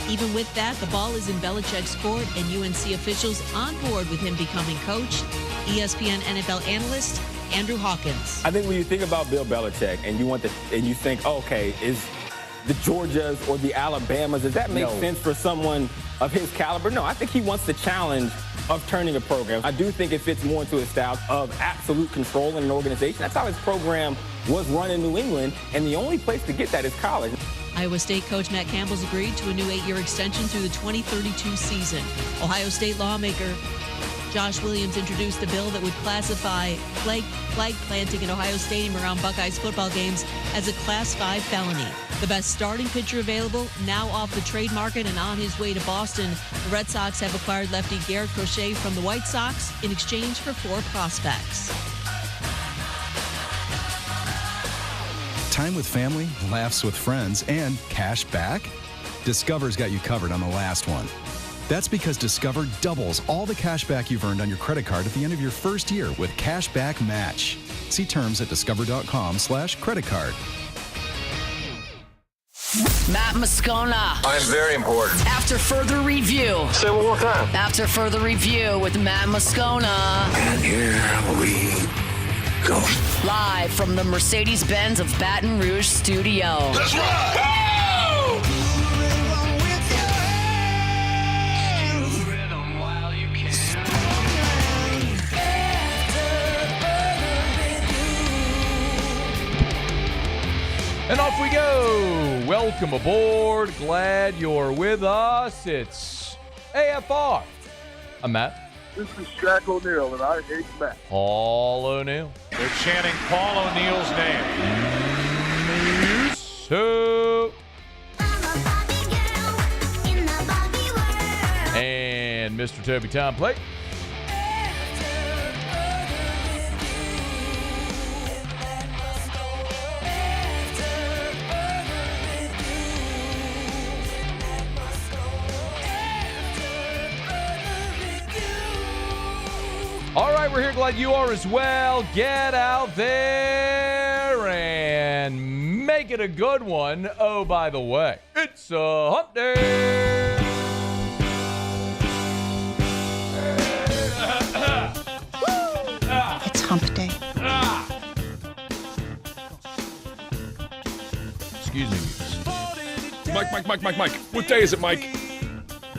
Even with that, the ball is in Belichick's court, and UNC officials on board with him becoming coach. ESPN NFL analyst Andrew Hawkins. I think when you think about Bill Belichick and you think, okay, is the Georgias or the Alabamas, does that make sense for someone of his caliber? No, I think he wants the challenge of turning a program. I do think it fits more into his style of absolute control in an organization. That's how his program was run in New England, and the only place to get that is college. Iowa State coach Matt Campbell's agreed to a new 8-year extension through the 2032 season. Ohio State lawmaker Josh Williams introduced a bill that would classify flag planting in Ohio Stadium around Buckeyes football games as a Class 5 felony. The best starting pitcher available, now off the trade market and on his way to Boston. The Red Sox have acquired lefty Garrett Crochet from the White Sox in exchange for 4 prospects. Time with family, laughs with friends, and cash back? Discover's got you covered on the last one. That's because Discover doubles all the cash back you've earned on your credit card at the end of your first year with Cash Back Match. See terms at discover.com/creditcard. Matt Moscona. I'm very important. After further review. Say it one more time. After further review with Matt Moscona. And here we go. Live from the Mercedes-Benz of Baton Rouge studio. Let's ride! And off we go. Welcome aboard. Glad you're with us. It's AFR. I'm Matt. This is Shaq O'Neal, and I hate Matt. Paul O'Neal. They're chanting Paul O'Neal's name. So. And Mr. Toby Tom Plate. All right, we're here. Glad you are as well. Get out there and make it a good one. Oh, by the way, it's a hump day. It's hump day. Excuse me. Mike. What day is it, Mike?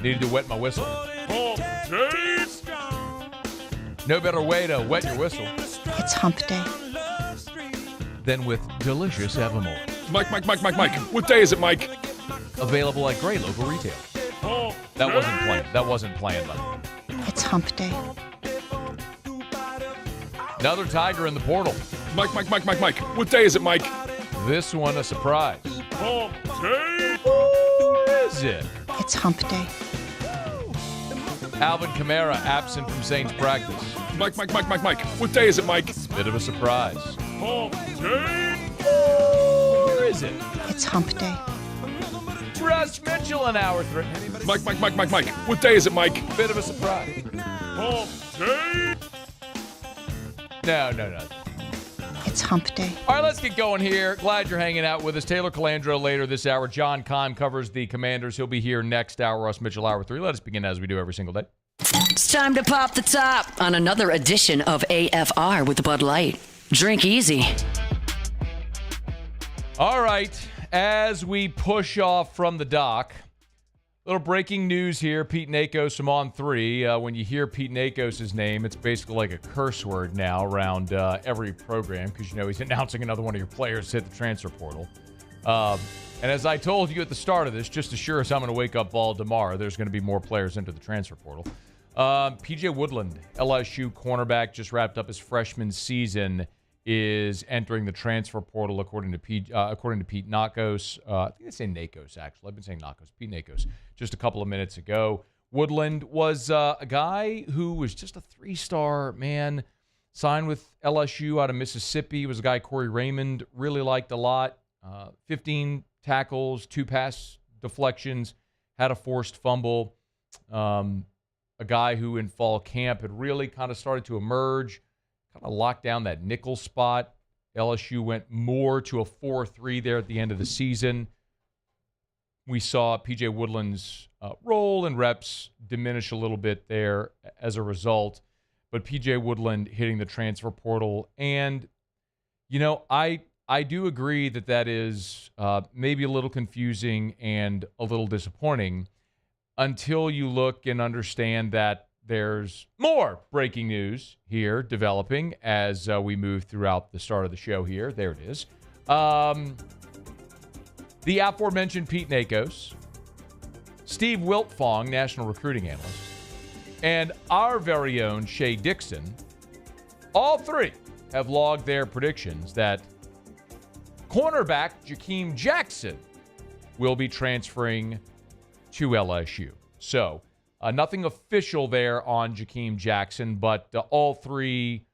Needed to wet my whistle. Hump day. No better way to wet your whistle It's hump day. than with delicious Evermore. Mike. What day is it, Mike? Available at great local retail. That wasn't planned. Though. It's hump day. Another tiger in the portal. Mike. What day is it, Mike? This one a surprise. Hump day. Who is it? It's hump day. Alvin Kamara absent from Saints practice. Mike. What day is it, Mike? Bit of a surprise. Hump day. Where is it? It's hump day. Russ Mitchell in hour 3. Mike. What day is it, Mike? Bit of a surprise. Hump day. No. It's hump day. All right, let's get going here. Glad you're hanging out with us. Taylor Calandro later this hour. John Keim covers the Commanders. He'll be here next hour. Russ Mitchell, hour 3. Let us begin as we do every single day. It's time to pop the top on another edition of AFR with Bud Light. Drink easy. All right, as we push off from the dock, little breaking news here. Pete Nakos from On 3. When you hear Pete Nakos' name, it's basically like a curse word now around every program because, he's announcing another one of your players hit the transfer portal. And as I told you at the start of this, just as sure as I'm going to wake up bald tomorrow, there's going to be more players into the transfer portal. PJ Woodland, LSU cornerback, just wrapped up his freshman season, is entering the transfer portal according to Pete Nakos. I think they say Nakos, actually. I've been saying Nakos. Pete Nakos, just a couple of minutes ago. Woodland was a guy who was just a 3-star man, signed with LSU out of Mississippi. Was a guy Corey Raymond really liked a lot. 15 tackles, 2 pass deflections, had a forced fumble. A guy who in fall camp had really kind of started to emerge, kind of locked down that nickel spot. LSU went more to a 4-3 there at the end of the season. we saw P.J. Woodland's role and reps diminish a little bit there as a result. But P.J. Woodland hitting the transfer portal. And, I do agree that is maybe a little confusing and a little disappointing until you look and understand that there's more breaking news here developing as we move throughout the start of the show here. There it is. The aforementioned Pete Nakos, Steve Wiltfong, national recruiting analyst, and our very own Shea Dixon, all three have logged their predictions that cornerback Jakeem Jackson will be transferring to LSU. So, nothing official there on Jakeem Jackson, but all three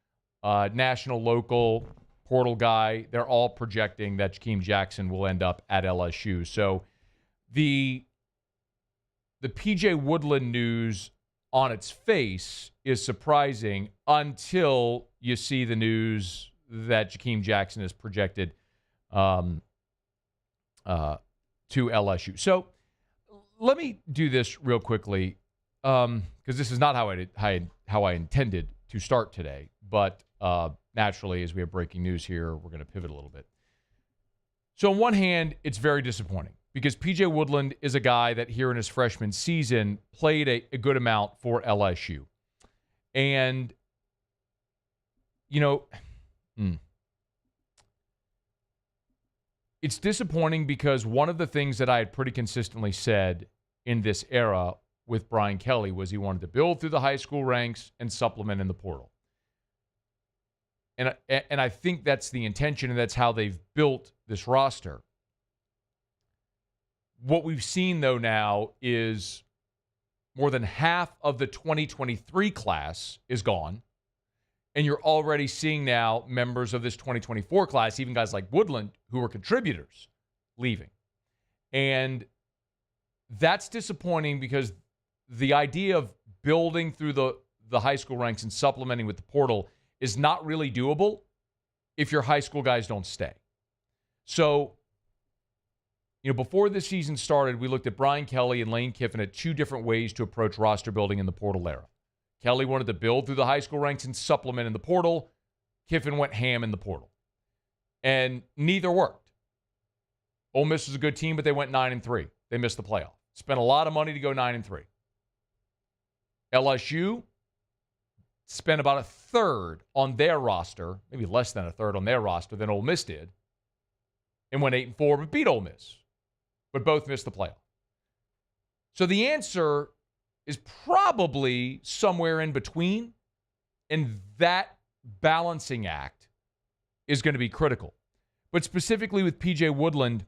national, local, portal guy, they're all projecting that Jakeem Jackson will end up at LSU. So the P.J. Woodland news on its face is surprising until you see the news that Jakeem Jackson is projected to LSU. So let me do this real quickly because this is not how I intended to start today, but naturally, as we have breaking news here, we're going to pivot a little bit. So on one hand, it's very disappointing because P.J. Woodland is a guy that here in his freshman season played a good amount for LSU. And, it's disappointing because one of the things that I had pretty consistently said in this era with Brian Kelly was he wanted to build through the high school ranks and supplement in the portal. And I think that's the intention, and that's how they've built this roster. What we've seen, though, now is more than half of the 2023 class is gone. And you're already seeing now members of this 2024 class, even guys like Woodland, who are contributors, leaving. And that's disappointing because the idea of building through the high school ranks and supplementing with the portal is not really doable if your high school guys don't stay. So, before the season started, we looked at Brian Kelly and Lane Kiffin at two different ways to approach roster building in the portal era. Kelly wanted to build through the high school ranks and supplement in the portal. Kiffin went ham in the portal. And neither worked. Ole Miss was a good team, but they went 9-3. They missed the playoff. Spent a lot of money to go 9-3. LSU spent about a third on their roster, maybe less than a third on their roster than Ole Miss did, and went 8-4, but beat Ole Miss. But both missed the playoff. So the answer is probably somewhere in between, and that balancing act is going to be critical. But specifically with P.J. Woodland,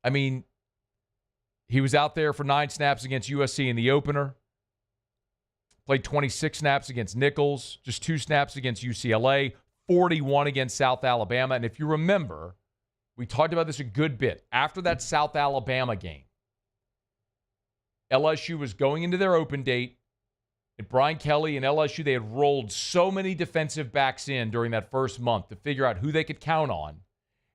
he was out there for 9 snaps against USC in the opener. Played 26 snaps against Nichols, just 2 snaps against UCLA, 41 against South Alabama. And if you remember, we talked about this a good bit. After that South Alabama game, LSU was going into their open date. And Brian Kelly and LSU, they had rolled so many defensive backs in during that first month to figure out who they could count on.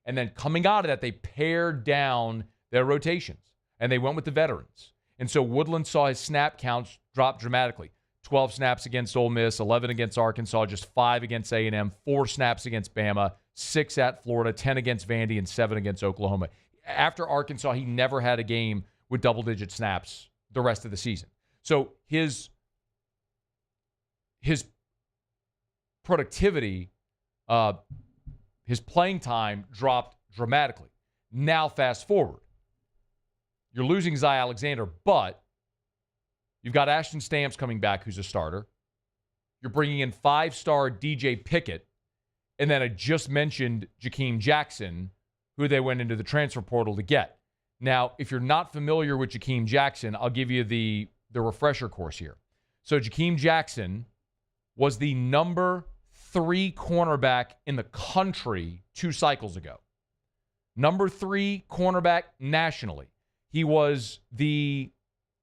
And then coming out of that, they pared down their rotations. And they went with the veterans. And so Woodland saw his snap counts drop dramatically. 12 snaps against Ole Miss, 11 against Arkansas, just 5 against A&M, 4 snaps against Bama, 6 at Florida, 10 against Vandy, and 7 against Oklahoma. After Arkansas, he never had a game with double-digit snaps the rest of the season. So his productivity, his playing time dropped dramatically. Now fast forward. You're losing Zy Alexander, but you've got Ashton Stamps coming back, who's a starter. You're bringing in 5-star DJ Pickett. And then I just mentioned Jakeem Jackson, who they went into the transfer portal to get. Now, if you're not familiar with Jakeem Jackson, I'll give you the refresher course here. So Jakeem Jackson was the number 3 cornerback in the country 2 cycles ago. Number 3 cornerback nationally. He was the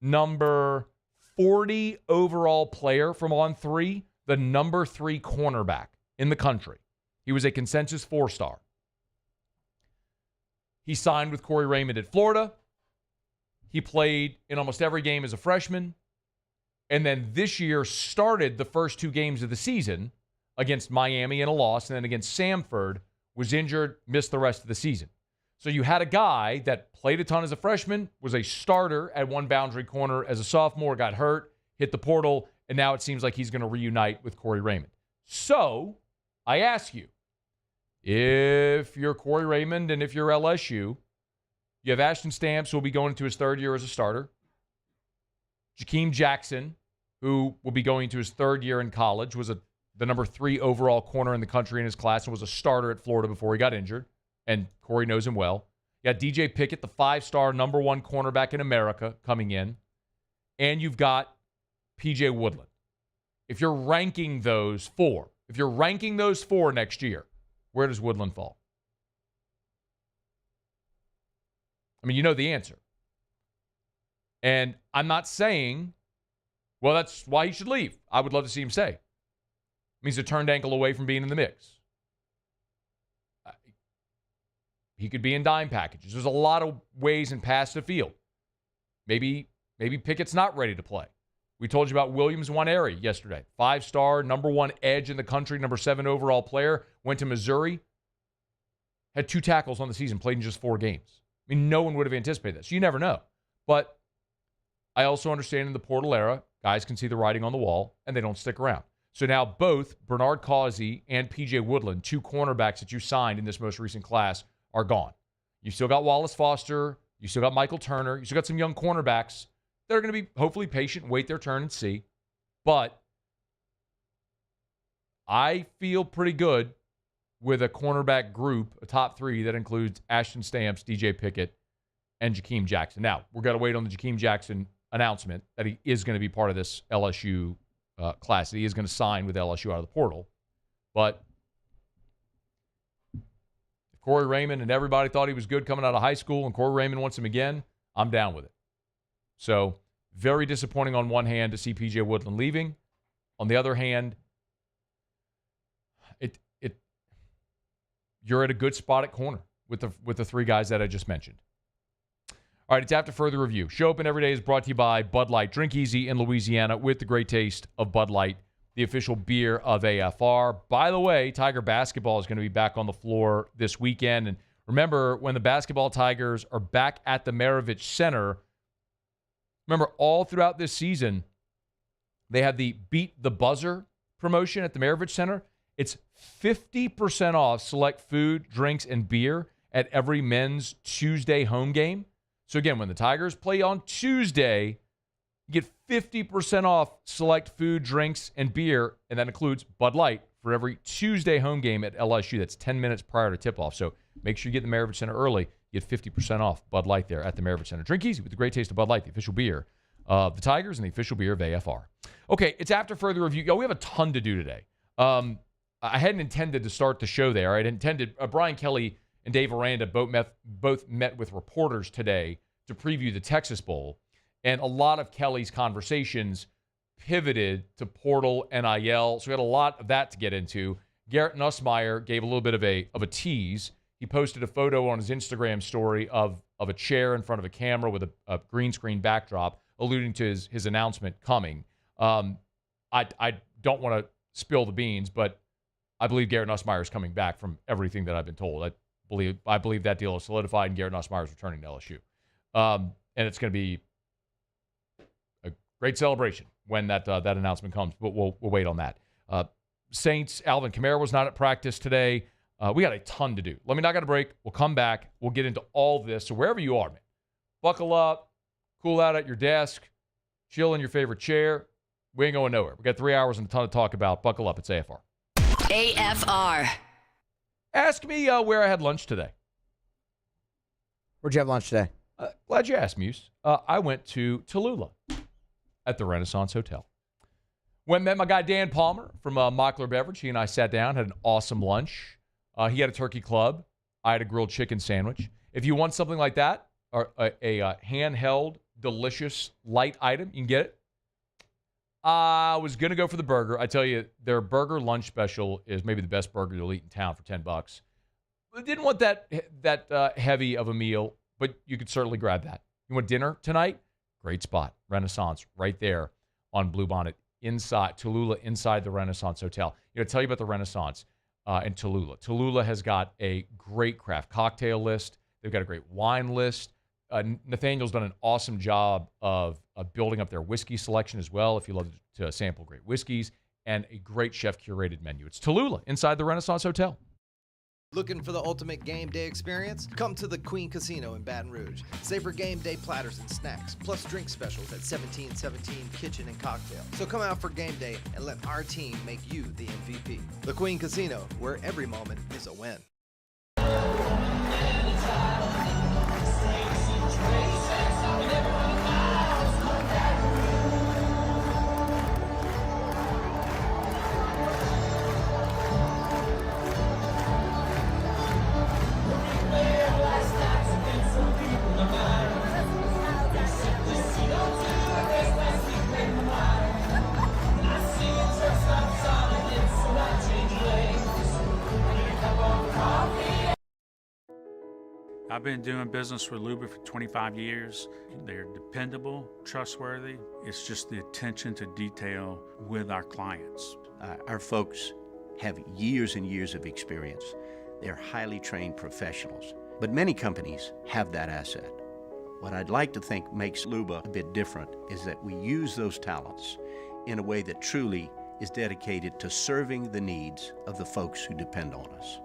number 40 overall player from On 3, the number 3 cornerback in the country. He was a consensus 4-star. He signed with Corey Raymond at Florida. He played in almost every game as a freshman. And then this year started the first 2 games of the season against Miami in a loss, and then against Samford, was injured, missed the rest of the season. So you had a guy that played a ton as a freshman, was a starter at one boundary corner as a sophomore, got hurt, hit the portal, and now it seems like he's going to reunite with Corey Raymond. So I ask you, if you're Corey Raymond and if you're LSU, you have Ashton Stamps, who will be going into his 3rd year as a starter. Jakeem Jackson, who will be going to his 3rd year in college, was the number 3 overall corner in the country in his class and was a starter at Florida before he got injured. And Corey knows him well. You got DJ Pickett, the 5-star number 1 cornerback in America, coming in. And you've got PJ Woodland. If you're ranking those 4, next year, where does Woodland fall? I mean, you know the answer. And I'm not saying, well, that's why he should leave. I would love to see him stay. It means a turned ankle away from being in the mix. He could be in dime packages. There's a lot of ways and paths to field. Maybe Pickett's not ready to play. We told you about Williams Nwaneri yesterday. 5-star, number 1 edge in the country, number 7 overall player. Went to Missouri. Had 2 tackles on the season, played in just 4 games. I mean, no one would have anticipated this. You never know. But I also understand in the portal era, guys can see the writing on the wall, and they don't stick around. So now both Bernard Causey and P.J. Woodland, 2 cornerbacks that you signed in this most recent class, are gone. You still got Wallace Foster. You still got Michael Turner. You still got some young cornerbacks that are going to be hopefully patient, wait their turn and see. But I feel pretty good with a cornerback group, a top 3 that includes Ashton Stamps, DJ Pickett, and Jakeem Jackson. Now, we're going to wait on the Jakeem Jackson announcement that he is going to be part of this LSU class. He is going to sign with LSU out of the portal. But if Corey Raymond and everybody thought he was good coming out of high school and Corey Raymond wants him again, I'm down with it. So very disappointing on one hand to see P.J. Woodland leaving. On the other hand, you're at a good spot at corner with the 3 guys that I just mentioned. All right, it's After Further Review. Show Open Every Day is brought to you by Bud Light. Drink easy in Louisiana with the great taste of Bud Light, the official beer of AFR. By the way, Tiger basketball is going to be back on the floor this weekend. And remember, when the basketball Tigers are back at the Maravich Center, remember all throughout this season, they have the Beat the Buzzer promotion at the Maravich Center. It's 50% off select food, drinks, and beer at every men's Tuesday home game. So again, when the Tigers play on Tuesday, you get 50% off select food, drinks, and beer, and that includes Bud Light for every Tuesday home game at LSU. That's 10 minutes prior to tip-off. So make sure you get the Maravich Center early. You get 50% off Bud Light there at the Maravich Center. Drink easy with the great taste of Bud Light, the official beer of the Tigers and the official beer of AFR. Okay, it's After Further Review. Yo, we have a ton to do today. I hadn't intended to start the show there. I had intended Brian Kelly and Dave Aranda both met with reporters today to preview the Texas Bowl, and a lot of Kelly's conversations pivoted to portal NIL, so we had a lot of that to get into. Garrett Nussmeier gave a little bit of a tease. He posted a photo on his Instagram story of a chair in front of a camera with a green screen backdrop, alluding to his announcement coming. I don't want to spill the beans, but I believe Garrett Nussmeier is coming back from everything that I've been told. I believe that deal is solidified and Garrett Nussmeier is returning to LSU. And it's going to be a great celebration when that announcement comes, but we'll wait on that. Saints, Alvin Kamara was not at practice today. We got a ton to do. Let me knock out a break. We'll come back. We'll get into all this. So wherever you are, man, buckle up, cool out at your desk, chill in your favorite chair. We ain't going nowhere. We got 3 hours and a ton to talk about. Buckle up. It's AFR. AFR. Ask me where I had lunch today. Where'd you have lunch today? Glad you asked, Muse. I went to Tallulah at the Renaissance Hotel. Went and met my guy Dan Palmer from Mockler Beverage. He and I sat down, had an awesome lunch. He had a turkey club. I had a grilled chicken sandwich. If you want something like that, or a handheld, delicious, light item, you can get it. I was going to go for the burger. I tell you, their burger lunch special is maybe the best burger you'll eat in town for $10. I didn't want that heavy of a meal, but you could certainly grab that. You want dinner tonight? Great spot. Renaissance right there on Bluebonnet inside Tallulah, inside the Renaissance Hotel. You know, tell you about the Renaissance in Tallulah. Tallulah has got a great craft cocktail list. They've got a great wine list. Nathaniel's done an awesome job of building up their whiskey selection as well, if you love to sample great whiskeys, and a great chef-curated menu. It's Tallulah, inside the Renaissance Hotel. Looking for the ultimate game day experience? Come to the Queen Casino in Baton Rouge. Savor game day platters and snacks, plus drink specials at 1717 Kitchen and Cocktail. So come out for game day and let our team make you the MVP. The Queen Casino, where every moment is a win. I've been doing business with Luba for 25 years. They're dependable, trustworthy. It's just the attention to detail with our clients. Our folks have years and years of experience. They're highly trained professionals, but many companies have that asset. What I'd like to think makes Luba a bit different is that we use those talents in a way that truly is dedicated to serving the needs of the folks who depend on us.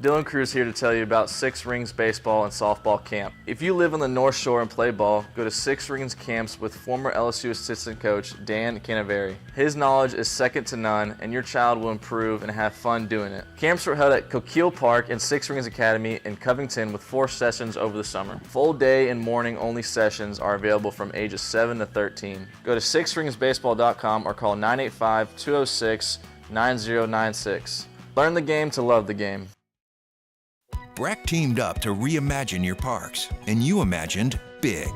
Dylan Cruz here to tell you about Six Rings Baseball and Softball Camp. If you live on the North Shore and play ball, go to Six Rings Camps with former LSU assistant coach Dan Canaveri. His knowledge is second to none, and your child will improve and have fun doing it. Camps were held at Coquille Park and Six Rings Academy in Covington with 4 sessions over the summer. Full day and morning only sessions are available from ages 7 to 13. Go to sixringsbaseball.com or call 985-206-9096. Learn the game to love the game. BRAC teamed up to reimagine your parks, and you imagined big.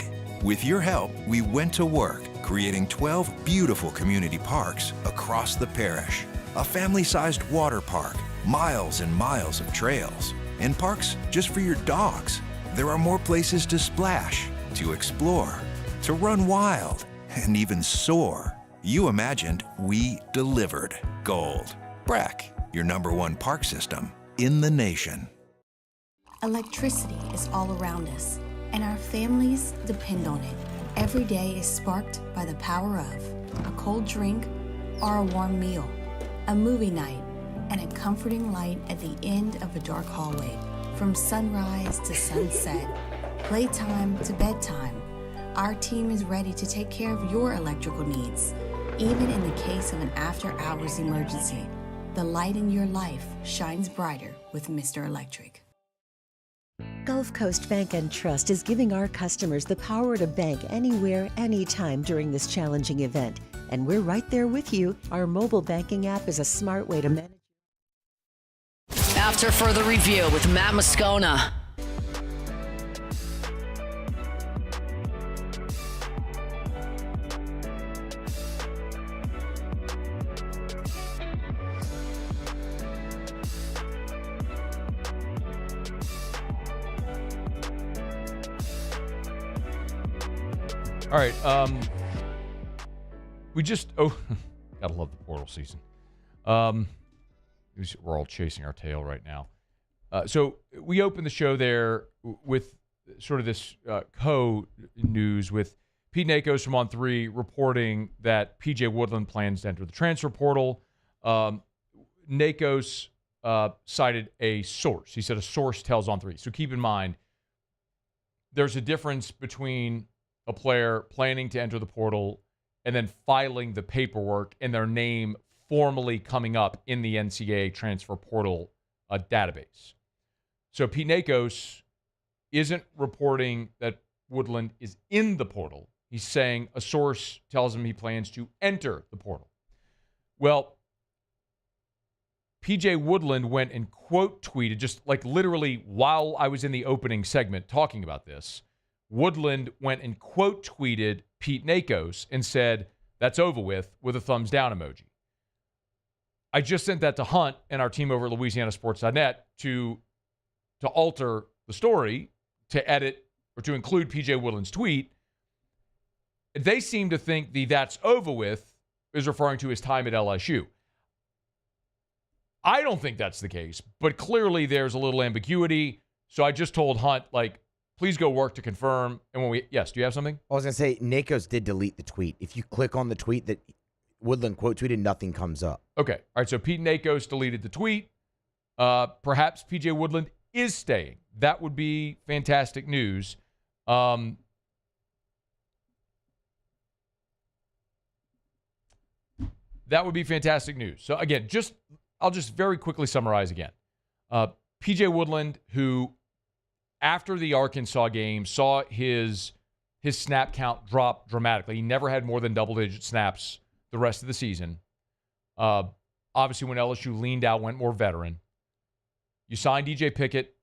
With your help, we went to work, creating 12 beautiful community parks across the parish. A family-sized water park, miles and miles of trails, and parks just for your dogs. There are more places to splash, to explore, to run wild, and even soar. You imagined, we delivered. Gold. BRAC, your #1 park system in the nation. Electricity is all around us, and our families depend on it. Every day is sparked by the power of a cold drink or a warm meal, a movie night, and a comforting light at the end of a dark hallway. From sunrise to sunset, playtime to bedtime, our team is ready to take care of your electrical needs. Even in the case of an after-hours emergency, the light in your life shines brighter with Mr. Electric. Gulf Coast Bank and Trust is giving our customers the power to bank anywhere, anytime during this challenging event. And we're right there with you. Our mobile banking app is a smart way to manage. After further review with Matt Moscona. All right, gotta love the portal season. We're all chasing our tail right now. So we opened the show there with sort of this co-news with Pete Nakos from On3 reporting that P.J. Woodland plans to enter the transfer portal. Nakos cited a source. He said a source tells On3. So keep in mind, there's a difference between a player planning to enter the portal and then filing the paperwork and their name formally coming up in the NCAA transfer portal database. So Pete Nakos isn't reporting that Woodland is in the portal. He's saying a source tells him he plans to enter the portal. Well, PJ Woodland went and quote tweeted, just like literally while I was in the opening segment talking about this, Woodland went and quote tweeted Pete Nakos and said, "That's over with a thumbs down emoji." I just sent that to Hunt and our team over at LouisianaSports.net to alter the story to edit or to include P.J. Woodland's tweet. They seem to think the "that's over with" is referring to his time at LSU. I don't think that's the case, but clearly there's a little ambiguity. So I just told Hunt, please go work to confirm. And yes, do you have something? I was going to say, Nakos did delete the tweet. If you click on the tweet that Woodland quote tweeted, nothing comes up. Okay. All right. So Pete Nakos deleted the tweet. Perhaps PJ Woodland is staying. That would be fantastic news. That would be fantastic news. So again, I'll just very quickly summarize again. PJ Woodland, who after the Arkansas game saw his snap count drop dramatically. He never had more than double-digit snaps the rest of the season. Obviously, when LSU leaned out, went more veteran. You signed DJ Pickett.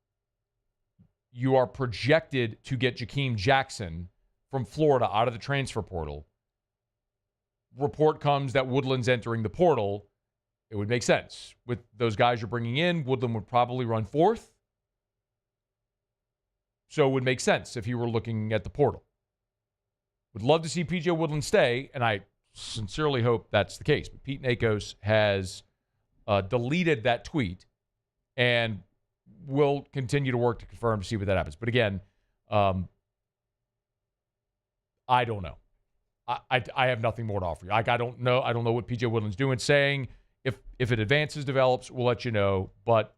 You are projected to get Jakeem Jackson from Florida out of the transfer portal. Report comes that Woodland's entering the portal. It would make sense. With those guys you're bringing in, Woodland would probably run fourth. So it would make sense if he were looking at the portal. Would love to see P.J. Woodland stay, and I sincerely hope that's the case. But Pete Nakos has deleted that tweet, and will continue to work to confirm to see what that happens. But again, I don't know. I have nothing more to offer you. I don't know. I don't know what P.J. Woodland's doing. Saying if it advances, develops, we'll let you know. But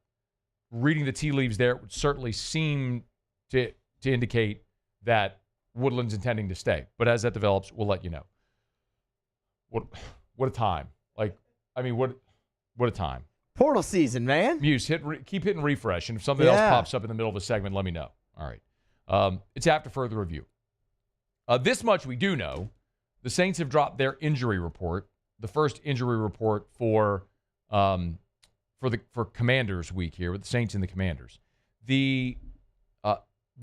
reading the tea leaves there, it would certainly seem to indicate that Woodland's intending to stay. But as that develops, we'll let you know. What a time. What a time. Portal season, man. Muse, keep hitting refresh, and if something else pops up in the middle of a segment, let me know. All right. It's after further review. This much we do know. The Saints have dropped their injury report, the first injury report for Commanders Week here with the Saints and the Commanders. The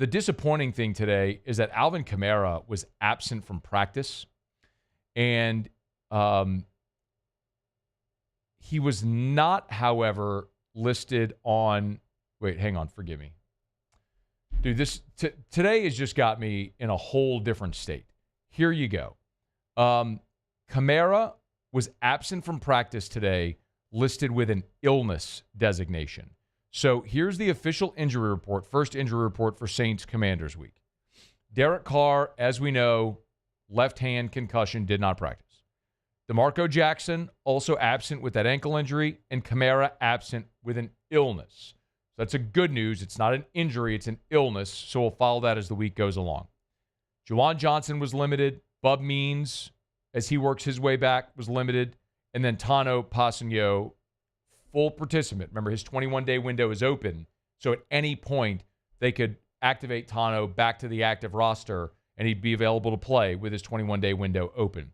disappointing thing today is that Alvin Kamara was absent from practice, and he was not, however, listed on. Wait, hang on, forgive me, dude. This today has just got me in a whole different state. Here you go. Kamara was absent from practice today, listed with an illness designation. So here's the official injury report, first injury report for Saints Commanders Week. Derek Carr, as we know, left hand concussion, did not practice. DeMarco Jackson, also absent with that ankle injury, and Kamara absent with an illness. So that's a good news. It's not an injury, it's an illness, so we'll follow that as the week goes along. Juwan Johnson was limited. Bub Means, as he works his way back, was limited. And then Tano Passanio, full participant. Remember, his 21-day window is open, so at any point they could activate Tano back to the active roster, and he'd be available to play with his 21-day window open.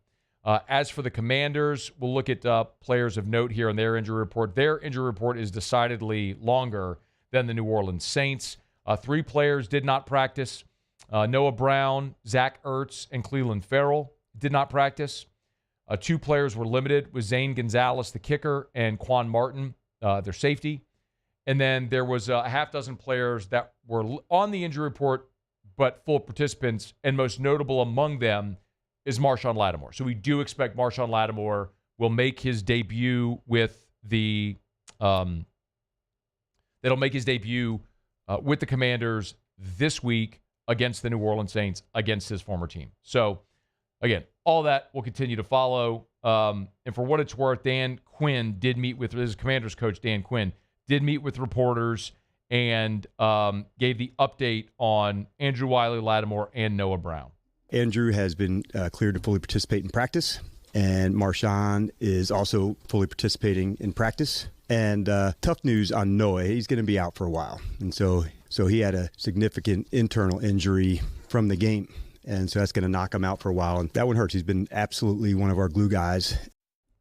As for the Commanders, we'll look at players of note here in their injury report. Their injury report is decidedly longer than the New Orleans Saints. 3 players did not practice. Noah Brown, Zach Ertz, and Cleveland Farrell did not practice. 2 players were limited with Zane Gonzalez, the kicker, and Quan Martin, their safety. And then there was a half dozen players that were on the injury report but full participants, and most notable among them is Marshawn Lattimore. So we do expect Marshawn Lattimore will make his debut with the that'll make his debut with the Commanders this week against the New Orleans Saints, against his former team. So, again, all that will continue to follow. And for what it's worth, Dan Quinn did meet with his Commanders coach, Dan Quinn, did meet with reporters and gave the update on Andrew Wiley Lattimore and Noah Brown. Andrew has been cleared to fully participate in practice, and Marshawn is also fully participating in practice. And tough news on Noah, he's going to be out for a while. And so he had a significant internal injury from the game. And so that's going to knock him out for a while. And that one hurts. He's been absolutely one of our glue guys.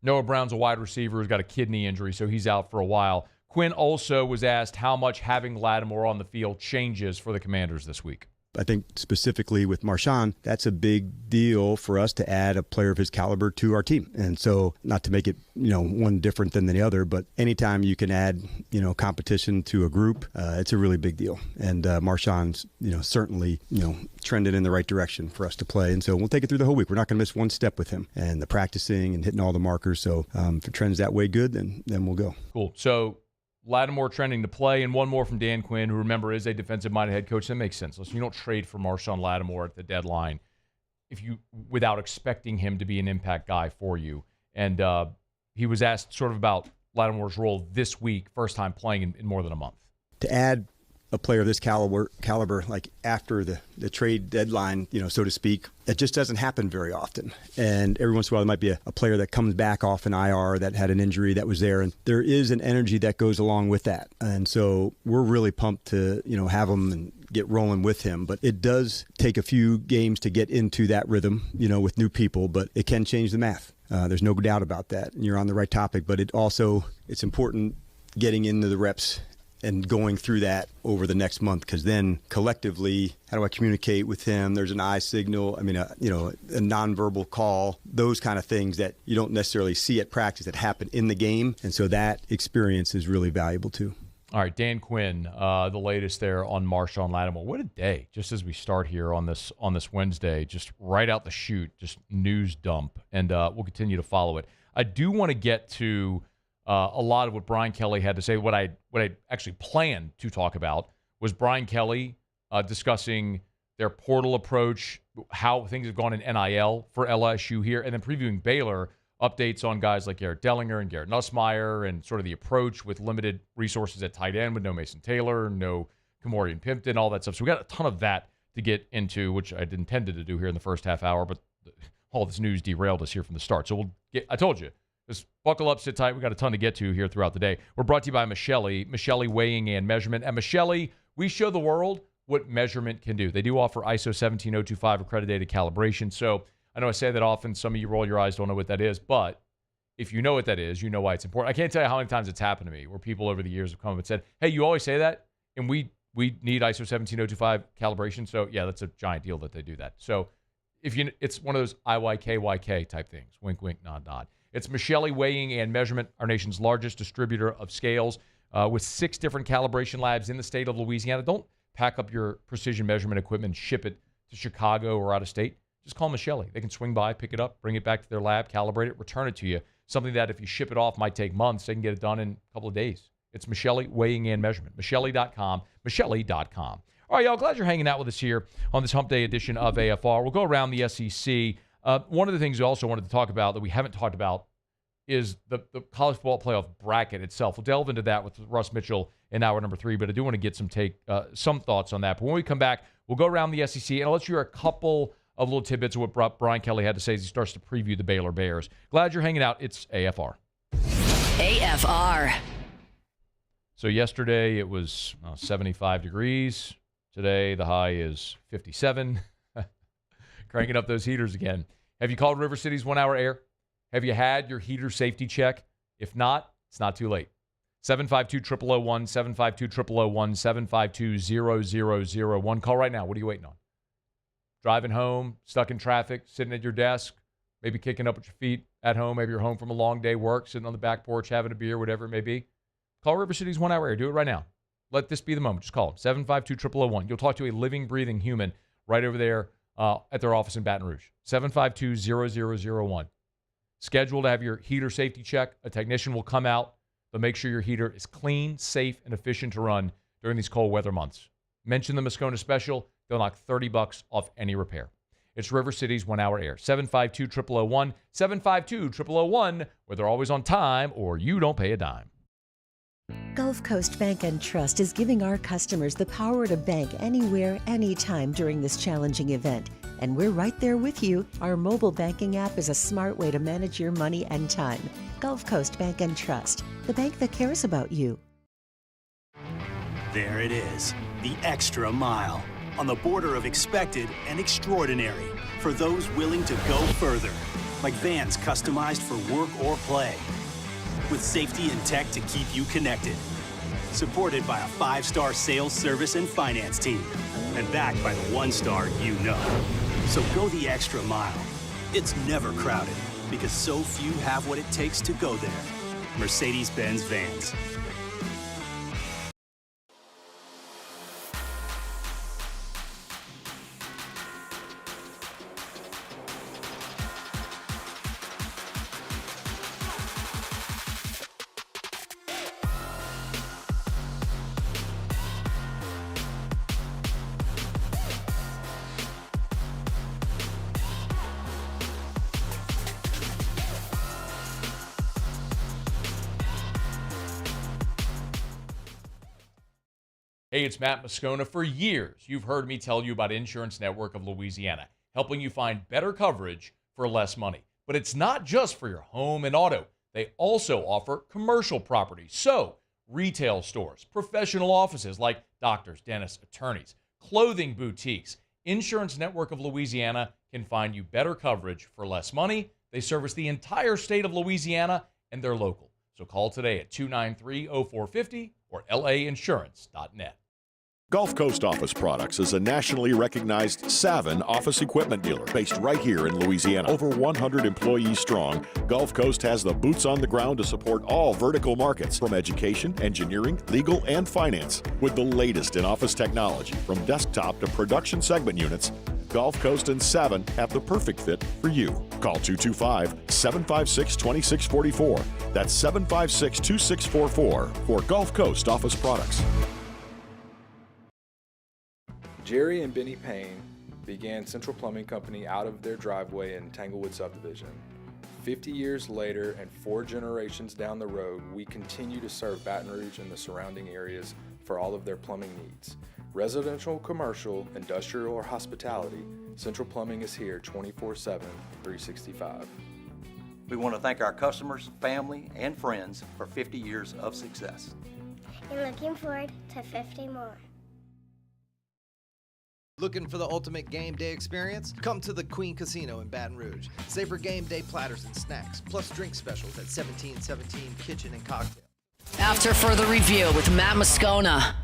Noah Brown's a wide receiver who's got a kidney injury, so he's out for a while. Quinn also was asked how much having Lattimore on the field changes for the Commanders this week. I think specifically with Marshawn, that's a big deal for us to add a player of his caliber to our team. And so not to make it, one different than the other, but anytime you can add, competition to a group, it's a really big deal. And Marshawn's, certainly, trended in the right direction for us to play. And so we'll take it through the whole week. We're not going to miss one step with him and the practicing and hitting all the markers. So if it trends that way good, then we'll go. Cool. So Lattimore trending to play, and one more from Dan Quinn, who, remember, is a defensive-minded head coach. That makes sense. Listen, you don't trade for Marshawn Lattimore at the deadline without expecting him to be an impact guy for you. And he was asked sort of about Lattimore's role this week, first time playing in more than a month. To add a player of this caliber, like after the trade deadline, so to speak, that just doesn't happen very often. And every once in a while, there might be a player that comes back off an IR that had an injury that was there. And there is an energy that goes along with that. And so we're really pumped to, have him and get rolling with him. But it does take a few games to get into that rhythm, with new people, but it can change the math. There's no doubt about that. And you're on the right topic, but it's important getting into the reps and going through that over the next month, because then collectively, how do I communicate with him? There's an eye signal. I mean, a nonverbal call, those kind of things that you don't necessarily see at practice that happen in the game. And so that experience is really valuable too. All right, Dan Quinn, the latest there on Marshawn Lattimore. What a day, just as we start here on this Wednesday, just right out the chute, just news dump, and we'll continue to follow it. I do want to get to a lot of what Brian Kelly had to say. What I actually planned to talk about was Brian Kelly discussing their portal approach, how things have gone in NIL for LSU here, and then previewing Baylor, updates on guys like Garrett Dellinger and Garrett Nussmeier, and sort of the approach with limited resources at tight end with no Mason Taylor, no Kamorian Pimpton, all that stuff. So we got a ton of that to get into, which I intended to do here in the first half hour, but all this news derailed us here from the start. So I told you, just buckle up, sit tight. We got a ton to get to here throughout the day. We're brought to you by Michelli Weighing and Measurement. At Michelli, we show the world what measurement can do. They do offer ISO 17025 accredited calibration. So I know I say that often. Some of you roll your eyes, don't know what that is. But if you know what that is, you know why it's important. I can't tell you how many times it's happened to me where people over the years have come up and said, hey, you always say that, and we need ISO 17025 calibration. So, yeah, that's a giant deal that they do that. So it's one of those IYKYK type things. Wink, wink, nod, nod. It's Michelli Weighing and Measurement, our nation's largest distributor of scales, with 6 different calibration labs in the state of Louisiana. Don't pack up your precision measurement equipment and ship it to Chicago or out of state. Just call Michelli. They can swing by, pick it up, bring it back to their lab, calibrate it, return it to you. Something that if you ship it off might take months, they can get it done in a couple of days. It's Michelli Weighing and Measurement. Michelli.com. Michelli.com. All right, y'all, glad you're hanging out with us here on this Hump Day edition of AFR. We'll go around the SEC. One of the things we also wanted to talk about that we haven't talked about is the college football playoff bracket itself. We'll delve into that with Russ Mitchell in hour number 3, but I do want to get some thoughts on that. But when we come back, we'll go around the SEC, and I'll let you hear a couple of little tidbits of what Brian Kelly had to say as he starts to preview the Baylor Bears. Glad you're hanging out. It's AFR. AFR. So yesterday it was 75 degrees. Today the high is 57. Cranking up those heaters again. Have you called River City's 1 Hour Air? Have you had your heater safety check? If not, it's not too late. 752-0001, 752-0001, 752-0001. Call right now. What are you waiting on? Driving home, stuck in traffic, sitting at your desk, maybe kicking up with your feet at home. Maybe you're home from a long day work, sitting on the back porch, having a beer, whatever it may be. Call River City's 1 Hour Air. Do it right now. Let this be the moment. Just call them. 752-0001. You'll talk to a living, breathing human right over there at their office in Baton Rouge. 752-0001. Schedule to have your heater safety check. A technician will come out, but make sure your heater is clean, safe, and efficient to run during these cold weather months. Mention the Moscona special. They'll knock $30 off any repair. It's River City's 1 Hour Air. 752-0001, 752-0001, where they're always on time or you don't pay a dime. Gulf Coast Bank and Trust is giving our customers the power to bank anywhere, anytime during this challenging event. And we're right there with you. Our mobile banking app is a smart way to manage your money and time. Gulf Coast Bank and Trust, the bank that cares about you. There it is, the extra mile, on the border of expected and extraordinary, for those willing to go further, like vans customized for work or play, with safety and tech to keep you connected. Supported by a 5-star sales, service, and finance team. and backed by the one-star you know. So go the extra mile. It's never crowded because so few have what it takes to go there. Mercedes-Benz Vans. Hey, it's Matt Moscona. For years, you've heard me tell you about Insurance Network of Louisiana, helping you find better coverage for less money. But it's not just for your home and auto. They also offer commercial property. So, retail stores, professional offices like doctors, dentists, attorneys, clothing boutiques. Insurance Network of Louisiana can find you better coverage for less money. They service the entire state of Louisiana, and they're local. So call today at 293-0450 or lainsurance.net. Gulf Coast Office Products is a nationally recognized Savin office equipment dealer based right here in Louisiana. Over 100 employees strong, Gulf Coast has the boots on the ground to support all vertical markets, from education, engineering, legal, and finance. With the latest in office technology, from desktop to production segment units, Gulf Coast and Savin have the perfect fit for you. Call 225-756-2644. That's 756-2644 for Gulf Coast Office Products. Jerry and Benny Payne began Central Plumbing Company out of their driveway in Tanglewood Subdivision. 50 years later and 4 generations down the road, we continue to serve Baton Rouge and the surrounding areas for all of their plumbing needs. Residential, commercial, industrial, or hospitality, Central Plumbing is here 24/7, 365. We want to thank our customers, family, and friends for 50 years of success. And looking forward to 50 more. Looking for the ultimate game day experience? Come to the Queen Casino in Baton Rouge. Savor game day platters and snacks, plus drink specials at 1717 Kitchen and Cocktail. After further review with Matt Moscona.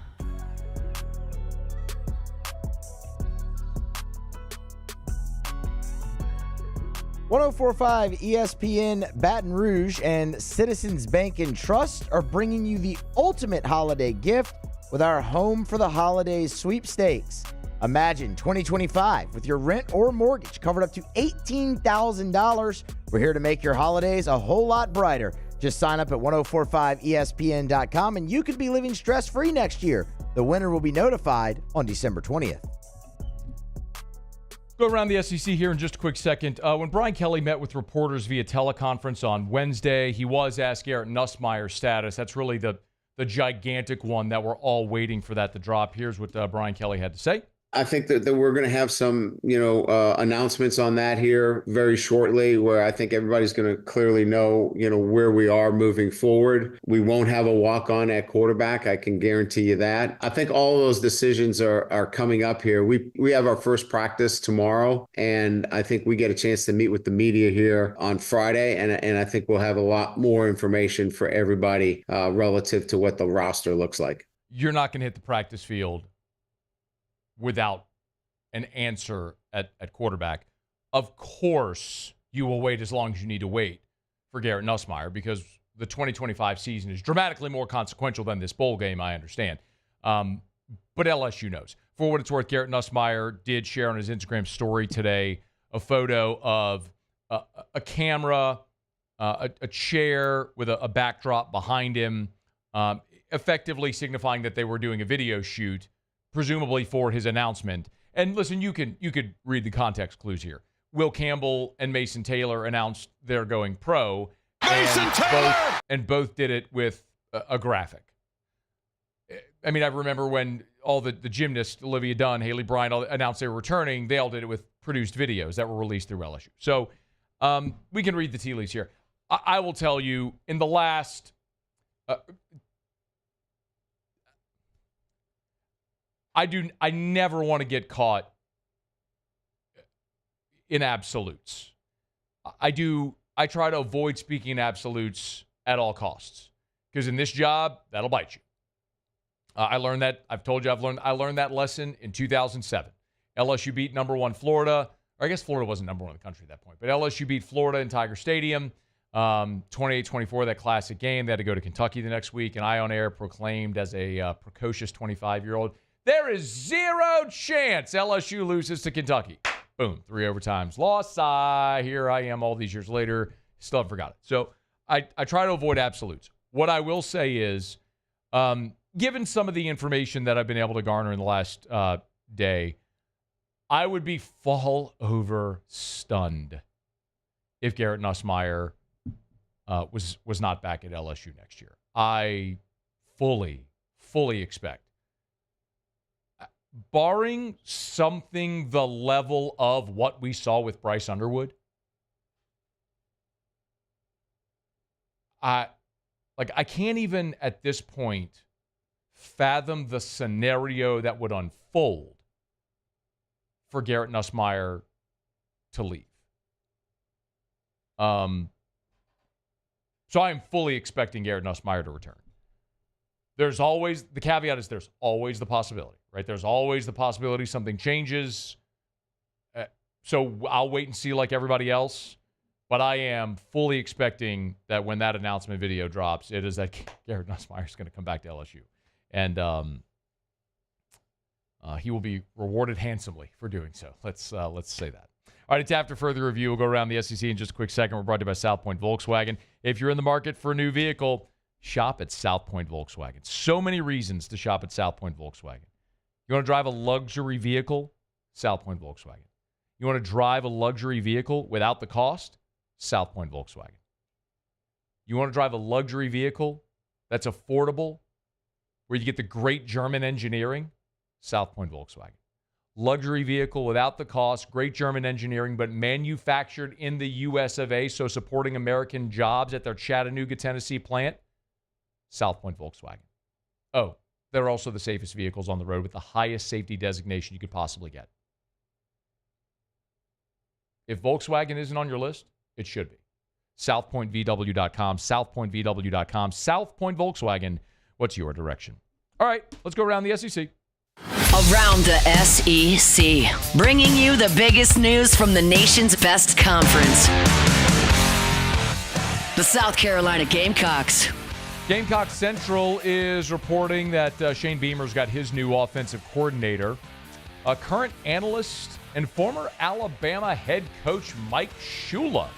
.1045 ESPN Baton Rouge and Citizens Bank and Trust are bringing you the ultimate holiday gift with our Home for the Holidays sweepstakes. Imagine 2025 with your rent or mortgage covered up to $18,000. We're here to make your holidays a whole lot brighter. Just sign up at 1045ESPN.com and you could be living stress-free next year. The winner will be notified on December 20th. Go around the SEC here in just a quick second. When Brian Kelly met with reporters via teleconference on Wednesday, he was asked Garrett Nussmeier's status. That's really the gigantic one that we're all waiting for that to drop. Here's what Brian Kelly had to say. I think that we're going to have some, announcements on that here very shortly, where I think everybody's going to clearly know, where we are moving forward. We won't have a walk-on at quarterback. I can guarantee you that. I think all of those decisions are coming up here. We have our first practice tomorrow, and I think we get a chance to meet with the media here on Friday, and I think we'll have a lot more information for everybody relative to what the roster looks like. You're not going to hit the practice field without an answer at quarterback. Of course, you will wait as long as you need to wait for Garrett Nussmeier, because the 2025 season is dramatically more consequential than this bowl game, I understand. But LSU knows. For what it's worth, Garrett Nussmeier did share on his Instagram story today a photo of a camera, a chair with a backdrop behind him, effectively signifying that they were doing a video shoot, presumably for his announcement. And listen, you could read the context clues here. Will Campbell and Mason Taylor announced they're going pro. Both did it with a graphic. I mean, I remember when all the gymnasts, Olivia Dunn, Haley Bryant, all announced they were returning, they all did it with produced videos that were released through LSU. So we can read the tea leaves here. I will tell you, in the last I never want to get caught in absolutes. I try to avoid speaking in absolutes at all costs, because in this job, that'll bite you. I learned that. I've told you I learned that lesson in 2007. LSU beat number 1 Florida. Or I guess Florida wasn't number 1 in the country at that point. But LSU beat Florida in Tiger Stadium, 28-24, that classic game. They had to go to Kentucky the next week, and I on air proclaimed as a precocious 25-year-old, there is zero chance LSU loses to Kentucky. Boom, 3 overtimes. Lost. Here I am all these years later. Still haven't forgot it. So I try to avoid absolutes. What I will say is, given some of the information that I've been able to garner in the last day, I would be fall over stunned if Garrett Nussmeier was not back at LSU next year. I fully expect, barring something the level of what we saw with Bryce Underwood, I can't even at this point fathom the scenario that would unfold for Garrett Nussmeier to leave. So I am fully expecting Garrett Nussmeier to return. There's always, the caveat is there's always the possibility, right? There's always the possibility something changes. So I'll wait and see like everybody else. But I am fully expecting that when that announcement video drops, it is that Garrett Nussmeier is going to come back to LSU. And he will be rewarded handsomely for doing so. Let's say that. All right, it's after further review. We'll go around the SEC in just a quick second. We're brought to you by South Point Volkswagen. If you're in the market for a new vehicle, shop at South Point Volkswagen. So many reasons to shop at South Point Volkswagen. You want to drive a luxury vehicle? South Point Volkswagen. You want to drive a luxury vehicle without the cost? South Point Volkswagen. You want to drive a luxury vehicle that's affordable, where you get the great German engineering? South Point Volkswagen. Luxury vehicle without the cost, great German engineering, but manufactured in the US of A, so supporting American jobs at their Chattanooga, Tennessee plant? South Point Volkswagen. Oh, they're also the safest vehicles on the road with the highest safety designation you could possibly get. If Volkswagen isn't on your list, it should be. SouthPointVW.com, SouthPointVW.com, South Point Volkswagen. What's your direction? All right, let's go around the SEC. Around the SEC, bringing you the biggest news from the nation's best conference. The South Carolina Gamecocks. Gamecock Central is reporting that Shane Beamer's got his new offensive coordinator. A current analyst and former Alabama head coach Mike Shula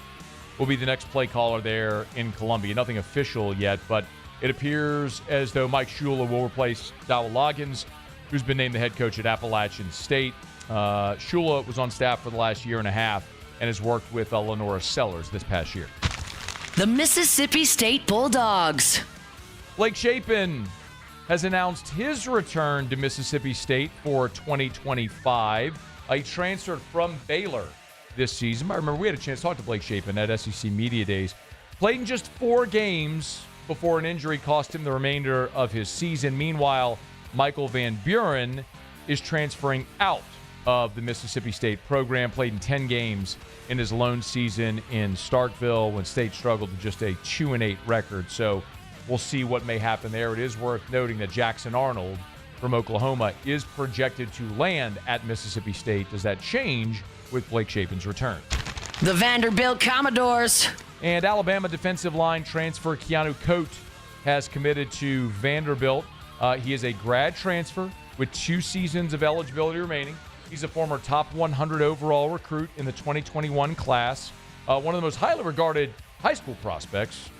will be the next play caller there in Columbia. Nothing official yet, but it appears as though Mike Shula will replace Dowell Loggins, who's been named the head coach at Appalachian State. Shula was on staff for the last year and a half and has worked with Lenora Sellers this past year. The Mississippi State Bulldogs. Blake Shapen has announced his return to Mississippi State for 2025. He transferred from Baylor this season. I remember we had a chance to talk to Blake Shapen at SEC Media Days. Played in just 4 games before an injury cost him the remainder of his season. Meanwhile, Michael Van Buren is transferring out of the Mississippi State program. Played in 10 games in his lone season in Starkville when State struggled to just a 2-8 record. So we'll see what may happen there. It is worth noting that Jackson Arnold from Oklahoma is projected to land at Mississippi State. Does that change with Blake Shapen's return? The Vanderbilt Commodores. And Alabama defensive line transfer Keanu Coate has committed to Vanderbilt. He is a grad transfer with 2 seasons of eligibility remaining. He's a former top 100 overall recruit in the 2021 class. One of the most highly regarded high school prospects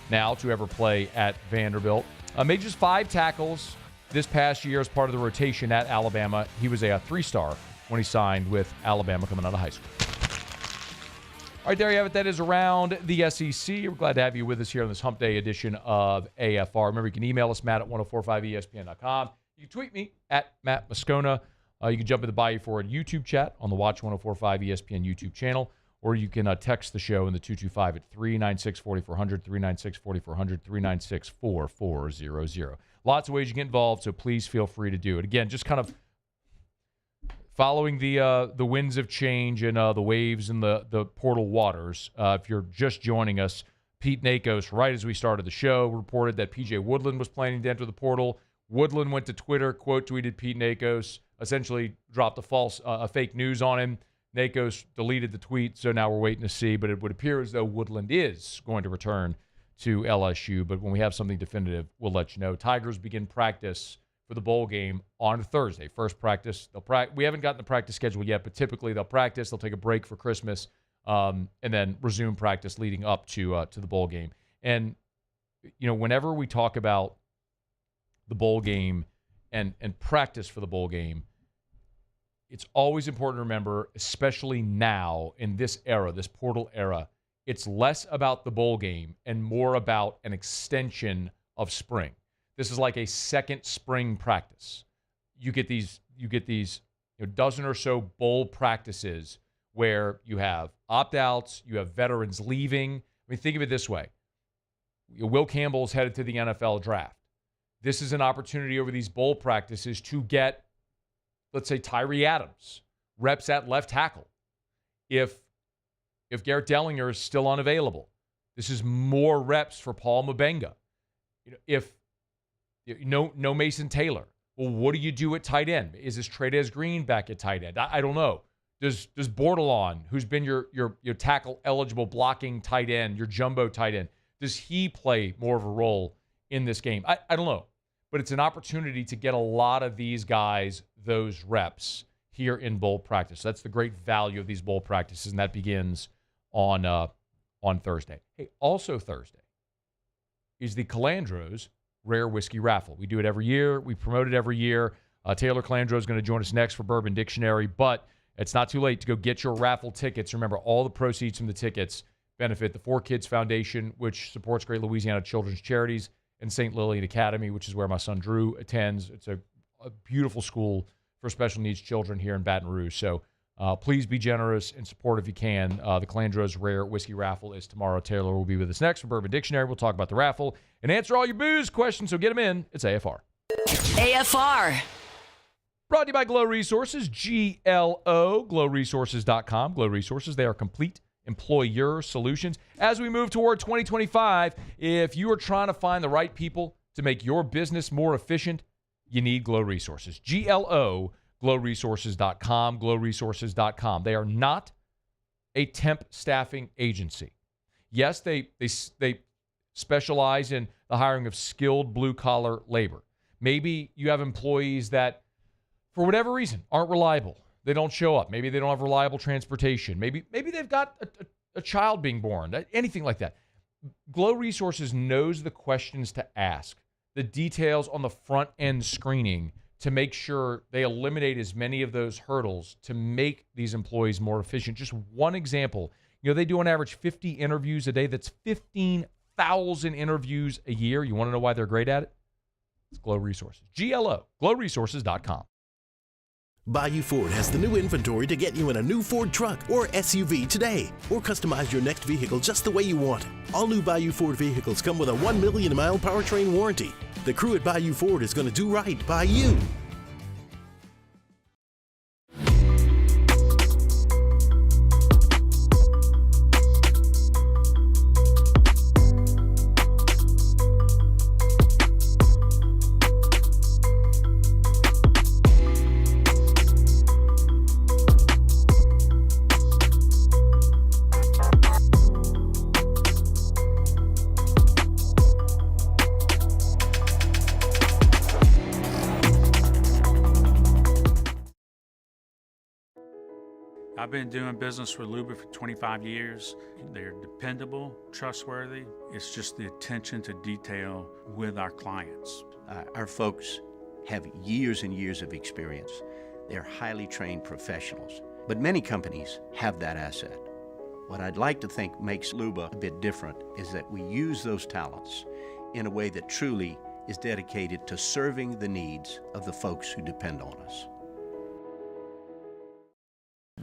now to ever play at Vanderbilt. Made just 5 tackles this past year as part of the rotation at Alabama. He was a 3-star when he signed with Alabama coming out of high school. All right, there you have it. That is around the SEC. We're glad to have you with us here on this Hump Day edition of AFR. Remember, you can email us, Matt at 1045ESPN.com. You can tweet me at Matt Moscona. You can jump in the Bayou Forward YouTube chat on the Watch 1045 ESPN YouTube channel, or you can text the show in the 225 at 396-4400, 396-4400, 396-4400. Lots of ways you get involved, so please feel free to do it. Again, just kind of following the winds of change and the waves and the portal waters. If you're just joining us, Pete Nakos, right as we started the show, reported that P.J. Woodland was planning to enter the portal. Woodland went to Twitter, quote tweeted Pete Nakos, essentially dropped a fake news on him. Nakos deleted the tweet, so now we're waiting to see. But it would appear as though Woodland is going to return to LSU. But when we have something definitive, we'll let you know. Tigers begin practice for the bowl game on Thursday. First practice. We haven't gotten the practice schedule yet, but typically they'll practice. They'll take a break for Christmas, and then resume practice leading up to the bowl game. And whenever we talk about the bowl game and practice for the bowl game, it's always important to remember, especially now in this era, this portal era, it's less about the bowl game and more about an extension of spring. This is like a second spring practice. You get these dozen or so bowl practices where you have opt-outs, you have veterans leaving. I mean, think of it this way. Will Campbell's headed to the NFL draft. This is an opportunity over these bowl practices to get, let's say, Tyree Adams reps at left tackle. If Garrett Dellinger is still unavailable, this is more reps for Paul Mabenga. If no Mason Taylor, well, what do you do at tight end? Is this Tradez Green back at tight end? I don't know. Does Bordelon, who's been your tackle eligible blocking tight end, your jumbo tight end, does he play more of a role in this game? I don't know. But it's an opportunity to get a lot of these guys those reps here in bowl practice. That's the great value of these bowl practices, and that begins on Thursday. Hey, also Thursday is the Calandro's Rare Whiskey Raffle. We do it every year. We promote it every year. Taylor Calandro is going to join us next for Bourbon Dictionary, but it's not too late to go get your raffle tickets. Remember, all the proceeds from the tickets benefit the 4Kids Foundation, which supports Great Louisiana Children's Charities, and St. Lillian Academy, which is where my son Drew attends. It's a beautiful school for special needs children here in Baton Rouge. So please be generous and support if you can. The Calandro's Rare Whiskey Raffle is tomorrow. Taylor will be with us next for Bourbon Dictionary. We'll talk about the raffle and answer all your booze questions, so get them in. It's AFR. AFR. Brought to you by Glow Resources, GLO, glowresources.com. Glow Resources, they are complete employer solutions. As we move toward 2025, if you are trying to find the right people to make your business more efficient, you need Glow Resources. GLO, glowresources.com, glowresources.com. They are not a temp staffing agency. Yes, they specialize in the hiring of skilled blue-collar labor. Maybe you have employees that, for whatever reason, aren't reliable. They don't show up. Maybe they don't have reliable transportation. Maybe they've got a child being born, anything like that. Glow Resources knows the questions to ask, the details on the front end screening to make sure they eliminate as many of those hurdles to make these employees more efficient. Just one example, they do on average 50 interviews a day. That's 15,000 interviews a year. You want to know why they're great at it? It's Glow Resources. GLO, glowresources.com. Bayou Ford has the new inventory to get you in a new Ford truck or SUV today, or customize your next vehicle just the way you want it. All new Bayou Ford vehicles come with a 1 million mile powertrain warranty. The crew at Bayou Ford is going to do right by you. I've been doing business with Luba for 25 years. They're dependable, trustworthy. It's just the attention to detail with our clients. Our folks have years and years of experience. They're highly trained professionals, but many companies have that asset. What I'd like to think makes Luba a bit different is that we use those talents in a way that truly is dedicated to serving the needs of the folks who depend on us.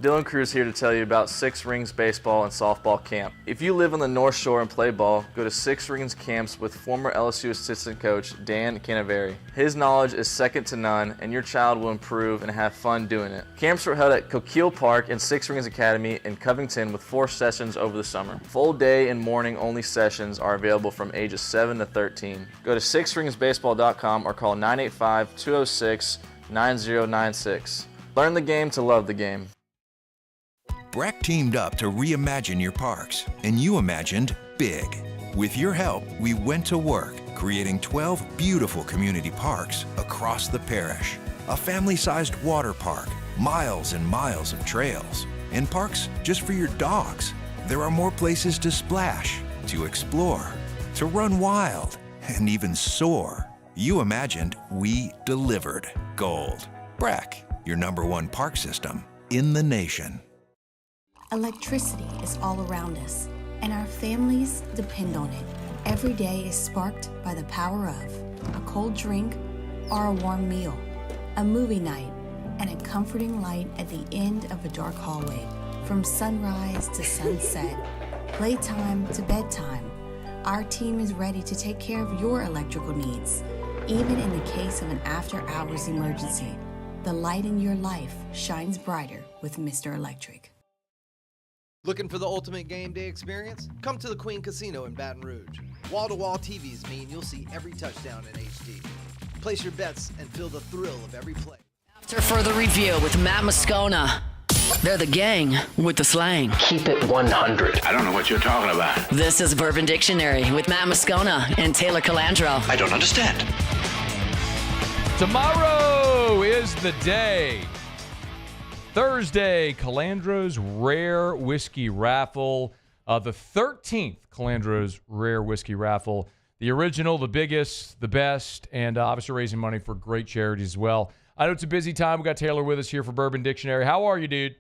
Dylan Cruz here to tell you about Six Rings Baseball and Softball Camp. If you live on the North Shore and play ball, go to Six Rings Camps with former LSU assistant coach Dan Canaveri. His knowledge is second to none, and your child will improve and have fun doing it. Camps were held at Coquille Park and Six Rings Academy in Covington with 4 sessions over the summer. Full day and morning only sessions are available from ages 7 to 13. Go to sixringsbaseball.com or call 985-206-9096. Learn the game to love the game. Breck teamed up to reimagine your parks, and you imagined big. With your help, we went to work, creating 12 beautiful community parks across the parish. A family-sized water park, miles and miles of trails, and parks just for your dogs. There are more places to splash, to explore, to run wild, and even soar. You imagined, we delivered. Gold. Breck, your #1 park system in the nation. Electricity is all around us, and our families depend on it. Every day is sparked by the power of a cold drink or a warm meal, a movie night, and a comforting light at the end of a dark hallway. From sunrise to sunset, playtime to bedtime, our team is ready to take care of your electrical needs. Even in the case of an after-hours emergency, the light in your life shines brighter with Mr. Electric. Looking for the ultimate game day experience? Come to the Queen Casino in Baton Rouge. Wall-to-wall TVs mean you'll see every touchdown in HD. Place your bets and feel the thrill of every play. After further review with Matt Moscona. They're the gang with the slang. Keep it 100. I don't know what you're talking about. This is Bourbon Dictionary with Matt Moscona and Taylor Calandro. I don't understand. Tomorrow is the day. Thursday, Calandro's Rare Whiskey Raffle. The 13th Calandro's Rare Whiskey Raffle. The original, the biggest, the best, and obviously raising money for great charities as well. I know it's a busy time. We got Taylor with us here for Bourbon Dictionary. How are you, dude?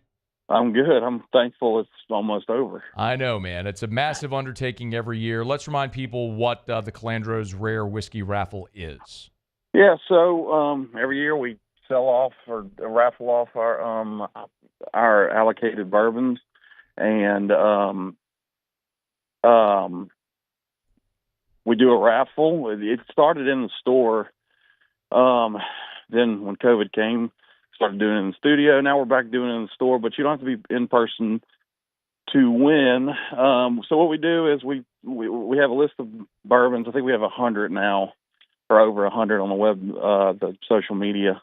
I'm good. I'm thankful it's almost over. I know, man. It's a massive undertaking every year. Let's remind people what the Calandro's Rare Whiskey Raffle is. Yeah, so every year we sell off or raffle off our allocated bourbons, and we do a raffle. It started in the store. Then when COVID came, started doing it in the studio. Now we're back doing it in the store, but you don't have to be in person to win. So what we do is we have a list of bourbons. I think we have 100 now, or over 100 on the web, the social media.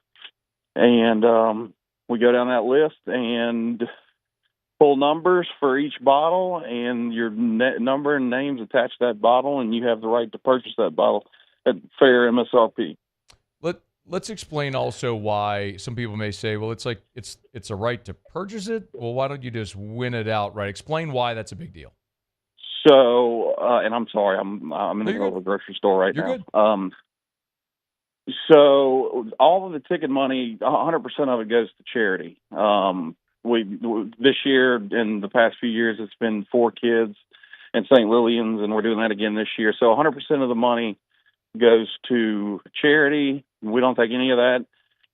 And we go down that list and pull numbers for each bottle, and your number and names attached to that bottle, and you have the right to purchase that bottle at fair MSRP. Let's explain also why some people may say, well, it's like it's a right to purchase it. Well, why don't you just win it outright? Explain why that's a big deal. So, and I'm sorry, I'm in the middle of a grocery store right now. Good. So all of the ticket money, 100% of it goes to charity. This year and the past few years, it's been 4 kids and St. Lillian's, and we're doing that again this year. So 100% of the money goes to charity. We don't take any of that,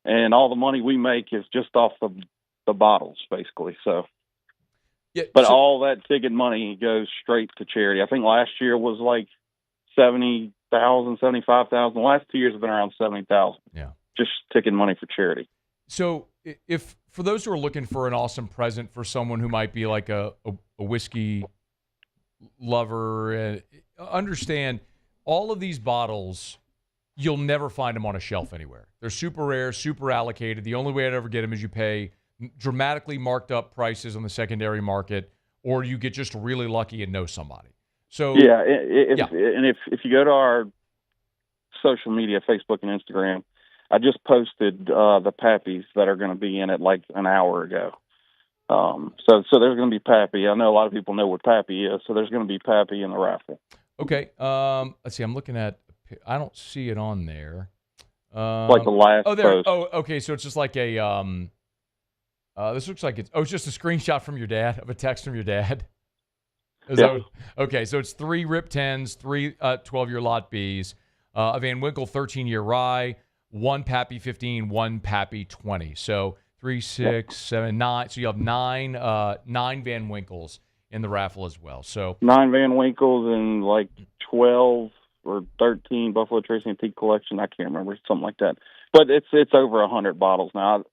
and all the money we make is just off the bottles, basically. So, yeah, but all that ticket money goes straight to charity. I think last year was like 70,000, 75,000. The last 2 years have been around 70,000. Yeah, just ticket money for charity. So, if for those who are looking for an awesome present for someone who might be like a whiskey lover, understand all of these bottles, you'll never find them on a shelf anywhere. They're super rare, super allocated. The only way I'd ever get them is you pay dramatically marked up prices on the secondary market, or you get just really lucky and know somebody. So yeah, and if you go to our social media, Facebook and Instagram, I just posted the Pappies that are going to be in it like an hour ago. So there's going to be Pappy. I know a lot of people know what Pappy is, so there's going to be Pappy in the raffle. Okay. Let's see. I'm looking at. I don't see it on there. Like the last post. Oh, okay. So it's just like a. This looks like it's. Oh, it's just a screenshot from your dad of a text from your dad. Okay. So it's 3 RIP 10s, 3 12-year lot Bs, a Van Winkle 13-year rye, 1 Pappy 15, 1 Pappy 20. So 3, 6, 7, 9. So you have 9 Van Winkles in the raffle as well. So 9 Van Winkles and like 12 or 13 Buffalo Trace Antique Collection. I can't remember, something like that. But it's over 100 bottles now.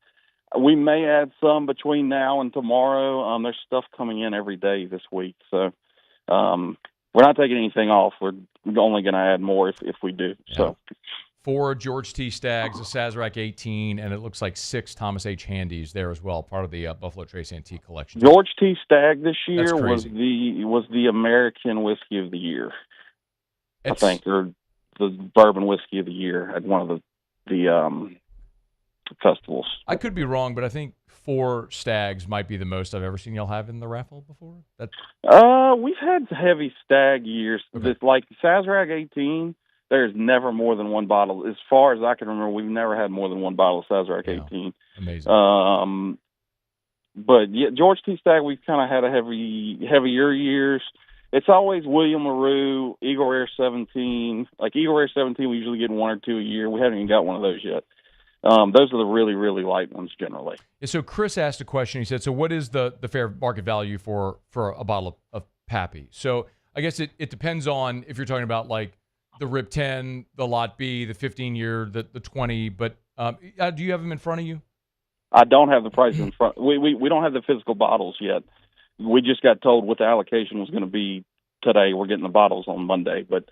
We may add some between now and tomorrow. There's stuff coming in every day this week, so we're not taking anything off. We're only going to add more if we do. Yeah. So 4 George T. Staggs, a Sazerac 18, and it looks like 6 Thomas H. Handys there as well, part of the Buffalo Trace Antique Collection. George T. Stagg this year That's was the American Whiskey of the Year, I It's- think, or the Bourbon Whiskey of the Year at one of the festivals. I could be wrong, but I think 4 Stags might be the most I've ever seen y'all have in the raffle before. We've had heavy Stag years. This, like Sazerac 18, there's never more than 1 bottle. As far as I can remember, we've never had more than 1 bottle of Sazerac 18. Amazing. But yeah, George T. Stagg, we've kind of had heavier years. It's always William LaRue, Eagle Rare 17. Like Eagle Rare 17, we usually get 1 or 2 a year. We haven't even got one of those yet. Those are the really, really light ones generally. Yeah, so Chris asked a question. He said, so what is the fair market value for a bottle of Pappy? So I guess it depends on if you're talking about like the Rip 10, the Lot B, the 15-year, the 20. But do you have them in front of you? I don't have the price in front. We don't have the physical bottles yet. We just got told what the allocation was going to be today. We're getting the bottles on Monday, but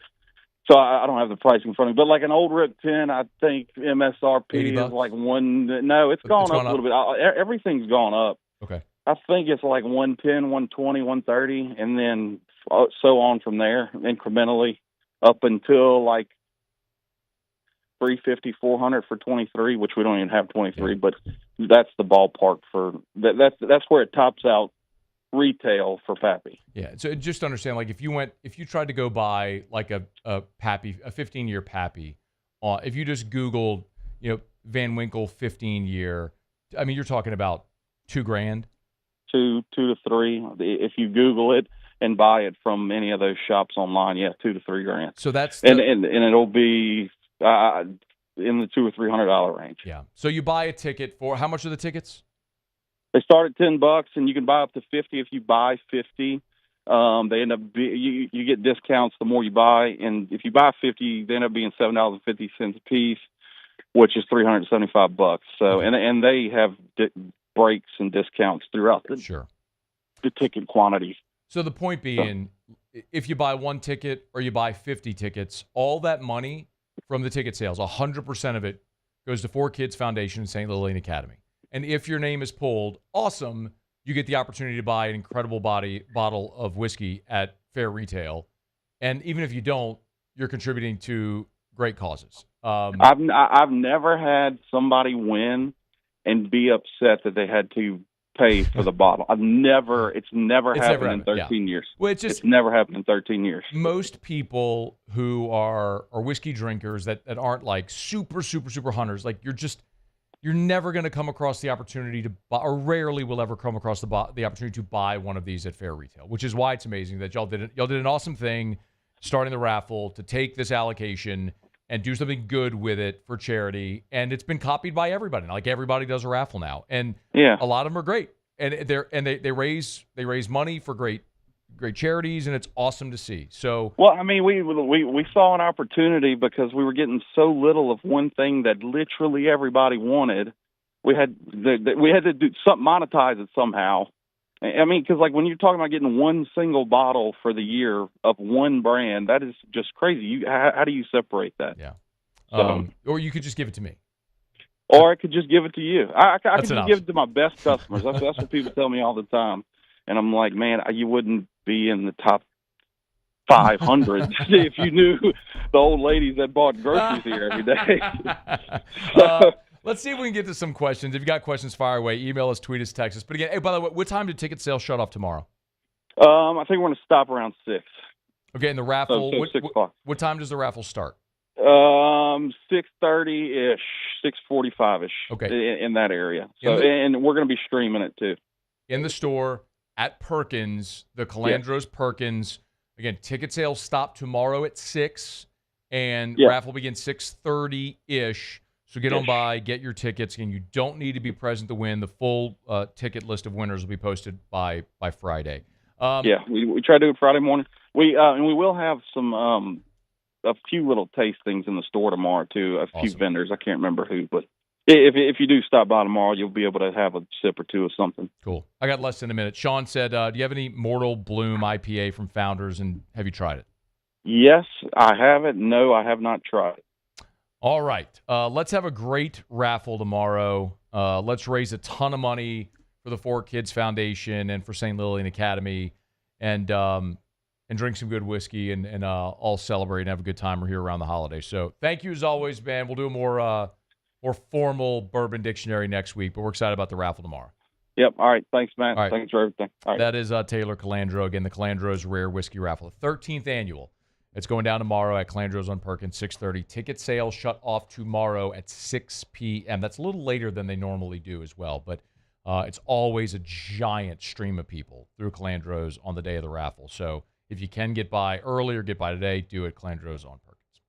so I don't have the price in front of me. But like an old Rip 10, I think MSRP is like one. No, it's gone up a little bit. Everything's gone up. Okay. I think it's like 110, 120, 130, and then so on from there, incrementally up until like 350, 400 for 23, which we don't even have 23, but that's the ballpark for that's where it tops out retail for Pappy. Yeah. So just to understand, like if you tried to go buy like a Pappy, a 15-year Pappy, if you just Googled, Van Winkle 15-year, I mean, you're talking about $2,000. 2 to 3. If you Google it and buy it from any of those shops online, yeah, $2,000 to $3,000. So that's and it'll be in the $200 or $300 range. Yeah. So you buy a ticket for how much are the tickets? They start at $10, and you can buy up to 50 if you buy 50. They end up you get discounts the more you buy, and if you buy 50, they end up being $7.50 a piece, which is $375. So and they have breaks and discounts throughout the ticket quantity. So the point being, if you buy 1 ticket or you buy 50 tickets, all that money from the ticket sales, 100% of it goes to 4Kids Foundation and St. Lillian Academy. And if your name is pulled, awesome, you get the opportunity to buy an incredible bottle of whiskey at fair retail. And even if you don't, you're contributing to great causes. I've never had somebody win and be upset that they had to pay for the bottle. It's never happened in 13 years. Well, it's never happened in 13 years. Most people who are whiskey drinkers that aren't like super hunters, like you're never going to come across the opportunity to buy, or rarely will ever come across the opportunity to buy one of these at fair retail, which is why it's amazing that y'all did an awesome thing starting the raffle to take this allocation and do something good with it for charity. And it's been copied by everybody. Like everybody does a raffle now. And a lot of them are great. And they raise money for great charities, and it's awesome to see. So, well, I mean, we saw an opportunity because we were getting so little of one thing that literally everybody wanted. We had to do something, monetize it somehow. I mean, because like when you're talking about getting one single bottle for the year of one brand, that is just crazy. How do you separate that? Yeah. So, or you could just give it to me. Or I could just give it to you. I could That's just give it to my best customers. That's what people tell me all the time. And I'm like, man, you wouldn't be in the top 500 if you knew the old ladies that bought groceries here every day. Let's see if we can get to some questions. If you got questions, fire away. Email us, tweet us, text us. But again, hey, by the way, what time do ticket sales shut off tomorrow? I think we're going to stop around 6. Okay, and the raffle, so 6 o'clock. What time does the raffle start? 6:30-ish, 6:45-ish. Okay. In that area. So, and we're going to be streaming it too. In the store at Perkins, the Calandro's Perkins. Again, ticket sales stop tomorrow at 6, and raffle begins 6:30-ish. So get on by, get your tickets, and you don't need to be present to win. The full ticket list of winners will be posted by Friday. We try to do it Friday morning. And we will have some a few little tastings in the store tomorrow too. A few vendors, I can't remember who, but if you do stop by tomorrow, you'll be able to have a sip or two of something. Cool. I got less than a minute. Sean said, "Do you have any Mortal Bloom IPA from Founders, and have you tried it?" Yes, I have it. No, I have not tried it. All right. Let's have a great raffle tomorrow. Let's raise a ton of money for the 4Kids Foundation and for St. Lillian Academy, and drink some good whiskey and all celebrate and have a good time. We're here around the holidays. So thank you as always, man. We'll do a more formal bourbon dictionary next week, but we're excited about the raffle tomorrow. Yep. All right. Thanks, Matt. All right. Thanks for everything. All right. That is Taylor Calandro. Again, the Calandro's Rare Whiskey Raffle, 13th annual. It's going down tomorrow at Calandro's on Perkins, 6:30. Ticket sales shut off tomorrow at 6 p.m. That's a little later than they normally do as well, but it's always a giant stream of people through Calandro's on the day of the raffle. So if you can get by early or get by today, do it. Calandro's on Perkins.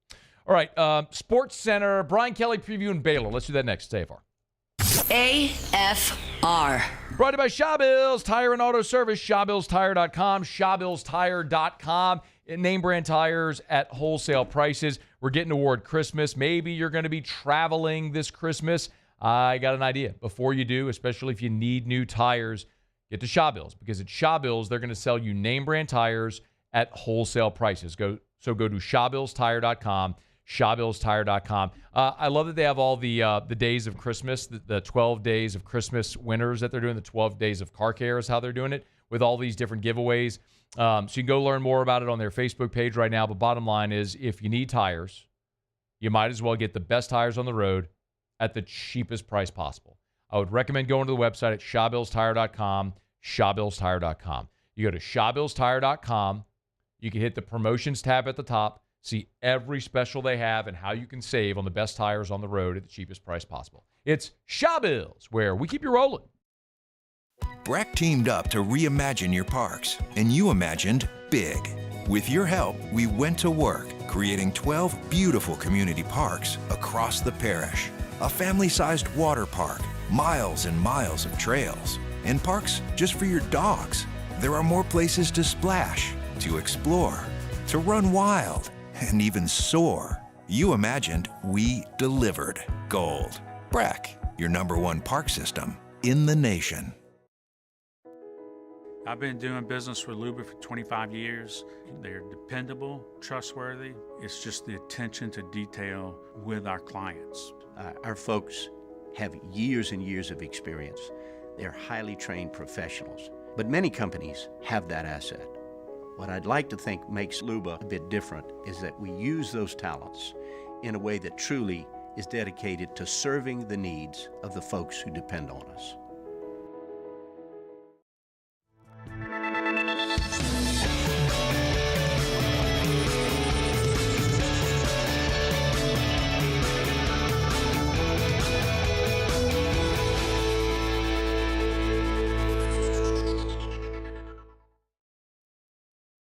All right, Sports Center, Brian Kelly previewing Baylor. Let's do that next. Stay AFR. AFR. Brought to you by Shawbills Tire and Auto Service, ShawbillsTire.com, ShawbillsTire.com. Name brand tires at wholesale prices. We're getting toward Christmas. Maybe you're going to be traveling this Christmas. I got an idea. Before you do, especially if you need new tires, get to Shawbills, because at Shawbills, they're going to sell you name brand tires at wholesale prices. Go to ShawbillsTire.com, ShawbillsTire.com. I love that they have all the days of Christmas, the 12 days of Christmas winners that they're doing, the 12 days of car care is how they're doing it, with all these different giveaways. So you can go learn more about it on their Facebook page right now. But bottom line is, if you need tires, you might as well get the best tires on the road at the cheapest price possible. I would recommend going to the website at ShawbillsTire.com, ShawbillsTire.com. You go to ShawbillsTire.com. You can hit the promotions tab at the top, see every special they have and how you can save on the best tires on the road at the cheapest price possible. It's Shawbills, where we keep you rolling. Breck teamed up to reimagine your parks, and you imagined big. With your help, we went to work, creating 12 beautiful community parks across the parish. A family-sized water park, miles and miles of trails, and parks just for your dogs. There are more places to splash, to explore, to run wild, and even soar. You imagined, we delivered. Gold. Breck, your #1 park system in the nation. I've been doing business with Luba for 25 years. They're dependable, trustworthy. It's just the attention to detail with our clients. Our folks have years and years of experience. They're highly trained professionals, but many companies have that asset. What I'd like to think makes Luba a bit different is that we use those talents in a way that truly is dedicated to serving the needs of the folks who depend on us.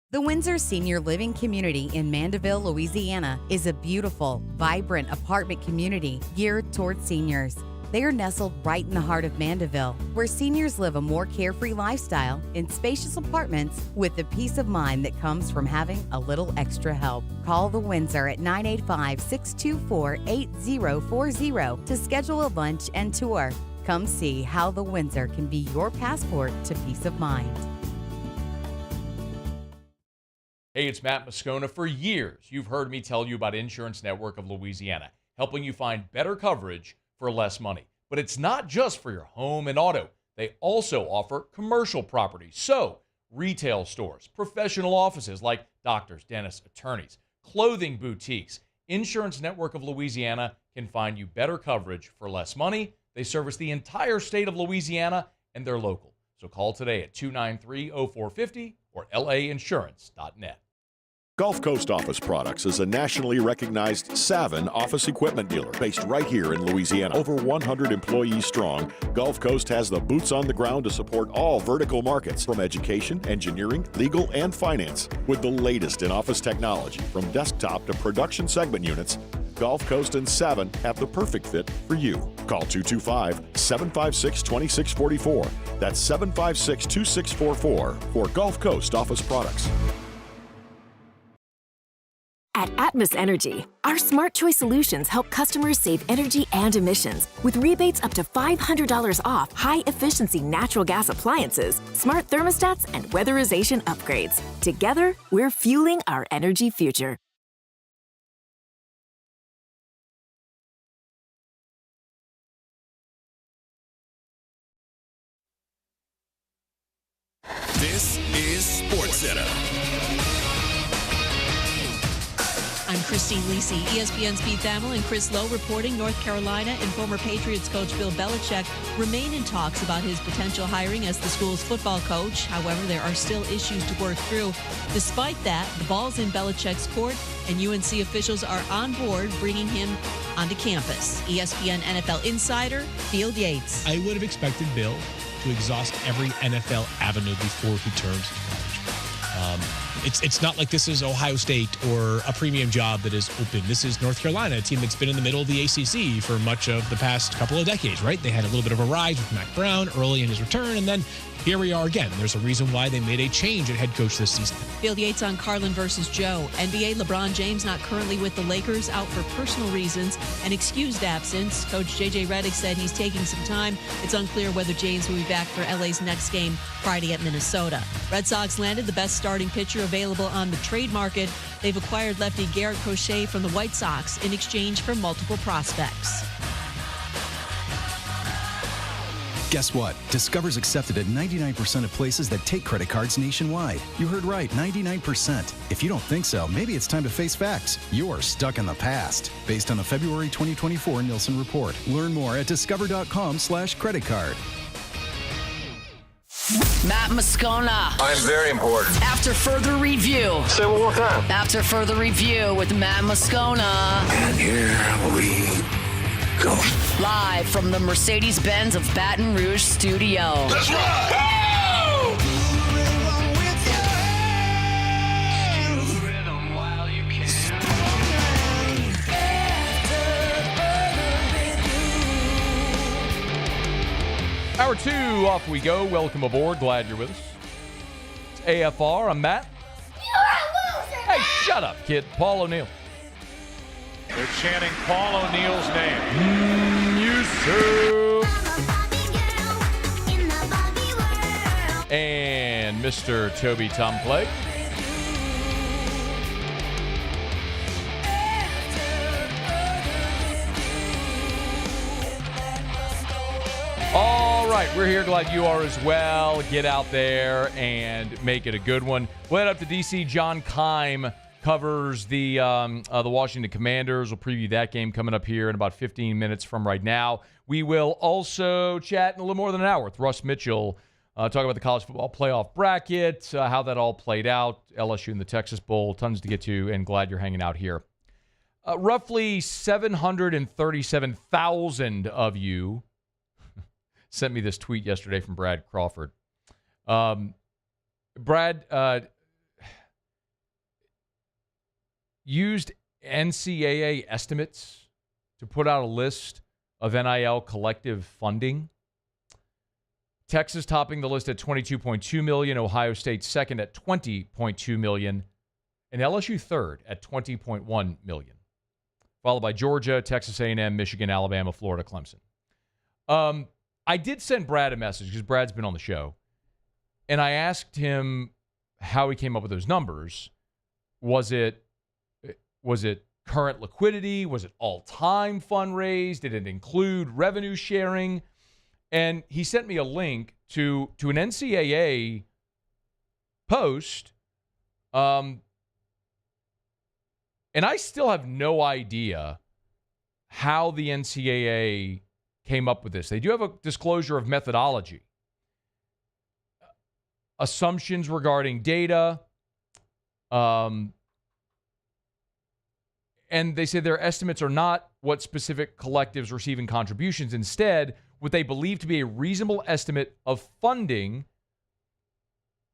The Windsor Senior Living Community in Mandeville, Louisiana is a beautiful, vibrant apartment community geared towards seniors. They are nestled right in the heart of Mandeville, where seniors live a more carefree lifestyle in spacious apartments with the peace of mind that comes from having a little extra help. Call the Windsor at 985-624-8040 to schedule a lunch and tour. Come see how the Windsor can be your passport to peace of mind. Hey, it's Matt Moscona. For years, you've heard me tell you about Insurance Network of Louisiana, helping you find better coverage for less money. But it's not just for your home and auto. They also offer commercial property. So, retail stores, professional offices like doctors, dentists, attorneys, clothing boutiques. Insurance Network of Louisiana can find you better coverage for less money. They service the entire state of Louisiana, and they're local. So call today at 293-0450 or lainsurance.net. Gulf Coast Office Products is a nationally recognized Savin office equipment dealer based right here in Louisiana. Over 100 employees strong, Gulf Coast has the boots on the ground to support all vertical markets, from education, engineering, legal, and finance. With the latest in office technology, from desktop to production segment units, Gulf Coast and Savin have the perfect fit for you. Call 225-756-2644. That's 756-2644 for Gulf Coast office products. At Atmos Energy, our Smart Choice solutions help customers save energy and emissions with rebates up to $500 off high-efficiency natural gas appliances, smart thermostats, and weatherization upgrades. Together, we're fueling our energy future. This is SportsCenter. I'm Christine Lisi. ESPN's Pete Thamel and Chris Lowe reporting North Carolina and former Patriots coach Bill Belichick remain in talks about his potential hiring as the school's football coach. However, there are still issues to work through. Despite that, the ball's in Belichick's court, and UNC officials are on board bringing him onto campus. ESPN NFL insider Field Yates. I would have expected Bill to exhaust every NFL avenue before he turns to college. It's not like this is Ohio State or a premium job that is open. This is North Carolina, a team that's been in the middle of the ACC for much of the past couple of decades, right? They had a little bit of a rise with Mac Brown early in his return, and then here we are again. There's a reason why they made a change at head coach this season. Field Yates on Carlin versus Joe. NBA LeBron James not currently with the Lakers, out for personal reasons and excused absence. Coach J.J. Redick said he's taking some time. It's unclear whether James will be back for LA's next game Friday at Minnesota. Red Sox landed the best starting pitcher available on the trade market. They've acquired lefty Garrett Crochet from the White Sox in exchange for multiple prospects. Guess what? Discover's accepted at 99% of places that take credit cards nationwide. You heard right, 99%. If you don't think so, maybe it's time to face facts. You're stuck in the past. Based on the February 2024 Nielsen report. Learn more at discover.com/credit card. Matt Moscona. I'm very important. After further review. Say it one more time. After further review with Matt Moscona. And here we go. Live from the Mercedes-Benz of Baton Rouge studio. Let's ride! Hour 2, off we go. Welcome aboard. Glad you're with us. It's AFR. I'm Matt. You're a loser, Hey, shut up, kid. Paul O'Neill. They're chanting Paul O'Neill's name. Yusuf. And Mr. Toby Tom Clay. All right, we're here. Glad you are as well. Get out there and make it a good one. We'll head up to D.C. John Keim covers the Washington Commanders. We'll preview that game coming up here in about 15 minutes from right now. We will also chat in a little more than an hour with Russ Mitchell, talk about the college football playoff bracket, how that all played out, LSU and the Texas Bowl. Tons to get to, and glad you're hanging out here. Roughly 737,000 of you sent me this tweet yesterday from Brad Crawford. Brad used NCAA estimates to put out a list of NIL collective funding. Texas topping the list at $22.2 million, Ohio State second at $20.2 million, and LSU third at $20.1 million, followed by Georgia, Texas A&M, Michigan, Alabama, Florida, Clemson. I did send Brad a message because Brad's been on the show, and I asked him how he came up with those numbers. Was it current liquidity? Was it all-time fundraise? Did it include revenue sharing? And he sent me a link to an NCAA post, and I still have no idea how the NCAA came up with this. They do have a disclosure of methodology. Assumptions regarding data. And they say their estimates are not what specific collectives receiving contributions. Instead, what they believe to be a reasonable estimate of funding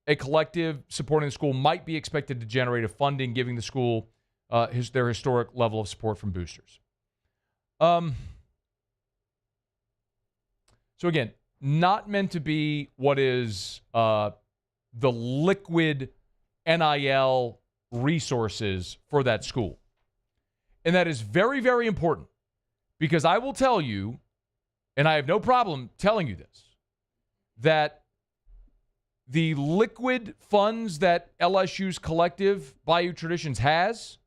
a collective supporting the school might be expected to generate a funding, giving the school their historic level of support from boosters. So again, not meant to be what is the liquid NIL resources for that school. And that is very, very important because I will tell you, and I have no problem telling you this, that the liquid funds that LSU's collective Bayou Traditions has,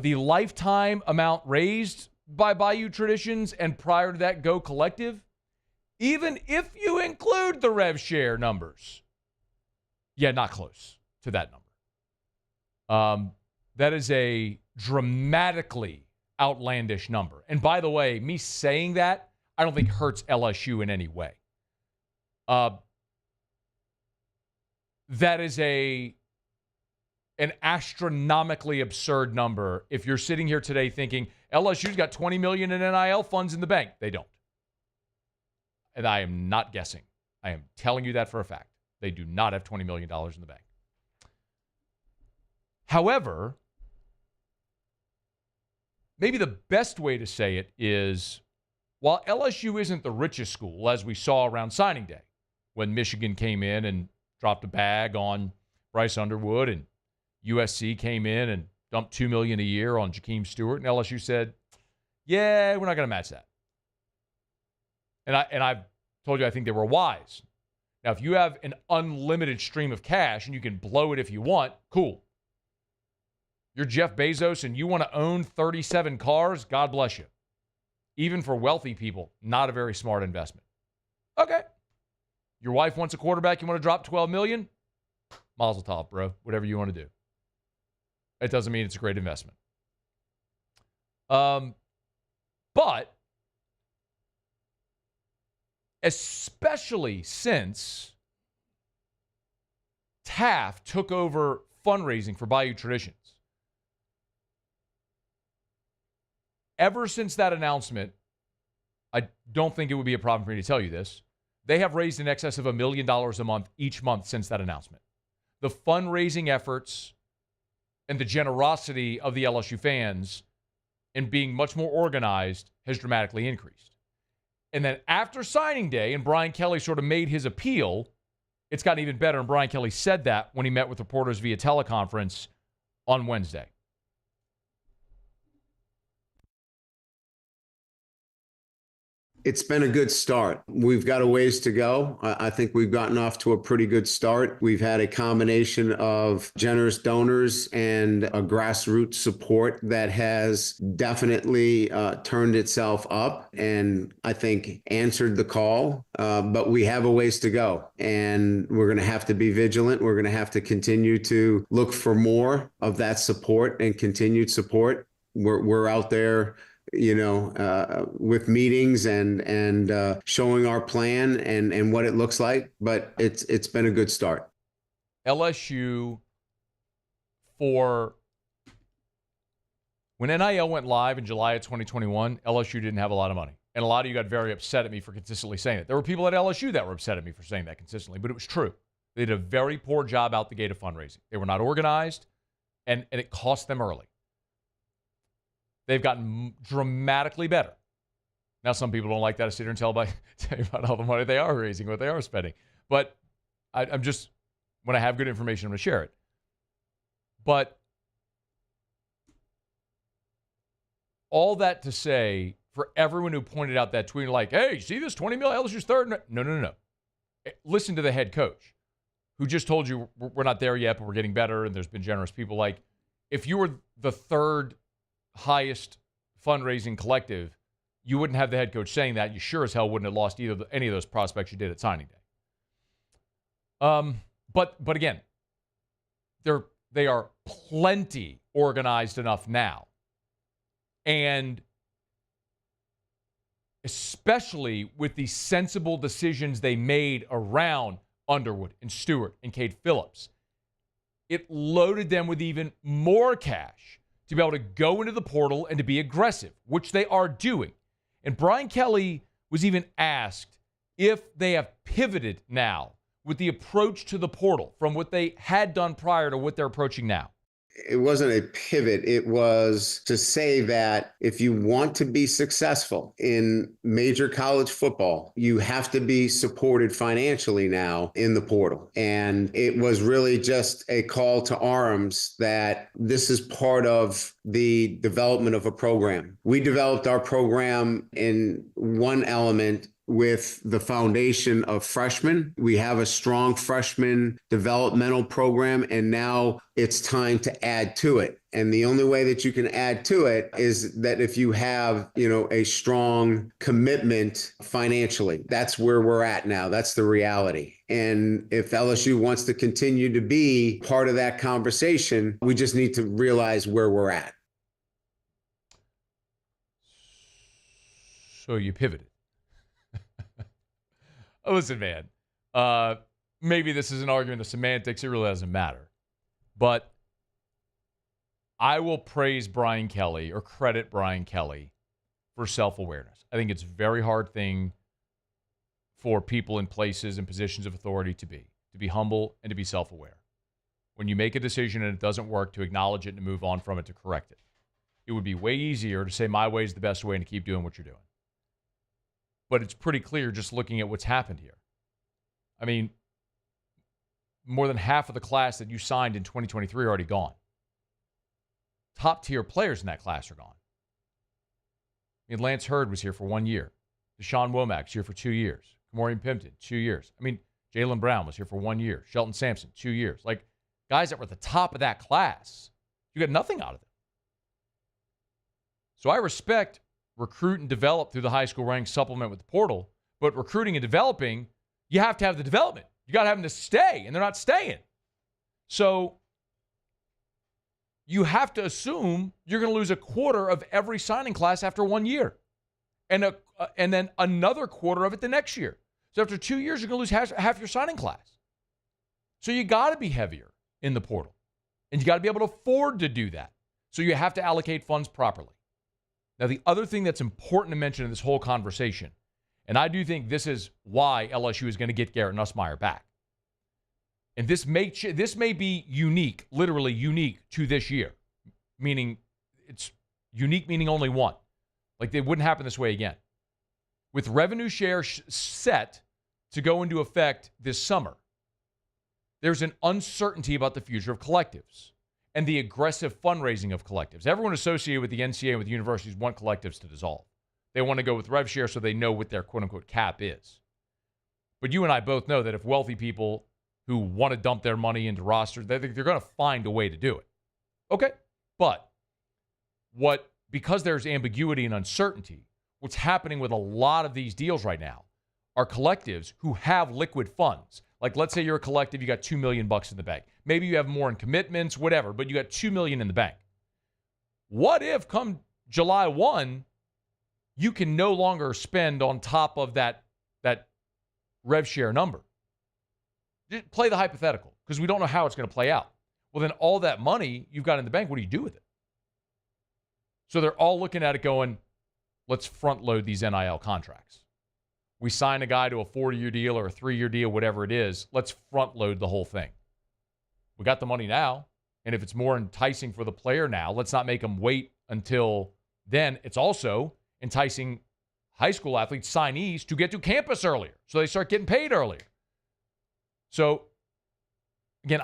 the lifetime amount raised by Bayou Traditions and prior to that Go Collective, even if you include the rev share numbers, not close to that number. That is a dramatically outlandish number. And by the way, me saying that, I don't think hurts LSU in any way. That is an astronomically absurd number. If you're sitting here today thinking LSU's got $20 million in NIL funds in the bank, they don't. And I am not guessing. I am telling you that for a fact. They do not have $20 million in the bank. However, maybe the best way to say it is, while LSU isn't the richest school, as we saw around signing day, when Michigan came in and dropped a bag on Bryce Underwood, and USC came in and dumped $2 million a year on Jakeem Stewart, and LSU said, "Yeah, we're not going to match that." And I've told you I think they were wise. Now, if you have an unlimited stream of cash and you can blow it if you want, cool. You're Jeff Bezos and you want to own 37 cars, God bless you. Even for wealthy people, not a very smart investment. Okay. Your wife wants a quarterback, you want to drop $12 million? Mazel tov, bro. Whatever you want to do. It doesn't mean it's a great investment. But especially since Taft took over fundraising for Bayou Traditions, ever since that announcement, I don't think it would be a problem for me to tell you this, they have raised in excess of $1 million a month each month since that announcement. The fundraising efforts and the generosity of the LSU fans in being much more organized has dramatically increased. And then after signing day, and Brian Kelly sort of made his appeal, it's gotten even better. And Brian Kelly said that when he met with reporters via teleconference on Wednesday. It's been a good start. We've got a ways to go. I think we've gotten off to a pretty good start. We've had a combination of generous donors and a grassroots support that has definitely turned itself up and I think answered the call. But we have a ways to go and we're going to have to be vigilant. We're going to have to continue to look for more of that support and continued support. We're out there, with meetings and showing our plan and what it looks like, but it's been a good start. LSU, when NIL went live in July of 2021, LSU didn't have a lot of money. And a lot of you got very upset at me for consistently saying it. There were people at LSU that were upset at me for saying that consistently, but it was true. They did a very poor job out the gate of fundraising. They were not organized, and it cost them early. They've gotten dramatically better. Now, some people don't like that. I sit here and tell you about all the money they are raising, what they are spending. But I'm just, when I have good information, I'm going to share it. But all that to say, for everyone who pointed out that tweet, like, hey, see this $20 million, LSU's third? No. Listen to the head coach, who just told you we're not there yet, but we're getting better, and there's been generous people. Like, if you were the third highest fundraising collective, you wouldn't have the head coach saying that. You sure as hell wouldn't have lost any of those prospects you did at signing day. But again, they are plenty organized enough now, and especially with the sensible decisions they made around Underwood and Stewart and Cade Phillips, it loaded them with even more cash to be able to go into the portal and to be aggressive, which they are doing. And Brian Kelly was even asked if they have pivoted now with the approach to the portal from what they had done prior to what they're approaching now. it wasn't a pivot. It was to say that if you want to be successful in major college football, you have to be supported financially now in the portal. And it was really just a call to arms that this is part of the development of a program. We developed our program in one element with the foundation of freshmen. We have a strong freshman developmental program, and now it's time to add to it. And the only way that you can add to it is that if you have, a strong commitment financially. That's where we're at now. That's the reality. And if LSU wants to continue to be part of that conversation, we just need to realize where we're at. So you pivoted. Listen, man, maybe this is an argument of semantics. It really doesn't matter. But I will praise Brian Kelly or credit Brian Kelly for self-awareness. I think it's a very hard thing for people in places and positions of authority to be humble and to be self-aware. When you make a decision and it doesn't work, to acknowledge it and to move on from it, to correct it. It would be way easier to say my way is the best way and to keep doing what you're doing. But it's pretty clear just looking at what's happened here. I mean, more than half of the class that you signed in 2023 are already gone. Top-tier players in that class are gone. I mean, Lance Hurd was here for 1 year. Deshaun Womack's here for 2 years. Kamorian Pimpton, 2 years. I mean, Jaylen Brown was here for 1 year. Shelton Sampson, 2 years. Like, guys that were at the top of that class, you got nothing out of them. So I respect recruit and develop through the high school ranks, supplement with the portal. But recruiting and developing, you have to have the development. You got to have them to stay, and they're not staying. So you have to assume you're going to lose a quarter of every signing class after 1 year, and then another quarter of it the next year. So after 2 years, you're going to lose half your signing class. So you got to be heavier in the portal, and you got to be able to afford to do that. So you have to allocate funds properly. Now, the other thing that's important to mention in this whole conversation, and I do think this is why LSU is going to get Garrett Nussmeier back. And this may be unique, literally unique to this year, meaning it's unique, meaning only one. Like, it wouldn't happen this way again. With revenue share set to go into effect this summer, there's an uncertainty about the future of collectives and the aggressive fundraising of collectives. Everyone associated with the NCAA and with the universities want collectives to dissolve. They want to go with rev share so they know what their quote-unquote cap is. But you and I both know that if wealthy people who want to dump their money into rosters, they're going to find a way to do it. Okay, but because there's ambiguity and uncertainty, what's happening with a lot of these deals right now are collectives who have liquid funds. Like, let's say you're a collective, you got $2 million in the bank. Maybe you have more in commitments, whatever, but you got $2 million in the bank. What if come July 1, you can no longer spend on top of that rev share number? Just play the hypothetical, because we don't know how it's going to play out. Well, then all that money you've got in the bank, what do you do with it? So they're all looking at it going, let's front load these NIL contracts. We sign a guy to a 4-year deal or a 3-year deal, whatever it is. Let's front load the whole thing. We got the money now, and if it's more enticing for the player now, let's not make them wait until then. It's also enticing high school athletes, signees, to get to campus earlier, so they start getting paid earlier. So, again,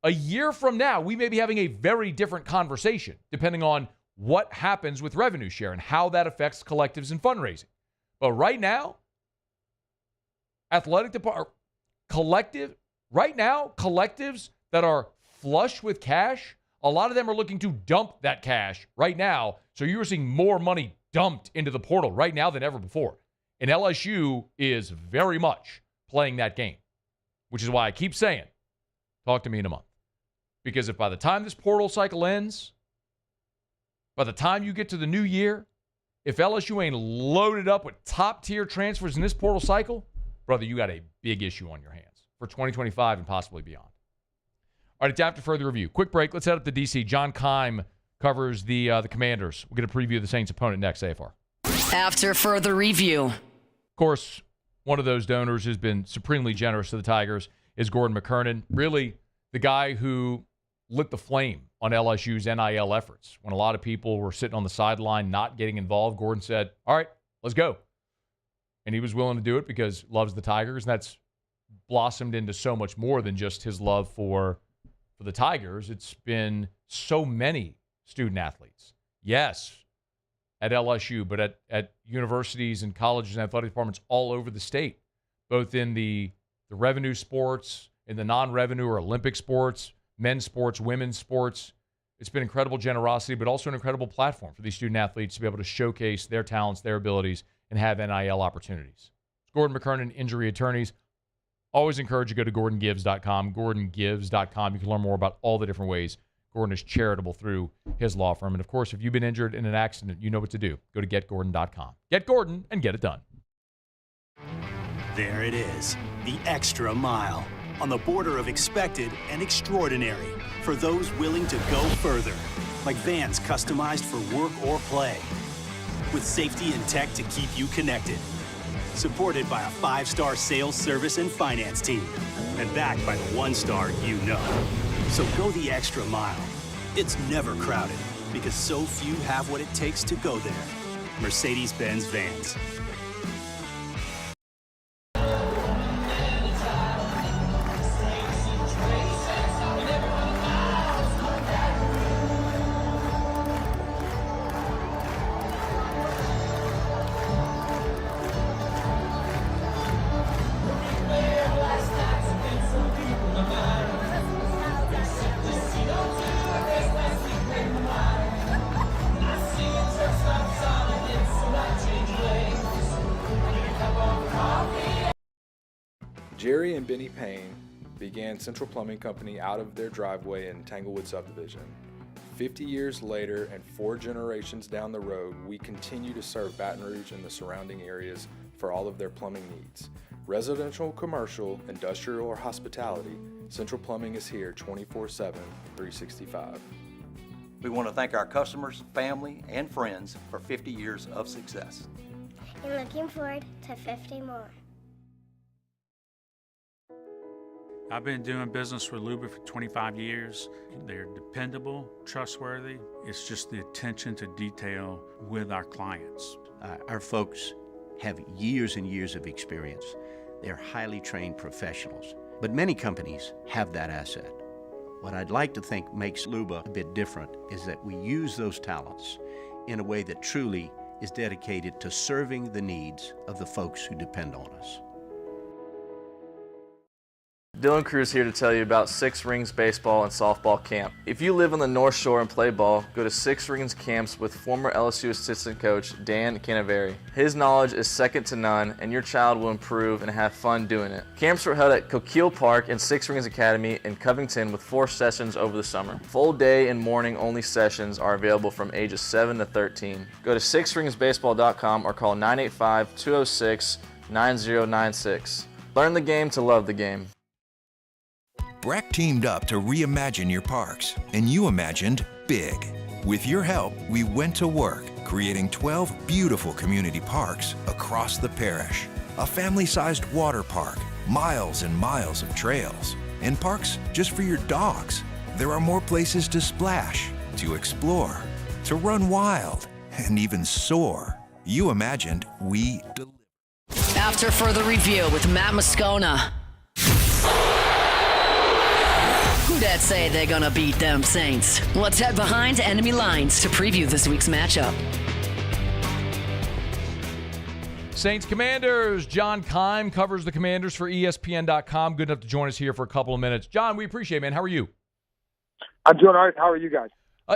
a year from now, we may be having a very different conversation, depending on what happens with revenue share and how that affects collectives and fundraising. But right now, collectives that are flush with cash, a lot of them are looking to dump that cash right now. So you're seeing more money dumped into the portal right now than ever before. And LSU is very much playing that game, which is why I keep saying, talk to me in a month. Because if by the time this portal cycle ends, by the time you get to the new year, if LSU ain't loaded up with top-tier transfers in this portal cycle, brother, you got a big issue on your hands for 2025 and possibly beyond. All right, it's after further review. Quick break. Let's head up to D.C. John Keim covers the Commanders. We'll get a preview of the Saints' opponent next, AFR. After further review. Of course, one of those donors who's been supremely generous to the Tigers is Gordon McKernan. Really, the guy who lit the flame on LSU's NIL efforts. When a lot of people were sitting on the sideline not getting involved, Gordon said, all right, let's go. And he was willing to do it because he loves the Tigers, and that's blossomed into so much more than just his love for the Tigers. It's been so many student athletes. Yes, at LSU, but at universities and colleges and athletic departments all over the state, both in the revenue sports, in the non-revenue or Olympic sports, men's sports, women's sports. It's been incredible generosity, but also an incredible platform for these student athletes to be able to showcase their talents, their abilities, and have NIL opportunities. It's Gordon McKernan, Injury Attorneys. Always encourage you to go to GordonGives.com, GordonGives.com. You can learn more about all the different ways Gordon is charitable through his law firm. And, of course, if you've been injured in an accident, you know what to do. Go to GetGordon.com. Get Gordon and get it done. There it is, the extra mile, on the border of expected and extraordinary for those willing to go further, like vans customized for work or play, with safety and tech to keep you connected, supported by a 5-star sales, service, and finance team, and backed by the 1-star you know. So go the extra mile. It's never crowded because so few have what it takes to go there. Mercedes-Benz Vans. Jerry and Benny Payne began Central Plumbing Company out of their driveway in Tanglewood subdivision. 50 years later and 4 generations down the road, we continue to serve Baton Rouge and the surrounding areas for all of their plumbing needs. Residential, commercial, industrial, or hospitality, Central Plumbing is here 24/7, 365. We want to thank our customers, family, and friends for 50 years of success. And looking forward to 50 more. I've been doing business with Luba for 25 years. They're dependable, trustworthy. It's just the attention to detail with our clients. Our folks have years and years of experience. They're highly trained professionals, but many companies have that asset. What I'd like to think makes Luba a bit different is that we use those talents in a way that truly is dedicated to serving the needs of the folks who depend on us. Dylan Cruz here to tell you about Six Rings Baseball and Softball Camp. If you live on the North Shore and play ball, go to Six Rings Camps with former LSU assistant coach Dan Canaveri. His knowledge is second to none, and your child will improve and have fun doing it. Camps were held at Coquille Park and Six Rings Academy in Covington with 4 sessions over the summer. Full day and morning only sessions are available from ages 7 to 13. Go to sixringsbaseball.com or call 985-206-9096. Learn the game to love the game. Breck teamed up to reimagine your parks, and you imagined big. With your help, we went to work, creating 12 beautiful community parks across the parish. A family-sized water park, miles and miles of trails, and parks just for your dogs. There are more places to splash, to explore, to run wild, and even soar. You imagined, we delivered. After further review with Matt Moscona. Who dat say they're gonna beat them Saints? Let's head behind enemy lines to preview this week's matchup. Saints Commanders. John Keim covers the Commanders for ESPN.com. Good enough to join us here for a couple of minutes. John, we appreciate it, man. How are you? I'm doing all right. How are you guys?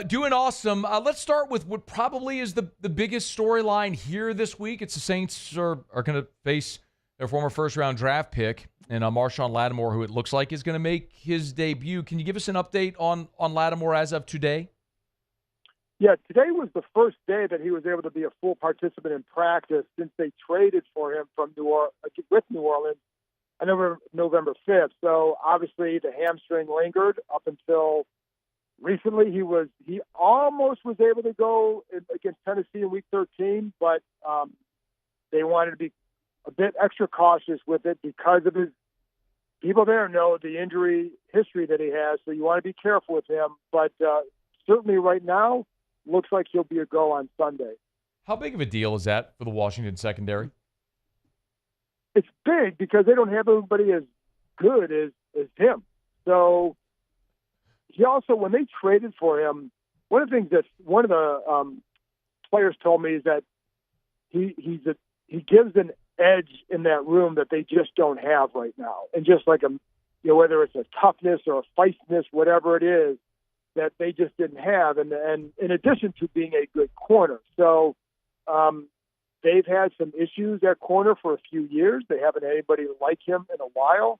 Doing awesome. Let's start with what probably is the biggest storyline here this week. It's the Saints are going to face their former first-round draft pick, and Marshawn Lattimore, who it looks like is going to make his debut. Can you give us an update on Lattimore as of today? Yeah, today was the first day that he was able to be a full participant in practice since they traded for him from New Orleans on November 5th. So obviously the hamstring lingered up until recently. He almost was able to go against Tennessee in Week 13, but they wanted to be a bit extra cautious with it because of his people there know the injury history that he has, so you want to be careful with him. But certainly right now, looks like he'll be a go on Sunday. How big of a deal is that for the Washington secondary? It's big because they don't have anybody as good as him. So he also, when they traded for him, one of the things that one of the players told me is that he gives an edge in that room that they just don't have right now. And just like whether it's a toughness or a feistiness, whatever it is, that they just didn't have. And in addition to being a good corner. So they've had some issues at corner for a few years. They haven't had anybody like him in a while.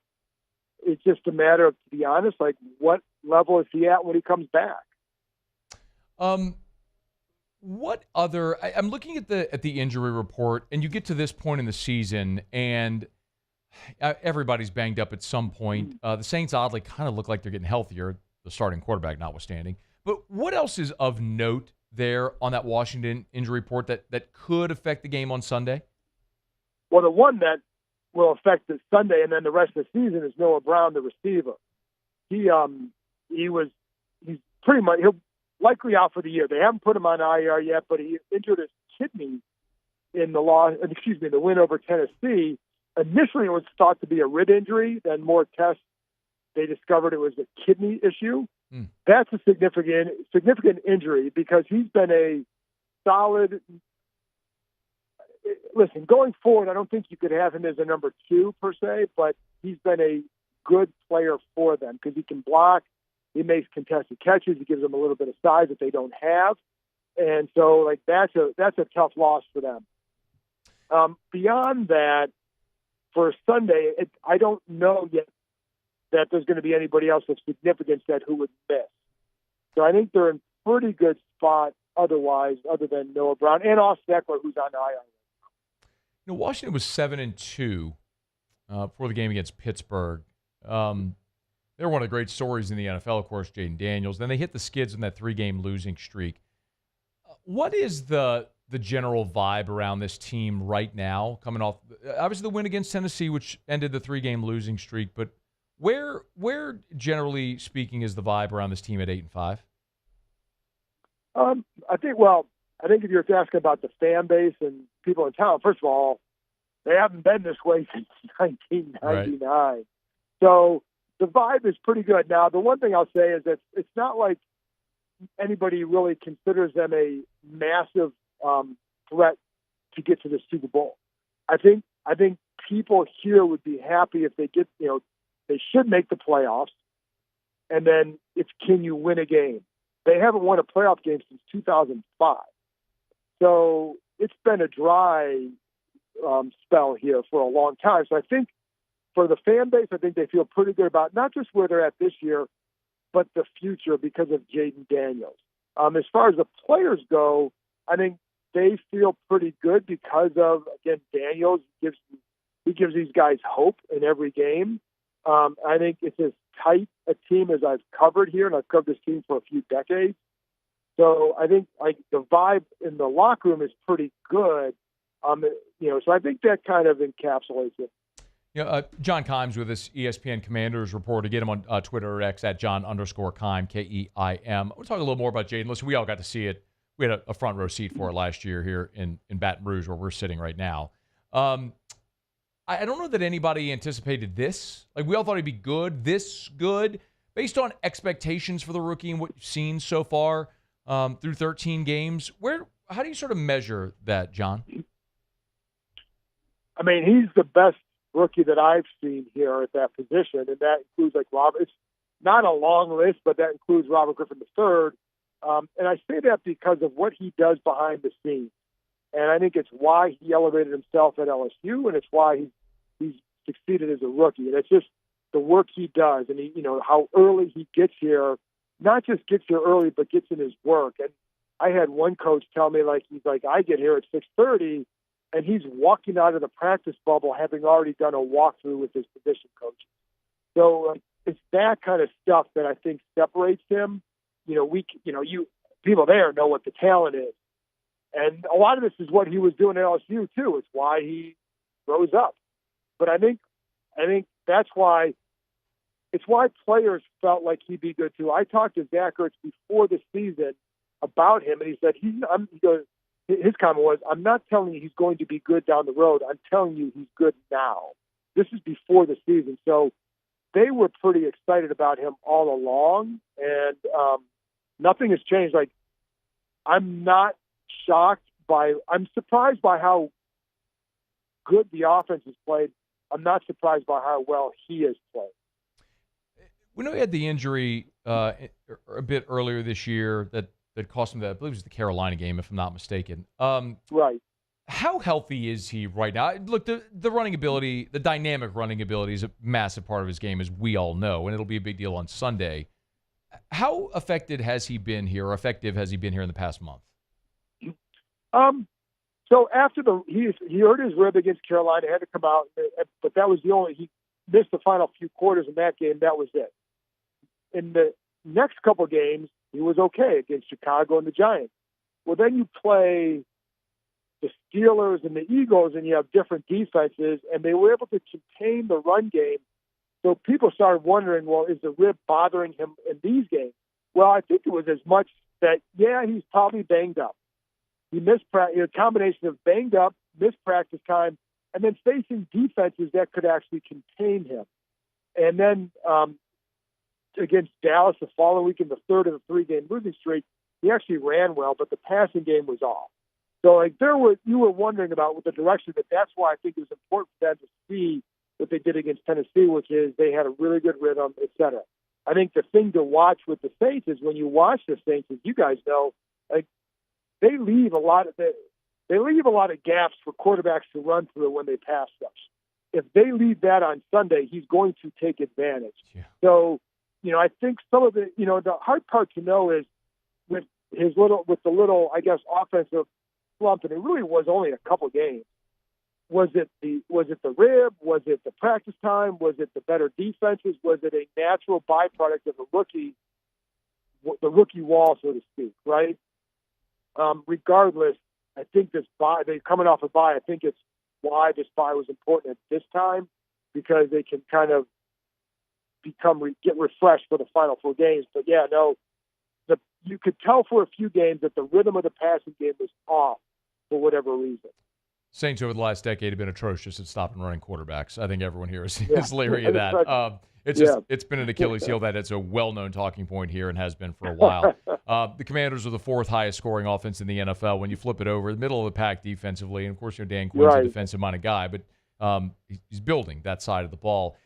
It's just a matter of, to be honest, like what level is he at when he comes back? What other? I'm looking at the injury report, and you get to this point in the season, and everybody's banged up at some point. The Saints oddly kind of look like they're getting healthier, the starting quarterback notwithstanding. But what else is of note there on that Washington injury report that could affect the game on Sunday? Well, the one that will affect the Sunday and then the rest of the season is Noah Brown, the receiver. He's pretty much, he'll likely out for the year. They haven't put him on IR yet, but he injured his kidney in the win over Tennessee. Initially, it was thought to be a rib injury. Then more tests, they discovered it was a kidney issue. That's a significant injury because he's been a solid. Listen, going forward, I don't think you could have him as a number 2 per se, but he's been a good player for them because he can block. He makes contested catches. He gives them a little bit of size that they don't have, and so that's a tough loss for them. Beyond that, for Sunday, I don't know yet that there's going to be anybody else of significance who would miss. So I think they're in pretty good spot otherwise, other than Noah Brown and Austin Eckler, who's on IR. Washington was 7-2 before the game against Pittsburgh. They're one of the great stories in the NFL, of course, Jaden Daniels. Then they hit the skids in that 3-game losing streak. What is the general vibe around this team right now, coming off, obviously, the win against Tennessee, which ended the 3-game losing streak, but where generally speaking, is the vibe around this team at 8-5? I think if you're asking about the fan base and people in town, first of all, they haven't been this way since 1999. Right. So the vibe is pretty good. Now, the one thing I'll say is that it's not like anybody really considers them a massive threat to get to the Super Bowl. I think people here would be happy if they get, they should make the playoffs, and then it's can you win a game? They haven't won a playoff game since 2005. So it's been a dry spell here for a long time. So I think for the fan base, I think they feel pretty good about not just where they're at this year, but the future because of Jaden Daniels. As far as the players go, I think they feel pretty good because of, again, Daniels gives these guys hope in every game. I think it's as tight a team as I've covered here, and I've covered this team for a few decades. So I think the vibe in the locker room is pretty good. So I think that kind of encapsulates it. John Keim's with us, ESPN Commanders reporter. Get him on Twitter or X at John_Keim, Keim. We'll talk a little more about Jaden. Listen, we all got to see it. We had a front row seat for it last year here in Baton Rouge, where we're sitting right now. I don't know that anybody anticipated this. We all thought he'd be this good, based on expectations for the rookie and what you've seen so far through 13 games. How do you sort of measure that, John? I mean, he's the best rookie that I've seen here at that position, and that includes Robert. It's not a long list, but that includes Robert Griffin III. And I say that because of what he does behind the scenes. And I think it's why he elevated himself at LSU, and it's why he's succeeded as a rookie. And it's just the work he does, and how early he gets here, not just gets here early, but gets in his work. And I had one coach tell me, I get here at 6:30, and he's walking out of the practice bubble having already done a walkthrough with his position coach. So it's that kind of stuff that I think separates him. People there know what the talent is. And a lot of this is what he was doing at LSU too. It's why he rose up. But I think that's why it's why players felt like he'd be good too. I talked to Zach Ertz before the season about him, and he said his comment was, "I'm not telling you he's going to be good down the road. I'm telling you he's good now." This is before the season, so they were pretty excited about him all along, and nothing has changed. Like, I'm not shocked I'm surprised by how good the offense has played. I'm not surprised by how well he has played. We know he had the injury a bit earlier this year that cost him I believe it was the Carolina game, if I'm not mistaken. Right. How healthy is he right now? Look, the running ability, the dynamic running ability is a massive part of his game, as we all know, and it'll be a big deal on Sunday. How effective has he been here in the past month? So after he hurt his rib against Carolina, had to come out, but that was he missed the final few quarters in that game. That was it. In the next couple of games, he was okay against Chicago and the Giants. Well, then you play the Steelers and the Eagles, and you have different defenses, and they were able to contain the run game. So people started wondering, well, is the rib bothering him in these games? Well, I think it was as much that, he's probably banged up. He missed a combination of banged up, missed practice time, and then facing defenses that could actually contain him. And then against Dallas the following week in the third of the 3-game losing streak, he actually ran well, but the passing game was off. So you were wondering about the direction, but that's why I think it was important for them to see what they did against Tennessee, which is they had a really good rhythm, et cetera. I think the thing to watch with the Saints is when you watch the Saints, as you guys know, they leave a lot of gaps for quarterbacks to run through when they pass rush. If they leave that on Sunday, he's going to take advantage. Yeah. So, I think some of the hard part to know is with the little, I guess, offensive slump, and it really was only a couple games. Was it the rib? Was it the practice time? Was it the better defenses? Was it a natural byproduct of the rookie wall, so to speak, right? Regardless, I think they're coming off a bye. I think it's why this bye was important at this time, because they can kind of get refreshed for the final 4 games. But you could tell for a few games that the rhythm of the passing game was off for whatever reason. Saints over the last decade have been atrocious at stopping running quarterbacks. I think everyone here is leery of that. It's been an Achilles heel that it's a well-known talking point here and has been for a while. The Commanders are the 4th highest scoring offense in the NFL. When you flip it over, the middle of the pack defensively, and of course, Dan Quinn's a defensive-minded guy, but he's building that side of the ball.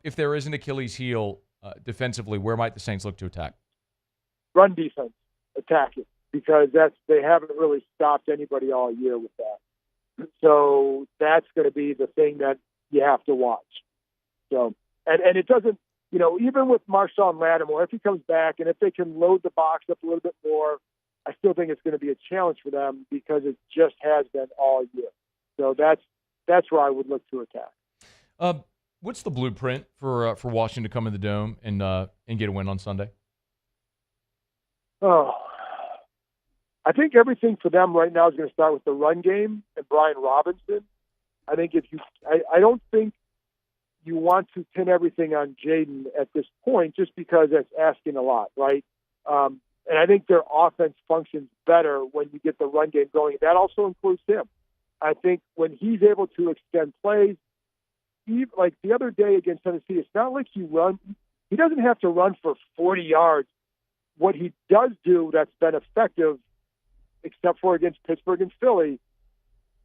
If there is an Achilles heel defensively, where might the Saints look to attack? Run defense, attacking, because they haven't really stopped anybody all year with that. So that's going to be the thing that you have to watch. So, and it doesn't, even with Marshawn Lattimore, if he comes back and if they can load the box up a little bit more, I still think it's going to be a challenge for them because it just has been all year. So that's where I would look to attack. What's the blueprint for Washington to come in the Dome and get a win on Sunday? Oh, I think everything for them right now is going to start with the run game and Brian Robinson. I think I don't think you want to pin everything on Jaden at this point, just because that's asking a lot, right? And I think their offense functions better when you get the run game going. That also includes him. I think when he's able to extend plays, like the other day against Tennessee, it's not like he doesn't have to run for 40 yards. What he does do that's been effective, except for against Pittsburgh and Philly,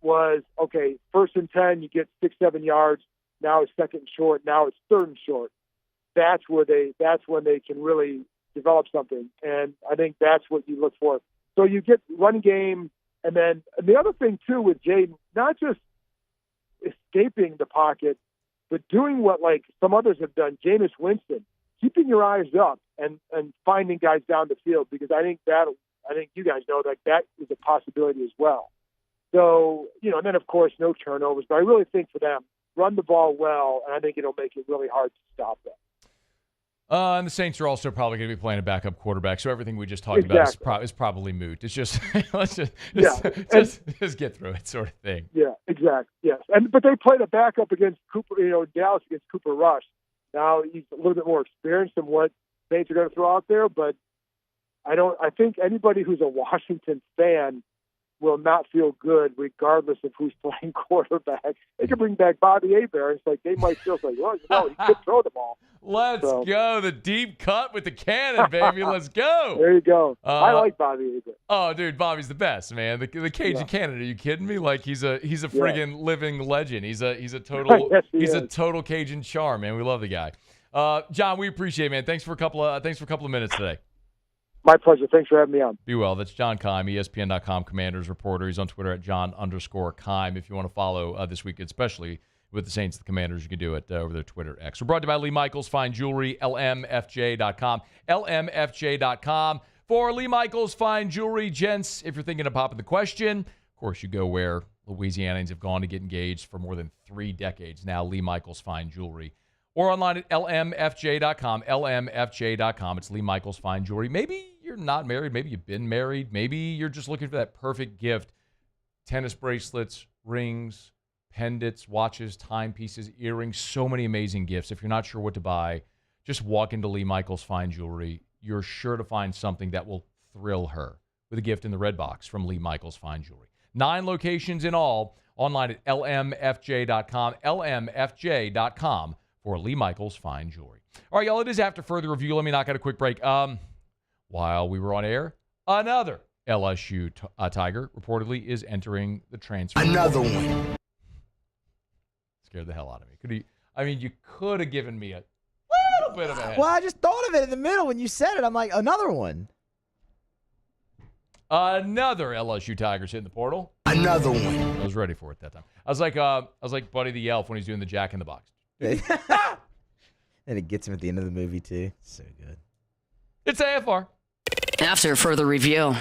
was, okay, 1st and 10, you get 6-7 yards. Now it's 2nd and short. Now it's 3rd and short. That's when they can really develop something. And I think that's what you look for. So you get run game. And then the other thing, too, with Jaden, not just escaping the pocket, but doing what like some others have done, Jameis Winston, keeping your eyes up and finding guys down the field, because I think you guys know that is a possibility as well. So, and then, of course, no turnovers. But I really think for them, run the ball well, and I think it'll make it really hard to stop them. And the Saints are also probably going to be playing a backup quarterback, so everything we just talked about is probably moot. It's just let's just get through it, sort of thing. Yeah, exactly. Yes, but they played a backup against Cooper, Dallas against Cooper Rush. Now he's a little bit more experienced in what Saints are going to throw out there, but I think anybody who's a Washington fan will not feel good regardless of who's playing quarterback. They can bring back Bobby Hebert. It's like they might feel like, well, he could throw the ball. Let's go. The deep cut with the cannon, baby. Let's go. There you go. I like Bobby Hebert. Oh, dude, Bobby's the best, man. The Cajun cannon. Are you kidding me? Like he's a friggin' living legend. He's a total a total Cajun charm, man. We love the guy. John, we appreciate it, man. Thanks for a couple of minutes today. My pleasure. Thanks for having me on. Be well. That's John Keim, ESPN.com Commanders reporter. He's on Twitter at John_Keim. If you want to follow this week, especially with the Saints, the Commanders, you can do it over their Twitter X. We're brought to you by Lee Michaels Fine Jewelry, LMFJ.com. LMFJ.com for Lee Michaels Fine Jewelry. Gents, if you're thinking of popping the question, of course you go where Louisianians have gone to get engaged for more than 3 decades now, Lee Michaels Fine Jewelry. Or online at LMFJ.com, LMFJ.com. It's Lee Michaels Fine Jewelry. Maybe you're not married. Maybe you've been married. Maybe you're just looking for that perfect gift. Tennis bracelets, rings, pendants, watches, timepieces, earrings, so many amazing gifts. If you're not sure what to buy, just walk into Lee Michaels Fine Jewelry. You're sure to find something that will thrill her with a gift in the red box from Lee Michaels Fine Jewelry. 9 locations in all. Online at LMFJ.com, LMFJ.com. for Lee Michaels Fine Jewelry. All right, y'all, it is after further review. Let me knock out a quick break. While we were on air, another LSU Tiger reportedly is entering the transfer. Another one. Scared the hell out of me. You could have given me a little bit of a head. Well, I just thought of it in the middle when you said it. I'm like, another one. Another LSU Tigers hitting the portal. Another one. I was ready for it that time. I was like Buddy the Elf when he's doing the Jack in the Box. And it gets him at the end of the movie, too. So good. It's AFR. After further review.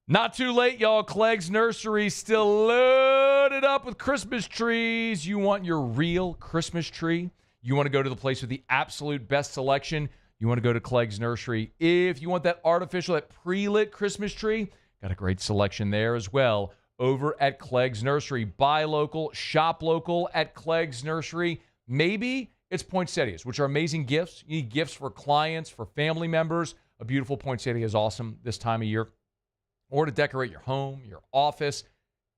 Not too late, y'all. Clegg's Nursery still loaded up with Christmas trees. You want your real Christmas tree? You want to go to the place with the absolute best selection? You want to go to Clegg's Nursery. If you want that artificial, that pre-lit Christmas tree, got a great selection there as well over at Clegg's Nursery. Buy local, shop local at Clegg's Nursery. Maybe it's poinsettias, which are amazing gifts. You need gifts for clients, for family members. A beautiful poinsettia is awesome this time of year. Or to decorate your home, your office,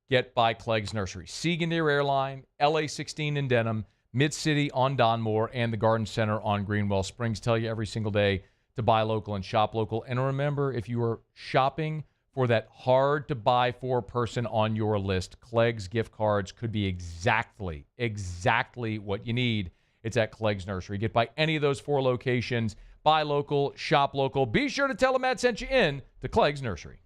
get by Clegg's Nursery. Siegel near Airline, LA 16 in Denham, Mid-City on Donmore, and the Garden Center on Greenwell Springs. Tell you every single day to buy local and shop local. And remember, if you are shopping for that hard-to-buy-for person on your list, Clegg's gift cards could be exactly what you need. It's at Clegg's Nursery. Get by any of those 4 locations. Buy local, shop local. Be sure to tell them Matt sent you in to Clegg's Nursery.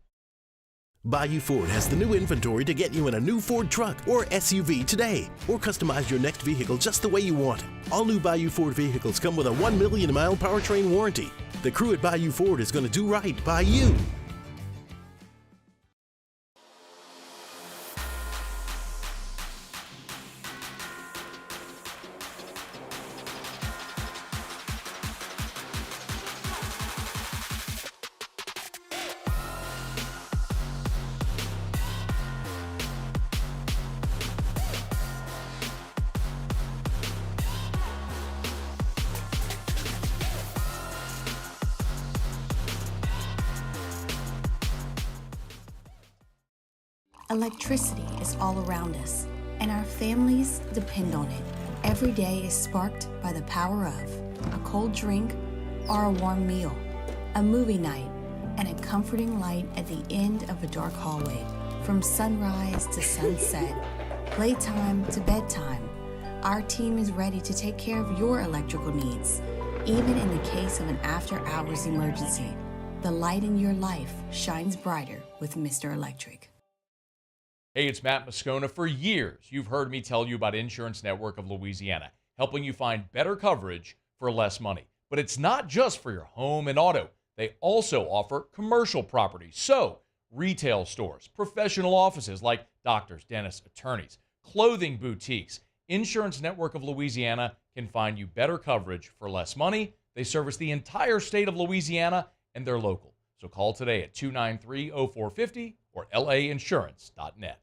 Bayou Ford has the new inventory to get you in a new Ford truck or SUV today, or customize your next vehicle just the way you want it. All new Bayou Ford vehicles come with a 1 million mile powertrain warranty. The crew at Bayou Ford is going to do right by you. Electricity is all around us, and our families depend on it. Every day is sparked by the power of a cold drink or a warm meal, a movie night, and a comforting light at the end of a dark hallway. From sunrise to sunset, playtime to bedtime, our team is ready to take care of your electrical needs. Even in the case of an after-hours emergency, the light in your life shines brighter with Mr. Electric. Hey, it's Matt Moscona. For years, you've heard me tell you about Insurance Network of Louisiana, helping you find better coverage for less money. But it's not just for your home and auto. They also offer commercial properties. So, retail stores, professional offices like doctors, dentists, attorneys, clothing boutiques. Insurance Network of Louisiana can find you better coverage for less money. They service the entire state of Louisiana, and they're local. So call today at 293-0450 or lainsurance.net.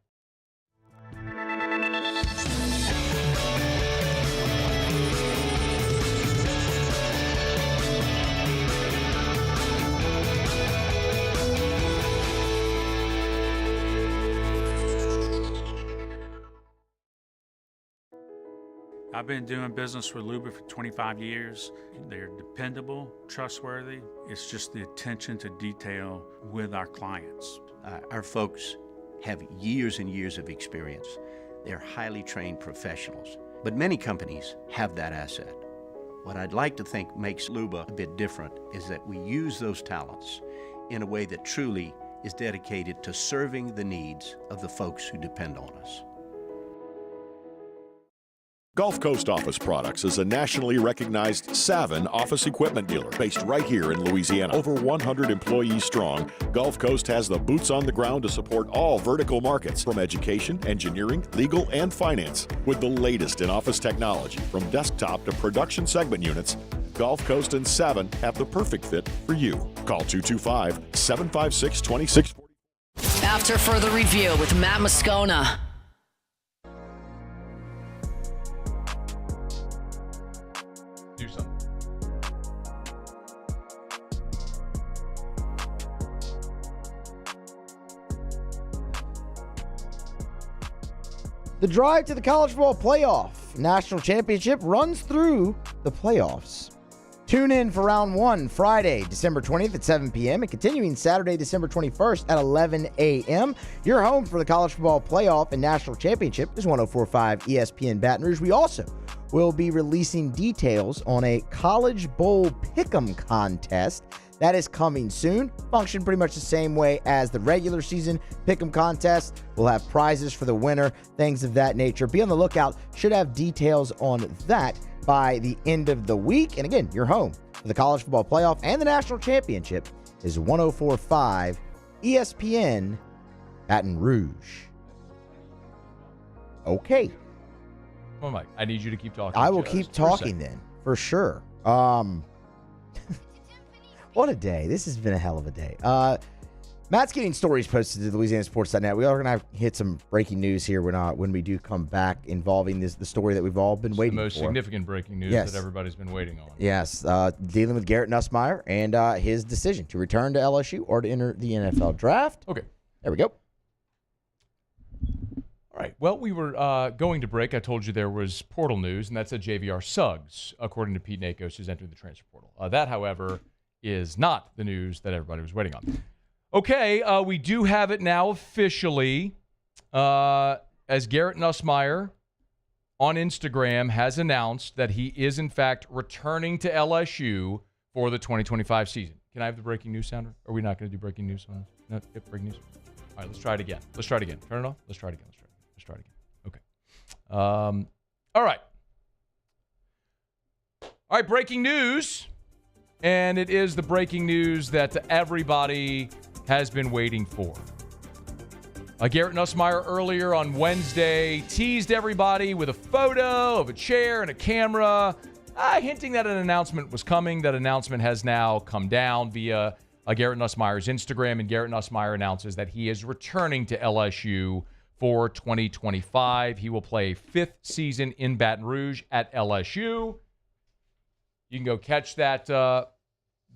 I've been doing business with Luba for 25 years. They're dependable, trustworthy. It's just the attention to detail with our clients. Our folks have years and years of experience. They're highly trained professionals, but many companies have that asset. What I'd like to think makes Luba a bit different is that we use those talents in a way that truly is dedicated to serving the needs of the folks who depend on us. Gulf Coast Office Products is a nationally recognized Savin office equipment dealer based right here in Louisiana. Over 100 employees strong, Gulf Coast has the boots on the ground to support all vertical markets, from education, engineering, legal, and finance. With the latest in office technology, from desktop to production segment units, Gulf Coast and Savin have the perfect fit for you. Call 225-756-2640. After further review with Matt Moscona. Do something. The drive to the college football playoff national championship runs through the playoffs. Tune in for round one Friday, December 20th at 7 p.m. and continuing Saturday, December 21st at 11 a.m. Your home for the college football playoff and national championship is 104.5 ESPN Baton Rouge. We also will be releasing details on a College Bowl Pick'em contest that is coming soon. Function pretty much the same way as the regular season Pick'em contest. We'll have prizes for the winner, things of that nature. Be on the lookout. Should have details on that by the end of the week. And again, your home for the college football playoff and the national championship is 104.5 ESPN Baton Rouge. Okay. Come on, Mike. I need you to keep talking. I will keep talking then, for sure. What a day. This has been a hell of a day. Matt's getting stories posted to LouisianaSports.net. We are going to hit some breaking news here when we do come back involving the story that we've all been waiting for. The most significant breaking news that everybody's been waiting on. Yes. Dealing with Garrett Nussmeier and his decision to return to LSU or to enter the NFL draft. Okay. There we go. All right. Well, we were going to break. I told you there was portal news, and that's that JVR Suggs, according to Pete Nakos, is entering the transfer portal. That, however, is not the news that everybody was waiting on. Okay, we do have it now officially, as Garrett Nussmeier on Instagram has announced that he is, in fact, returning to LSU for the 2025 season. Can I have the breaking news sounder? Are we not going to do breaking news on this? No, breaking news? All right, let's try it again. Turn it off. Let's try it again. Okay. All right. All right, breaking news. And it is the breaking news that everybody has been waiting for. Garrett Nussmeier earlier on Wednesday teased everybody with a photo of a chair and a camera, hinting that an announcement was coming. That announcement has now come down via Garrett Nussmeier's Instagram, and Garrett Nussmeier announces that he is returning to LSU for 2025. He will play a fifth season in Baton Rouge at LSU. You can go catch that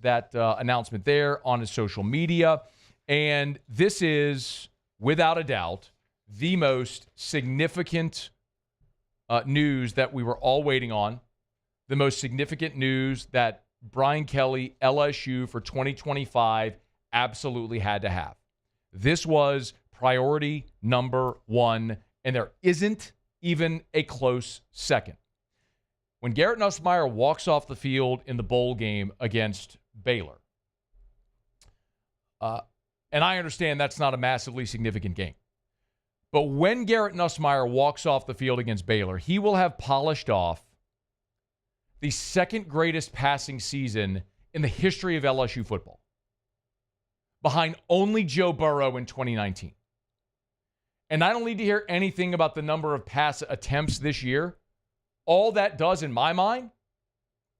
announcement there on his social media. And this is, without a doubt, the most significant news that we were all waiting on. The most significant news that Brian Kelly, LSU for 2025, absolutely had to have. This was priority number one, and there isn't even a close second. When Garrett Nussmeier walks off the field in the bowl game against Baylor, and I understand that's not a massively significant game, but when Garrett Nussmeier walks off the field against Baylor, he will have polished off the second greatest passing season in the history of LSU football, behind only Joe Burrow in 2019. And I don't need to hear anything about the number of pass attempts this year. All that does, in my mind,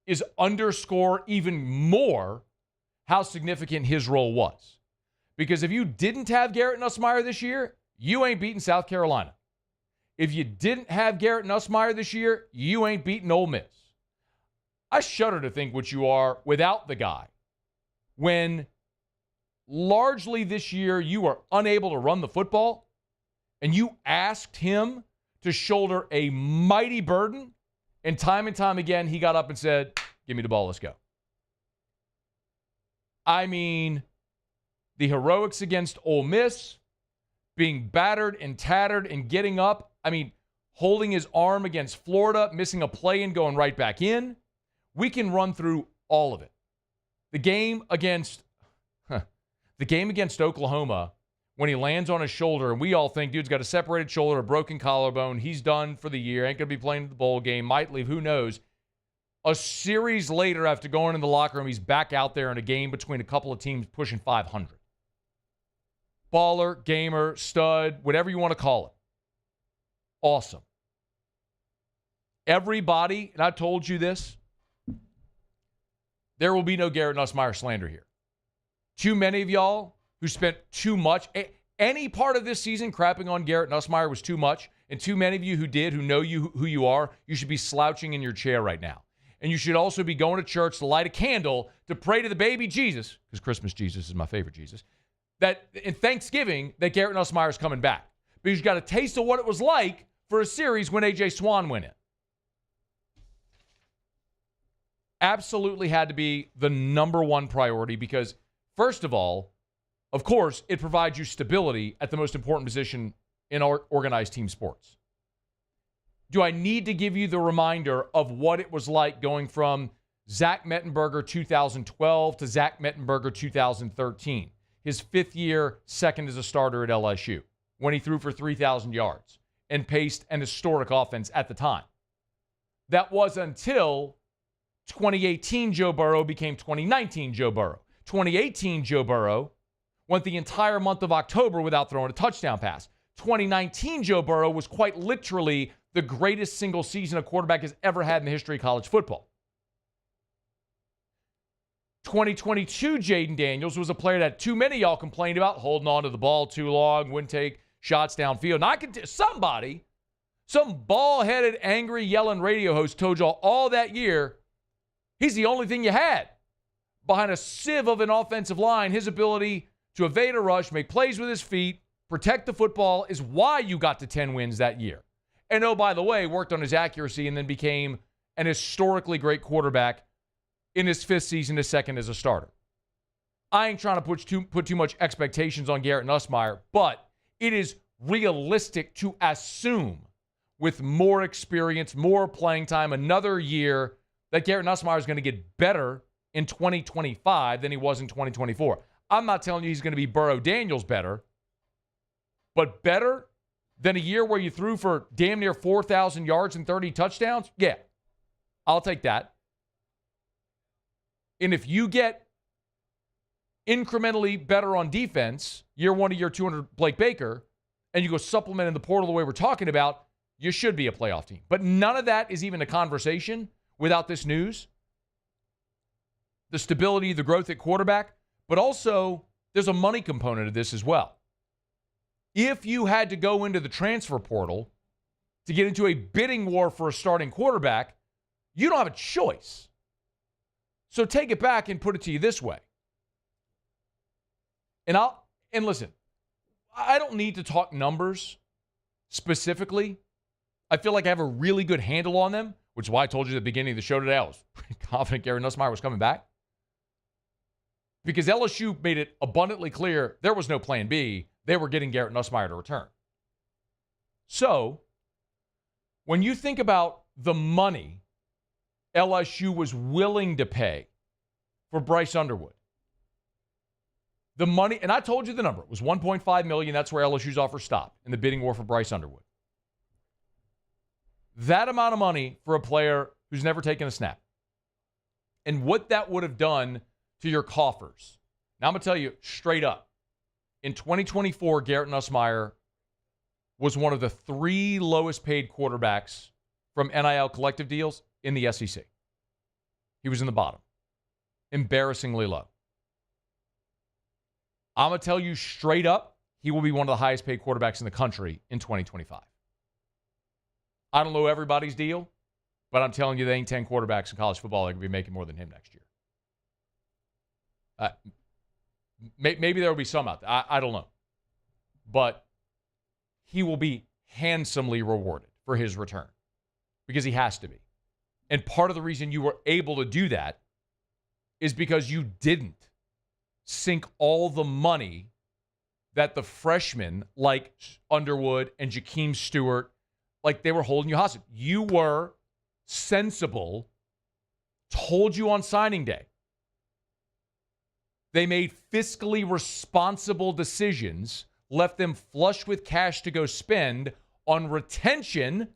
is underscore even more how significant his role was. Because if you didn't have Garrett Nussmeier this year, you ain't beating South Carolina. If you didn't have Garrett Nussmeier this year, you ain't beating Ole Miss. I shudder to think what you are without the guy, when largely this year you are unable to run the football, and you asked him to shoulder a mighty burden And time again, he got up and said, give me the ball, let's go. I mean, the heroics against Ole Miss, being battered and tattered and getting up. I mean, holding his arm against Florida, missing a play and going right back in. We can run through all of it. The game against Oklahoma, when he lands on his shoulder, and we all think, dude's got a separated shoulder, a broken collarbone, he's done for the year, ain't going to be playing the bowl game, might leave, who knows. A series later, after going in the locker room, he's back out there in a game between a couple of teams pushing 500. Baller, gamer, stud, whatever you want to call it. Awesome. Everybody, and I told you this, there will be no Garrett Nussmeier slander here. Too many of y'all who spent too much, any part of this season crapping on Garrett Nussmeier was too much, and too many of you who did, who know you who you are, you should be slouching in your chair right now. And you should also be going to church to light a candle to pray to the baby Jesus, because Christmas Jesus is my favorite Jesus, that in Thanksgiving that Garrett Nussmeier is coming back. Because you got a taste of what it was like for a series when A.J. Swan went in. Absolutely had to be the number one priority because, first of all, of course, it provides you stability at the most important position in our organized team sports. Do I need to give you the reminder of what it was like going from Zach Mettenberger 2012 to Zach Mettenberger 2013? His fifth year, second as a starter at LSU, when he threw for 3,000 yards and paced an historic offense at the time. That was until 2018 Joe Burrow became 2019 Joe Burrow. 2018 Joe Burrow went the entire month of October without throwing a touchdown pass. 2019 Joe Burrow was quite literally the greatest single season a quarterback has ever had in the history of college football. 2022 Jaden Daniels was a player that too many of y'all complained about, holding on to the ball too long, wouldn't take shots downfield. And I can somebody, some ball-headed, angry, yelling radio host told y'all all that year, he's the only thing you had. Behind a sieve of an offensive line, his ability to evade a rush, make plays with his feet, protect the football is why you got to 10 wins that year. And oh, by the way, worked on his accuracy and then became an historically great quarterback in his fifth season, his second as a starter. I ain't trying to put too much expectations on Garrett Nussmeier, but it is realistic to assume with more experience, more playing time, another year, that Garrett Nussmeier is going to get better in 2025 than he was in 2024. I'm not telling you he's going to be Burrow Daniels better, but better than a year where you threw for damn near 4,000 yards and 30 touchdowns? Yeah, I'll take that. And if you get incrementally better on defense, year one to year 200 Blake Baker, and you go supplement in the portal the way we're talking about, you should be a playoff team. But none of that is even a conversation without this news. The stability, the growth at quarterback, but also there's a money component of this as well. If you had to go into the transfer portal to get into a bidding war for a starting quarterback, you don't have a choice. So take it back and put it to you this way. And listen, I don't need to talk numbers specifically. I feel like I have a really good handle on them, which is why I told you at the beginning of the show today I was pretty confident Garrett Nussmeier was coming back. Because LSU made it abundantly clear there was no plan B. They were getting Garrett Nussmeier to return. So, when you think about the money LSU was willing to pay for Bryce Underwood, the money, and I told you the number, it was $1.5 million. That's where LSU's offer stopped in the bidding war for Bryce Underwood. That amount of money for a player who's never taken a snap. And what that would have done to your coffers. Now, I'm going to tell you straight up. In 2024, Garrett Nussmeier was one of the 3 lowest paid quarterbacks from NIL collective deals in the SEC. He was in the bottom. Embarrassingly low. I'm going to tell you straight up, he will be one of the highest paid quarterbacks in the country in 2025. I don't know everybody's deal, but I'm telling you, there ain't 10 quarterbacks in college football that are going to be making more than him next year. Maybe there will be some out there. I don't know. But he will be handsomely rewarded for his return because he has to be. And part of the reason you were able to do that is because you didn't sink all the money that the freshmen like Underwood and Jakeem Stewart, like they were holding you hostage. You were sensible, told you on signing day. They made fiscally responsible decisions, left them flush with cash to go spend on retention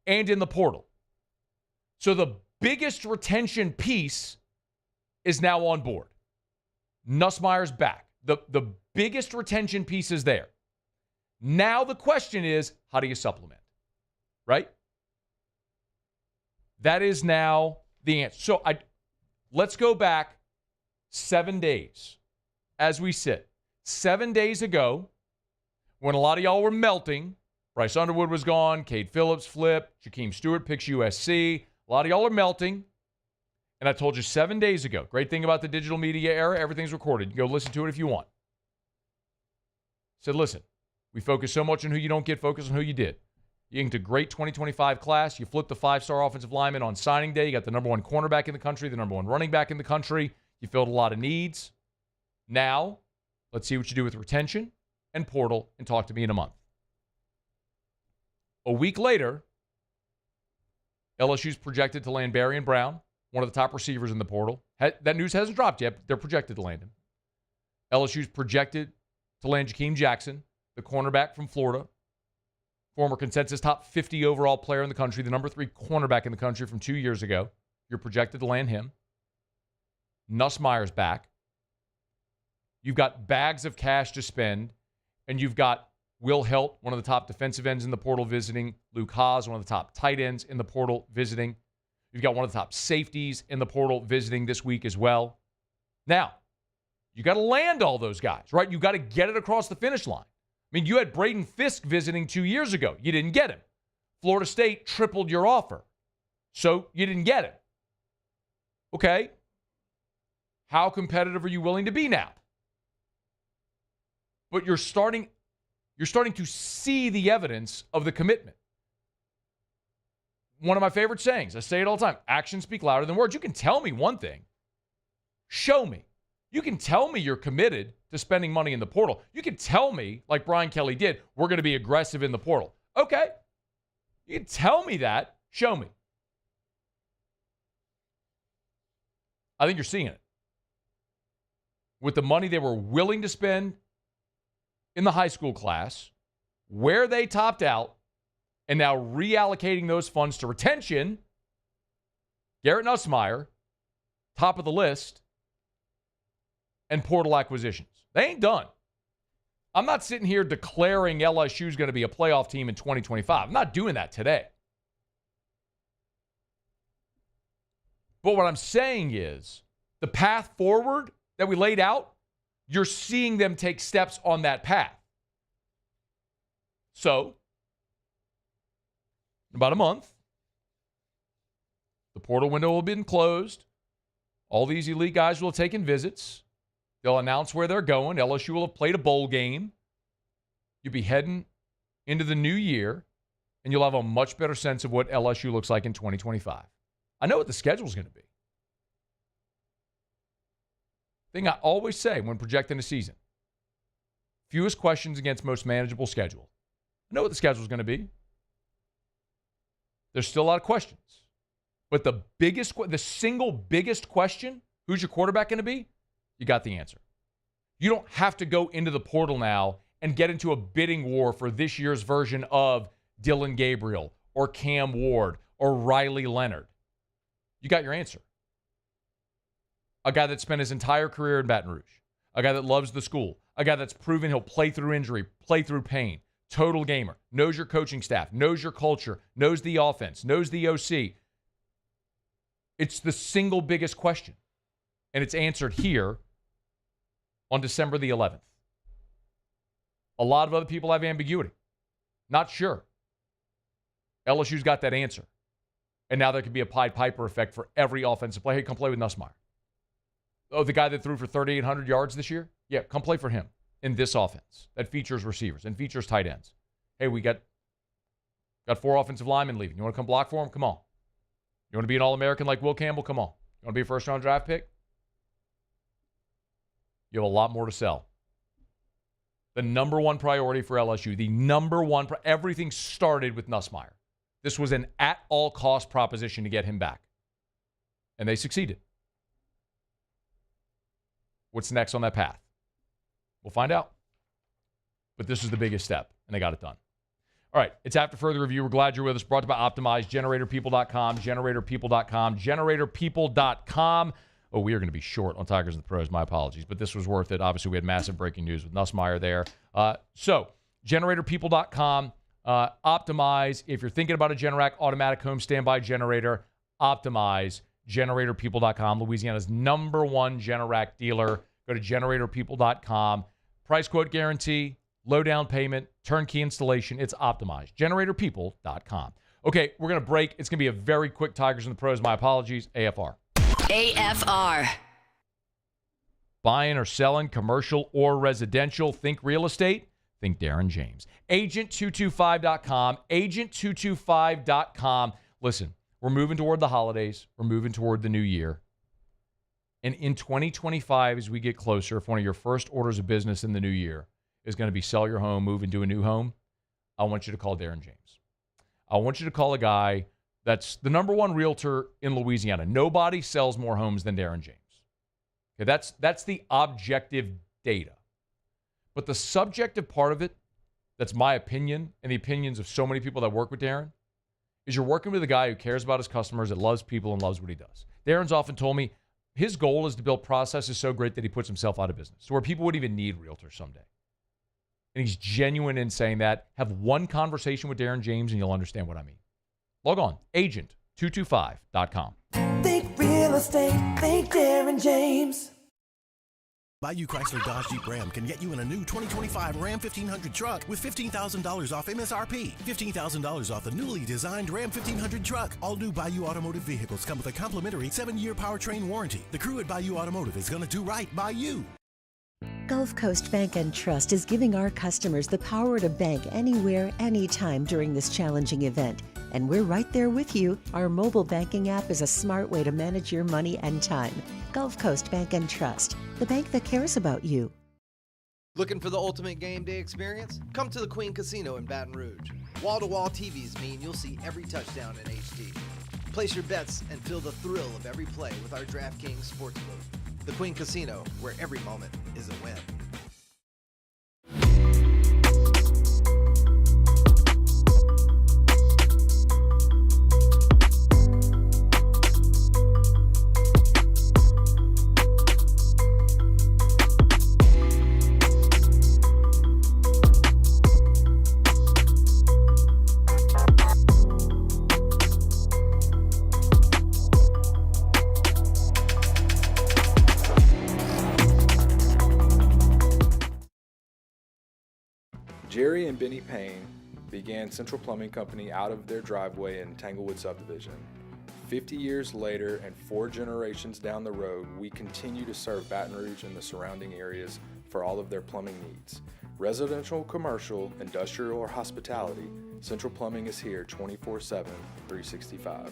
and in the portal. So the biggest retention piece is now on board. Nussmeier's back. The biggest retention piece is there. Now the question is, how do you supplement? Right? That is now the answer. So let's go back 7 days as we sit. 7 days ago, when a lot of y'all were melting, Bryce Underwood was gone, Cade Phillips flipped, Jakeem Stewart picks USC. A lot of y'all are melting. And I told you 7 days ago, great thing about the digital media era, everything's recorded. You can go listen to it if you want. Said, listen, we focus so much on who you don't get, focus on who you did. You inked a great 2025 class. You flipped the 5-star offensive lineman on signing day. You got the number one cornerback in the country, the number one running back in the country. You filled a lot of needs. Now, let's see what you do with retention and portal and talk to me in a month. A week later, LSU's projected to land Barrion Brown, one of the top receivers in the portal. That news hasn't dropped yet, but they're projected to land him. LSU's projected to land Jakeem Jackson, the cornerback from Florida, former consensus top 50 overall player in the country, the number 3 cornerback in the country from 2 years ago. You're projected to land him. Nussmeier's back. You've got bags of cash to spend, and you've got Will Helt, one of the top defensive ends in the portal, visiting. Luke Haas, one of the top tight ends in the portal, visiting. You've got one of the top safeties in the portal visiting this week as well. Now, you got to land all those guys, right? You got to get it across the finish line. I mean, you had Braden Fisk visiting 2 years ago. You didn't get him. Florida State tripled your offer. So you didn't get him. Okay. How competitive are you willing to be now? But you're starting to see the evidence of the commitment. One of my favorite sayings, I say it all the time, actions speak louder than words. You can tell me one thing. Show me. You can tell me you're committed to spending money in the portal. You can tell me, like Brian Kelly did, we're going to be aggressive in the portal. Okay. You can tell me that. Show me. I think you're seeing it. With the money they were willing to spend in the high school class, where they topped out, and now reallocating those funds to retention, Garrett Nussmeier, top of the list, and portal acquisitions. They ain't done. I'm not sitting here declaring LSU is going to be a playoff team in 2025. I'm not doing that today. But what I'm saying is the path forward that we laid out, you're seeing them take steps on that path. So, in about a month, the portal window will have been closed. All these elite guys will have taken visits. They'll announce where they're going. LSU will have played a bowl game. You'll be heading into the new year, and you'll have a much better sense of what LSU looks like in 2025. I know what the schedule's going to be. Thing I always say when projecting a season. Fewest questions against most manageable schedule. I know what the schedule's going to be. There's still a lot of questions. But the single biggest question, who's your quarterback going to be? You got the answer. You don't have to go into the portal now and get into a bidding war for this year's version of Dylan Gabriel or Cam Ward or Riley Leonard. You got your answer. A guy that spent his entire career in Baton Rouge. A guy that loves the school. A guy that's proven he'll play through injury, play through pain. Total gamer. Knows your coaching staff. Knows your culture. Knows the offense. Knows the OC. It's the single biggest question. And it's answered here on December the 11th. A lot of other people have ambiguity. Not sure. LSU's got that answer. And now there could be a Pied Piper effect for every offensive player. Hey, come play with Nussmeier. Oh, the guy that threw for 3,800 yards this year? Yeah, come play for him in this offense that features receivers and features tight ends. Hey, we got 4 offensive linemen leaving. You want to come block for them? Come on. You want to be an All-American like Will Campbell? Come on. You want to be a first-round draft pick? You have a lot more to sell. The number one priority for LSU, the number one, everything started with Nussmeier. This was an at-all-cost proposition to get him back. And they succeeded. What's next on that path? We'll find out. But this is the biggest step, and they got it done. All right, it's After Further Review. We're glad you're with us. Brought to you by Optimize, GeneratorPeople.com, GeneratorPeople.com, GeneratorPeople.com. Oh, we are going to be short on Tigers and the Pros. My apologies, but this was worth it. Obviously, we had massive breaking news with Nussmeier there. So, GeneratorPeople.com, Optimize. If you're thinking about a Generac automatic home standby generator, Optimize, GeneratorPeople.com, Louisiana's number one Generac dealer. Go to GeneratorPeople.com. Price quote guarantee, low down payment, turnkey installation. It's Optimized. GeneratorPeople.com. Okay, we're going to break. It's going to be a very quick Tigers and the Pros. My apologies. AFR. AFR. Buying or selling, commercial or residential. Think real estate. Think Darren James. Agent225.com. Agent225.com. Listen, we're moving toward the holidays. We're moving toward the new year. And in 2025, as we get closer, if one of your first orders of business in the new year is going to be sell your home, move into a new home, I want you to call Darren James. I want you to call a guy that's the number one realtor in Louisiana. Nobody sells more homes than Darren James. Okay, that's the objective data. But the subjective part of it, that's my opinion and the opinions of so many people that work with Darren, is you're working with a guy who cares about his customers, that loves people and loves what he does. Darren's often told me his goal is to build processes so great that he puts himself out of business, so where people would even need realtors someday. And he's genuine in saying that. Have one conversation with Darren James and you'll understand what I mean. Log on, agent225.com. Think real estate, think Darren James. Bayou Chrysler Dodge Jeep Ram can get you in a new 2025 Ram 1500 truck with $15,000 off MSRP. $15,000 off the newly designed Ram 1500 truck. All new Bayou Automotive vehicles come with a complimentary 7-year powertrain warranty. The crew at Bayou Automotive is going to do right by you. Gulf Coast Bank and Trust is giving our customers the power to bank anywhere, anytime during this challenging event. And we're right there with you. Our mobile banking app is a smart way to manage your money and time. Gulf Coast Bank and Trust, the bank that cares about you. Looking for the ultimate game day experience? Come to the Queen Casino in Baton Rouge. Wall-to-wall TVs mean you'll see every touchdown in HD. Place your bets and feel the thrill of every play with our DraftKings Sportsbook. The Queen Casino, where every moment is a win. Jerry and Benny Payne began Central Plumbing Company out of their driveway in Tanglewood subdivision. 50 years later and 4 generations down the road, we continue to serve Baton Rouge and the surrounding areas for all of their plumbing needs. Residential, commercial, industrial, or hospitality, Central Plumbing is here 24/7, 365.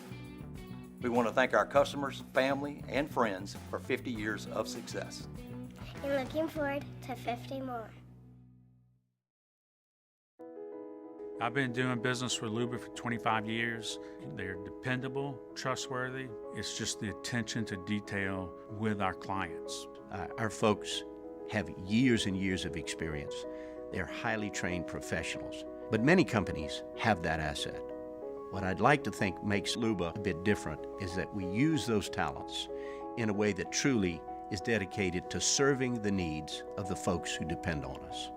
We want to thank our customers, family, and friends for 50 years of success. And looking forward to 50 more. I've been doing business with Luba for 25 years. They're dependable, trustworthy. It's just the attention to detail with our clients. Our folks have years and years of experience. They're highly trained professionals, but many companies have that asset. What I'd like to think makes Luba a bit different is that we use those talents in a way that truly is dedicated to serving the needs of the folks who depend on us.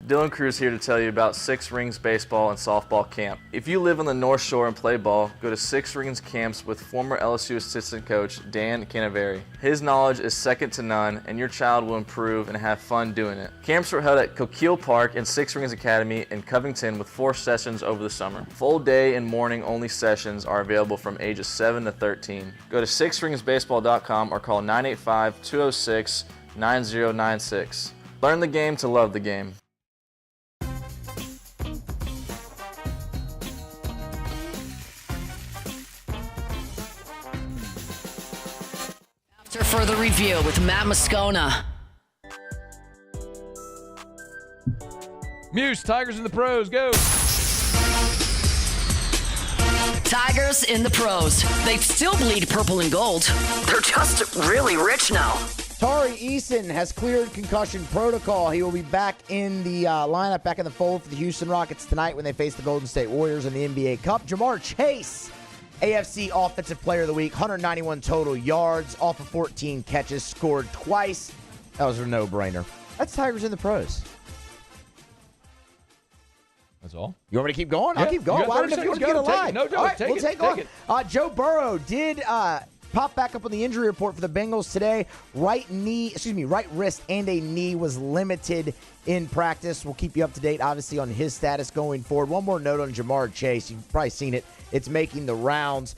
Dylan Cruz here to tell you about Six Rings Baseball and Softball Camp. If you live on the North Shore and play ball, go to Six Rings Camps with former LSU assistant coach Dan Canaveri. His knowledge is second to none, and your child will improve and have fun doing it. Camps were held at Coquille Park and Six Rings Academy in Covington with 4 sessions over the summer. Full day and morning only sessions are available from ages 7 to 13. Go to sixringsbaseball.com or call 985-206-9096. Learn the game to love the game. For further review with Matt Moscona. Muse, Tigers in the pros, go. Tigers in the pros. They still bleed purple and gold. They're just really rich now. Tari Eason has cleared concussion protocol. He will be back in the lineup, back in the fold for the Houston Rockets tonight when they face the Golden State Warriors in the NBA Cup. Jamar Chase, AFC Offensive Player of the Week, 191 total yards, off of 14 catches, scored twice. That was a no-brainer. That's Tigers in the pros. That's all. You want me to keep going? Yeah, I'll keep going. you got Well, I don't know if you 30 want to get seconds. a line. No, All right, take we'll it, take take on. Joe Burrow did pop back up on the injury report for the Bengals today. Right wrist and a knee was limited in practice. We'll keep you up to date, obviously, on his status going forward. One more note on Jamar Chase. You've probably seen it. It's making the rounds.